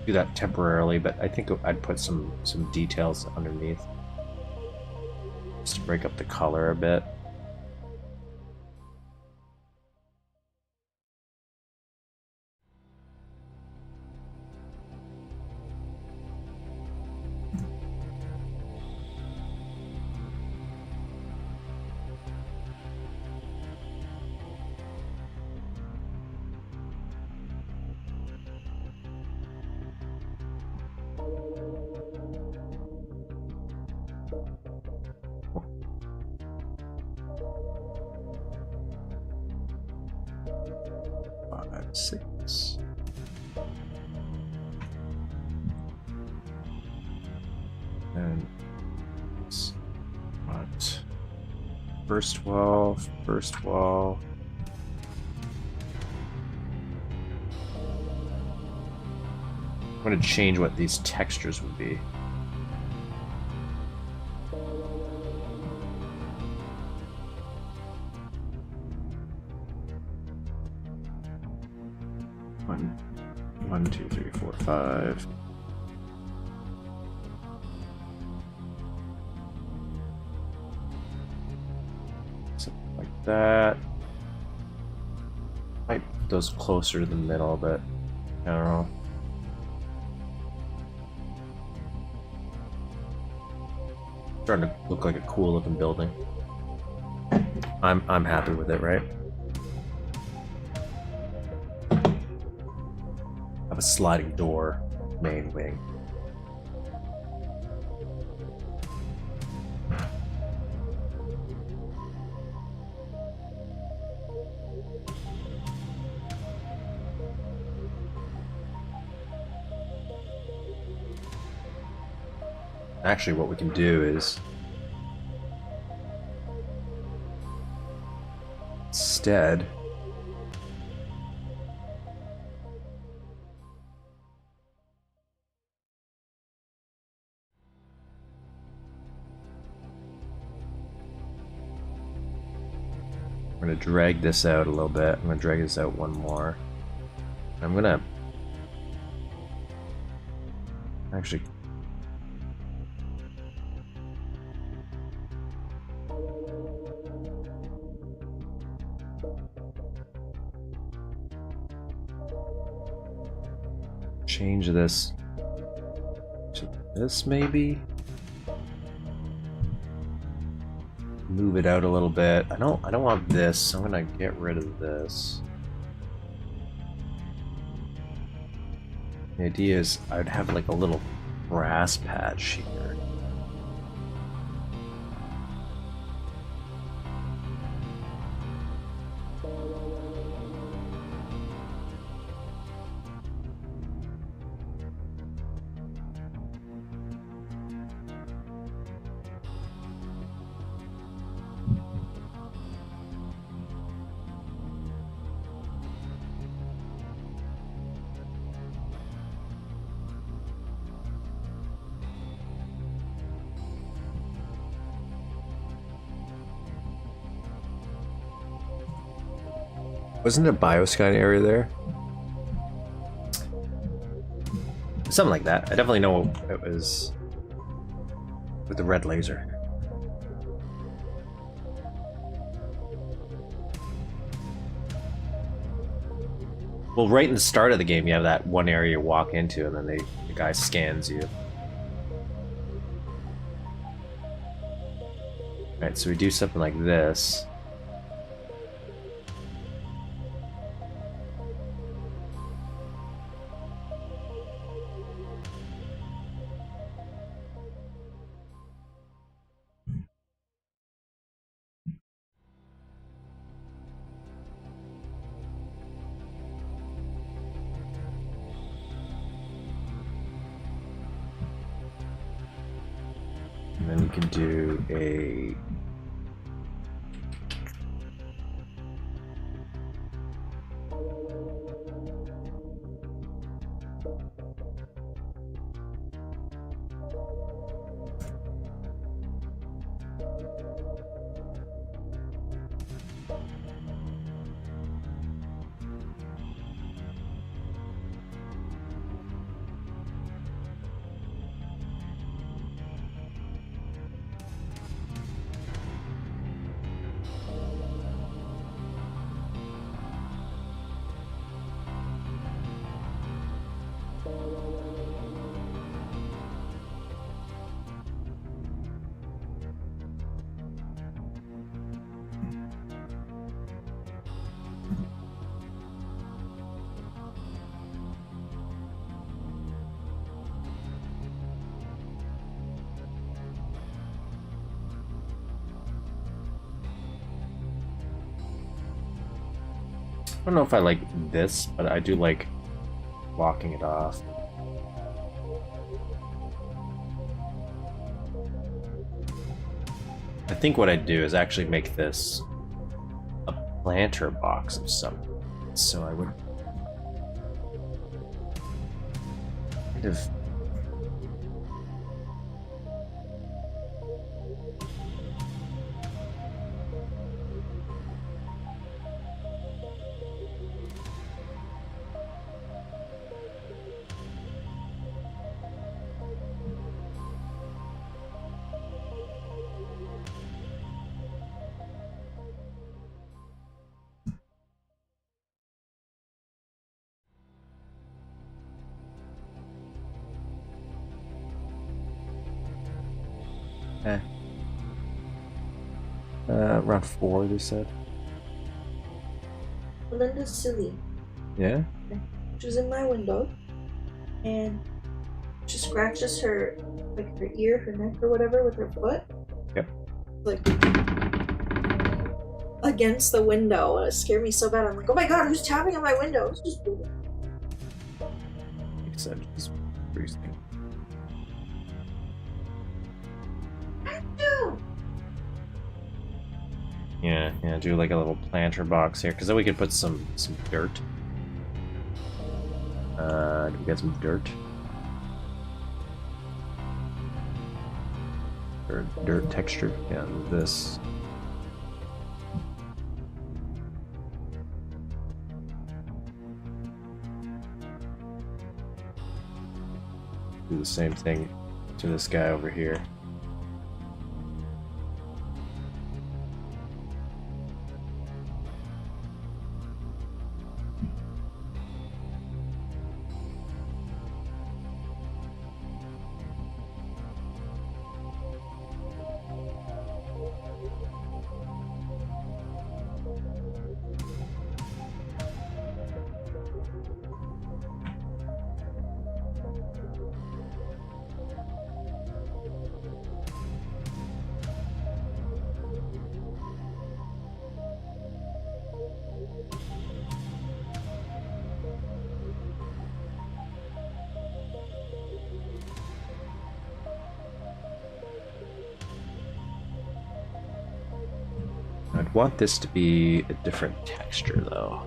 Do that temporarily, but I think I'd put some details underneath just to break up the color a bit. Six. And what? First wall, first wall. I'm going to change what these textures would be. One, two, three, four, five. that. Might put those closer to the middle, but I don't know. Starting to look like a cool looking building. I'm happy with it, right? Have a sliding door, main wing. Actually, what we can do is instead we're going to drag this out a little bit. I'm going to drag this out one more. I'm going to actually change this to this, maybe move it out a little bit. I don't want this, so I'm gonna get rid of this. The idea is I'd have like a little grass patch here. Wasn't there a biosky area there? Something like that. I definitely know it was with the red laser. Well, right in the start of the game, you have that one area you walk into, and then the guy scans you. Alright, so we do something like this. And then you can do a I don't know if I like this, but I do like blocking it off. I think what I'd do is actually make this a planter box of some. So I would kind of Around 4, they said. Melinda's silly. Yeah? She was in my window, and she scratches her, like her ear, her neck, or whatever with her foot. Yep. Like against the window. It scared me so bad. I'm like, oh my god, who's tapping on my window? It's just Like I said, she's freezing. Yeah, do like a little planter box here, because then we could put some dirt. Do we get some dirt? Or dirt texture? Yeah, this. Do the same thing to this guy over here. I'd want this to be a different texture, though.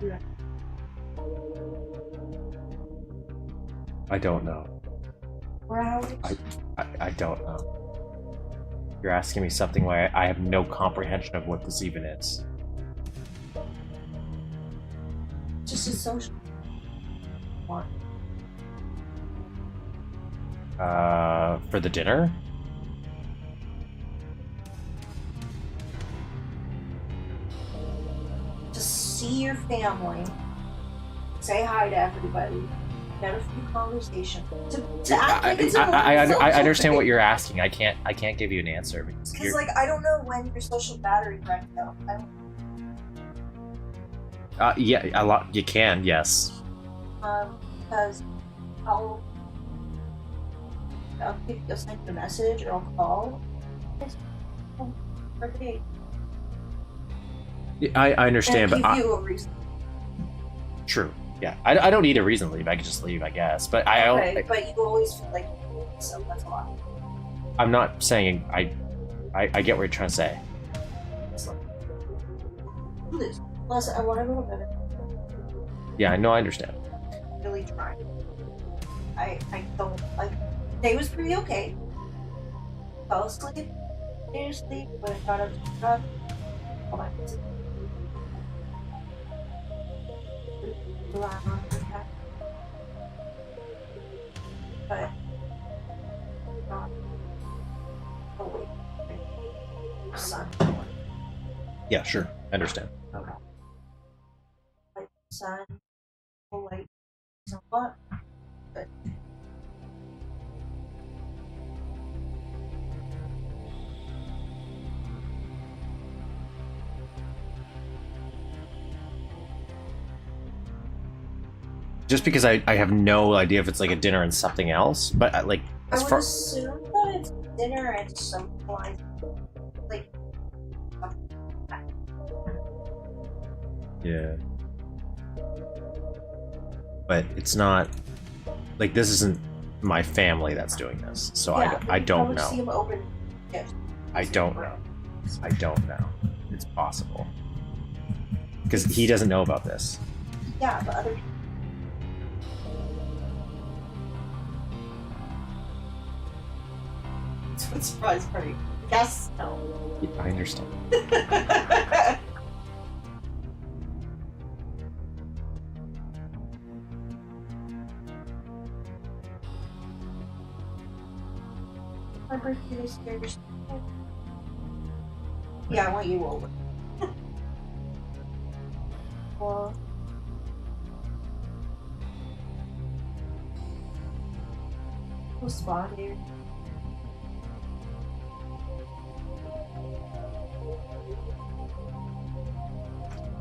yeah. I don't know. Route. I don't know. You're asking me something where I have no comprehension of what this even is. Just a social one. For the dinner? To see your family, say hi to everybody, get a few conversations. To act like it's I understand what you're asking. I can't give you an answer because like I don't know when your social battery runs out. Yeah, a lot. You can, yes. Because I'll send you a message or I'll call. Yeah, I understand, and but give you a reason. True. Yeah, I don't need a reason to leave. I can just leave, I guess. But but you always feel like so that's a lot. I'm not saying I get what you're trying to say. Plus, I want to know better. Yeah, I know. I understand. Really trying. I don't like. Day was pretty okay. Fell asleep. Didn't sleep, but I got up to the truck. Oh my God. But oh wait, sun. Yeah, sure. I understand. Okay. Like sun, oh wait, somewhat. But Just because I have no idea if it's like a dinner and something else, but like as I would far assume that it's dinner and some like yeah, but it's not like this isn't my family that's doing this, so yeah, I don't see know. him open gifts. I don't know. I don't know. It's possible because he doesn't know about this. Yeah, but other people. Surprise party. Yes. No. Yeah, I understand. My birthday this year. Yeah, I want you over. Well, who's spawn here?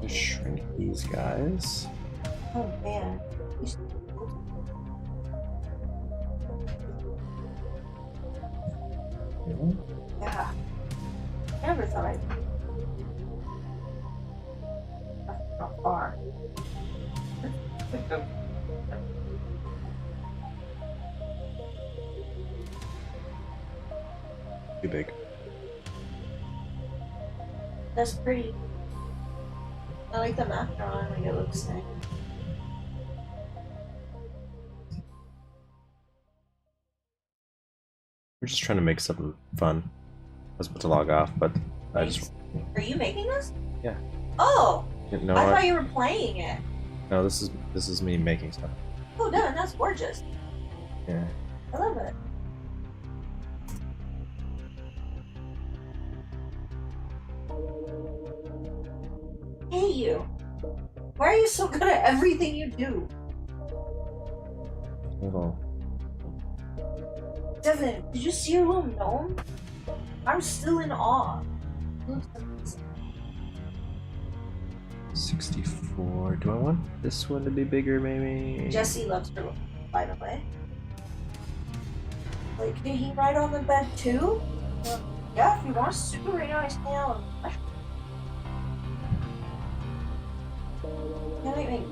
Just shrink these guys. Oh man. Yeah. I never thought I'd not far. Too big. That's pretty. I like the map drawing, like it looks nice. We're just trying to make something fun. I was about to log off, but I just... Are you making this? Yeah. Oh! No, I thought you were playing it. No, this is me making stuff. Oh, done. That's gorgeous. Yeah. I love it. Hey, you. Why are you so good at everything you do? Little... Devin, did you see your little gnome? I'm still in awe. It looks amazing. 64. Do I want this one to be bigger, maybe? Jesse loves her, by the way. Like, did he ride on the bed too? Yeah, if he wants to. Right now, I stay on. Wait.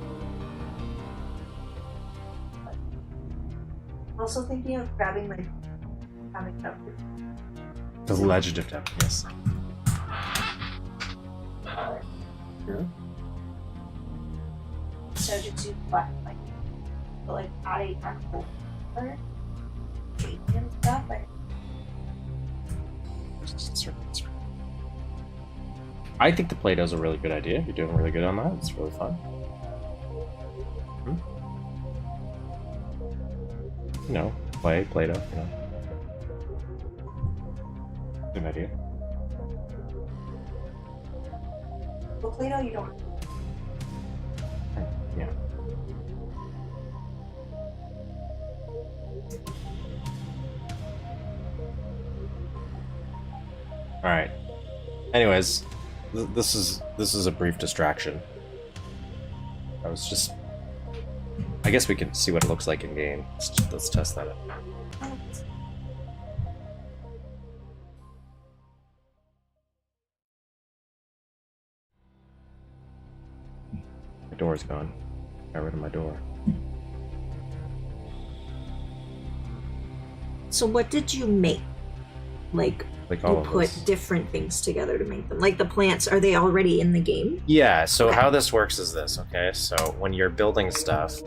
I'm also thinking of grabbing my comic cup. The Legend of Happiness. Yeah. So just black, like adding actual color, and stuff. I think the Play-Doh's a really good idea. You're doing really good on that. It's really fun. You know, Play-Doh, you know. Good idea. Well, Play-Doh you don't. Yeah. All right. Anyways, this is a brief distraction. I was just... I guess we can see what it looks like in game. Let's test that out. My door's gone. Got rid of my door. So what did you make? Like all you of put this. different things together to make them. Like the plants, are they already in the game? Yeah, so how this works is this, okay? So when you're building stuff,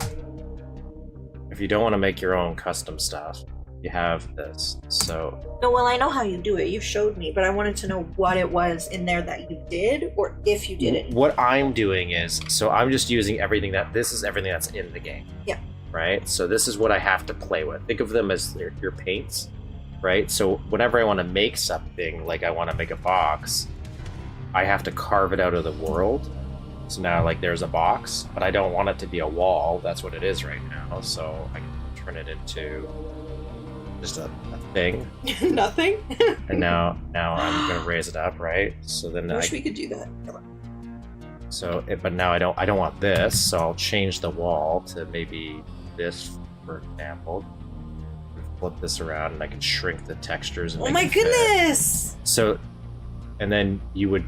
if you don't want to make your own custom stuff, you have this. So No, well, I know how you do it. You showed me, but I wanted to know what it was in there that you did, or if you did it. what I'm doing is, so I'm just using everything this is everything that's in the game. Yeah. Right? So this is what I have to play with. Think of them as your paints, right? So whenever I want to make something, like I want to make a box, I have to carve it out of the world. So now, like, there's a box, but I don't want it to be a wall. That's what it is right now. So I can turn it into just a thing. Nothing? And now I'm gonna raise it up, right? So then I wish we could do that. So, but now I don't want this, so I'll change the wall to maybe this, for example. Flip this around, and I can shrink the textures. And Oh make my it fit. goodness! So, and then you would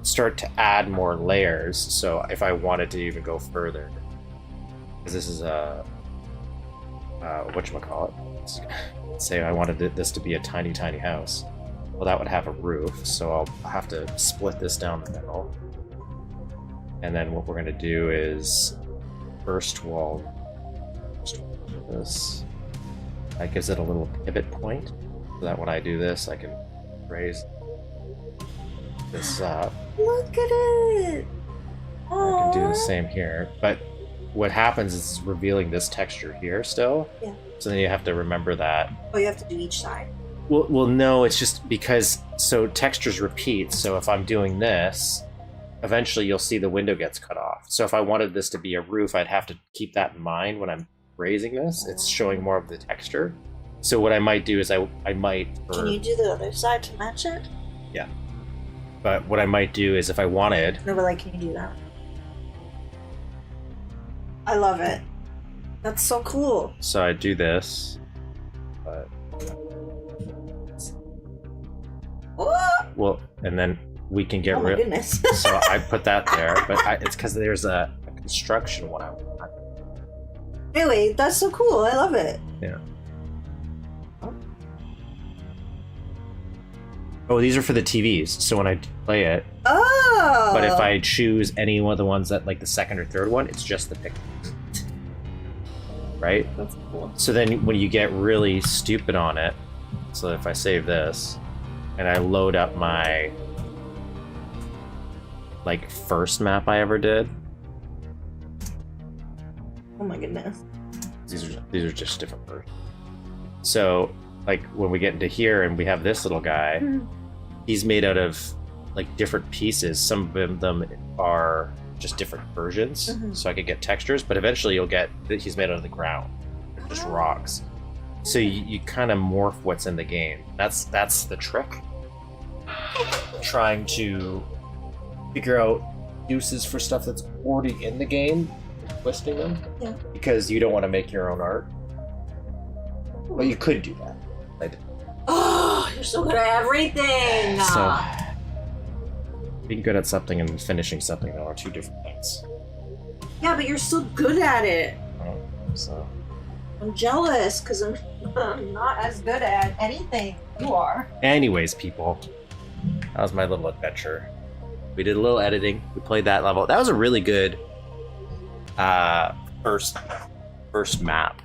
start to add more layers. So if I wanted to even go further, because this is a whatchamacallit. Say I wanted this to be a tiny house. Well, that would have a roof, so I'll have to split this down the middle. And then what we're going to do is first wall this. That gives it a little pivot point, so that when I do this, I can raise this up. Look at it! I can do the Aww. same here, but what happens is it's revealing this texture here still. Yeah. So then you have to remember that. Oh, you have to do each side? Well, no, it's just because so textures repeat. So if I'm doing this, eventually you'll see the window gets cut off. So if I wanted this to be a roof, I'd have to keep that in mind when I'm raising this. It's showing more of the texture. So what I might do is I might. Can you do the other side to match it? Yeah. But what I might do is if I wanted. No, but like, can you do that? I love it. That's so cool. So I do this. But. Well, and then we can get rid. Oh my goodness. So I put that there, but it's because there's a construction one I want. Really, that's so cool. I love it. Yeah. Oh, these are for the TVs. So when I play it, Oh. but if I choose any one of the ones that like the second or third one, it's just the picture. Right? That's cool. So then when you get really stupid on it, so if I save this and I load up my like first map I ever did. Oh my goodness. These are just different versions. So like when we get into here and we have this little guy, he's made out of like different pieces. Some of them are just different versions, so I could get textures, but eventually you'll get that he's made out of the ground. They're just rocks. So you kind of morph what's in the game. That's the trick. Trying to figure out uses for stuff that's already in the game, twisting them. Yeah. Because you don't want to make your own art. Well, you could do that. I did. Oh, you're so good at everything. So being good at something and finishing something though are two different things. Yeah, but you're so good at it. So I'm jealous because I'm not as good at anything you are. anyways, people, that was my little adventure. We did a little editing. We played that level. That was a really good first map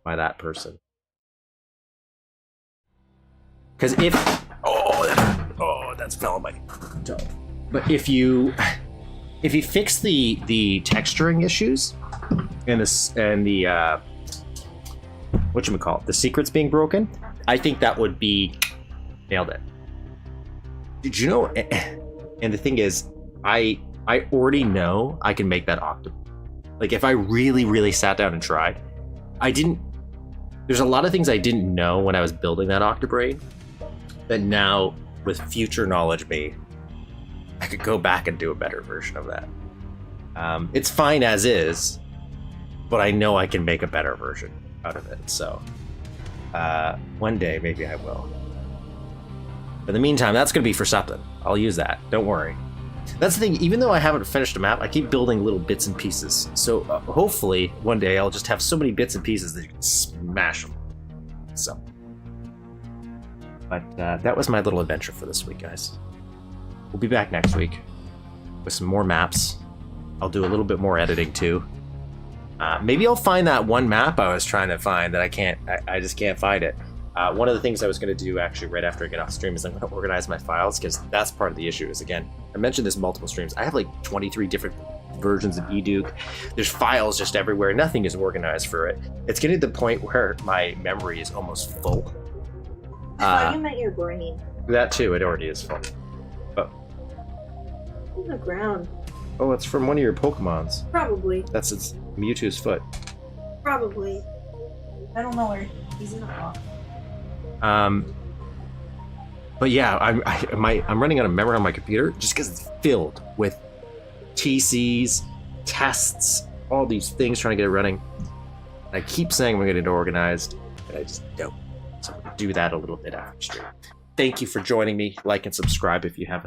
by that person. Because if that's fell on my toe. But if you fix the texturing issues and the whatchamacallit, the secrets being broken, I think that would be nailed it. Did you know? And the thing is, I already know I can make that octopus. Like if I really sat down and tried, there's a lot of things I didn't know when I was building that octobrain that now with future knowledge I could go back and do a better version of that. It's fine as is, but I know I can make a better version out of it. So one day maybe I will. But in the meantime, that's going to be for something. I'll use that. Don't worry. That's the thing. Even though I haven't finished a map, I keep building little bits and pieces. So hopefully one day I'll just have so many bits and pieces that you can smash them. So. But that was my little adventure for this week, guys. We'll be back next week with some more maps. I'll do a little bit more editing too. Maybe I'll find that one map I was trying to find that I just can't find it. One of the things I was going to do actually right after I get off stream is I'm going to organize my files, because that's part of the issue is, again, I mentioned this multiple streams. I have like 23 different versions of Duke. There's files just everywhere. Nothing is organized for it. It's getting to the point where my memory is almost full. I thought you meant your brain. That too, it already is full. Oh. On the ground. Oh, it's from one of your Pokemons. Probably. That's its Mewtwo's foot. Probably. I don't know where he's in a rock. But yeah, I'm running out of memory on my computer just because it's filled with TCs, tests, all these things trying to get it running. I keep saying I'm going to get it organized, but I just don't. So I'm going to do that a little bit after stream. Thank you for joining me. Like and subscribe if you haven't.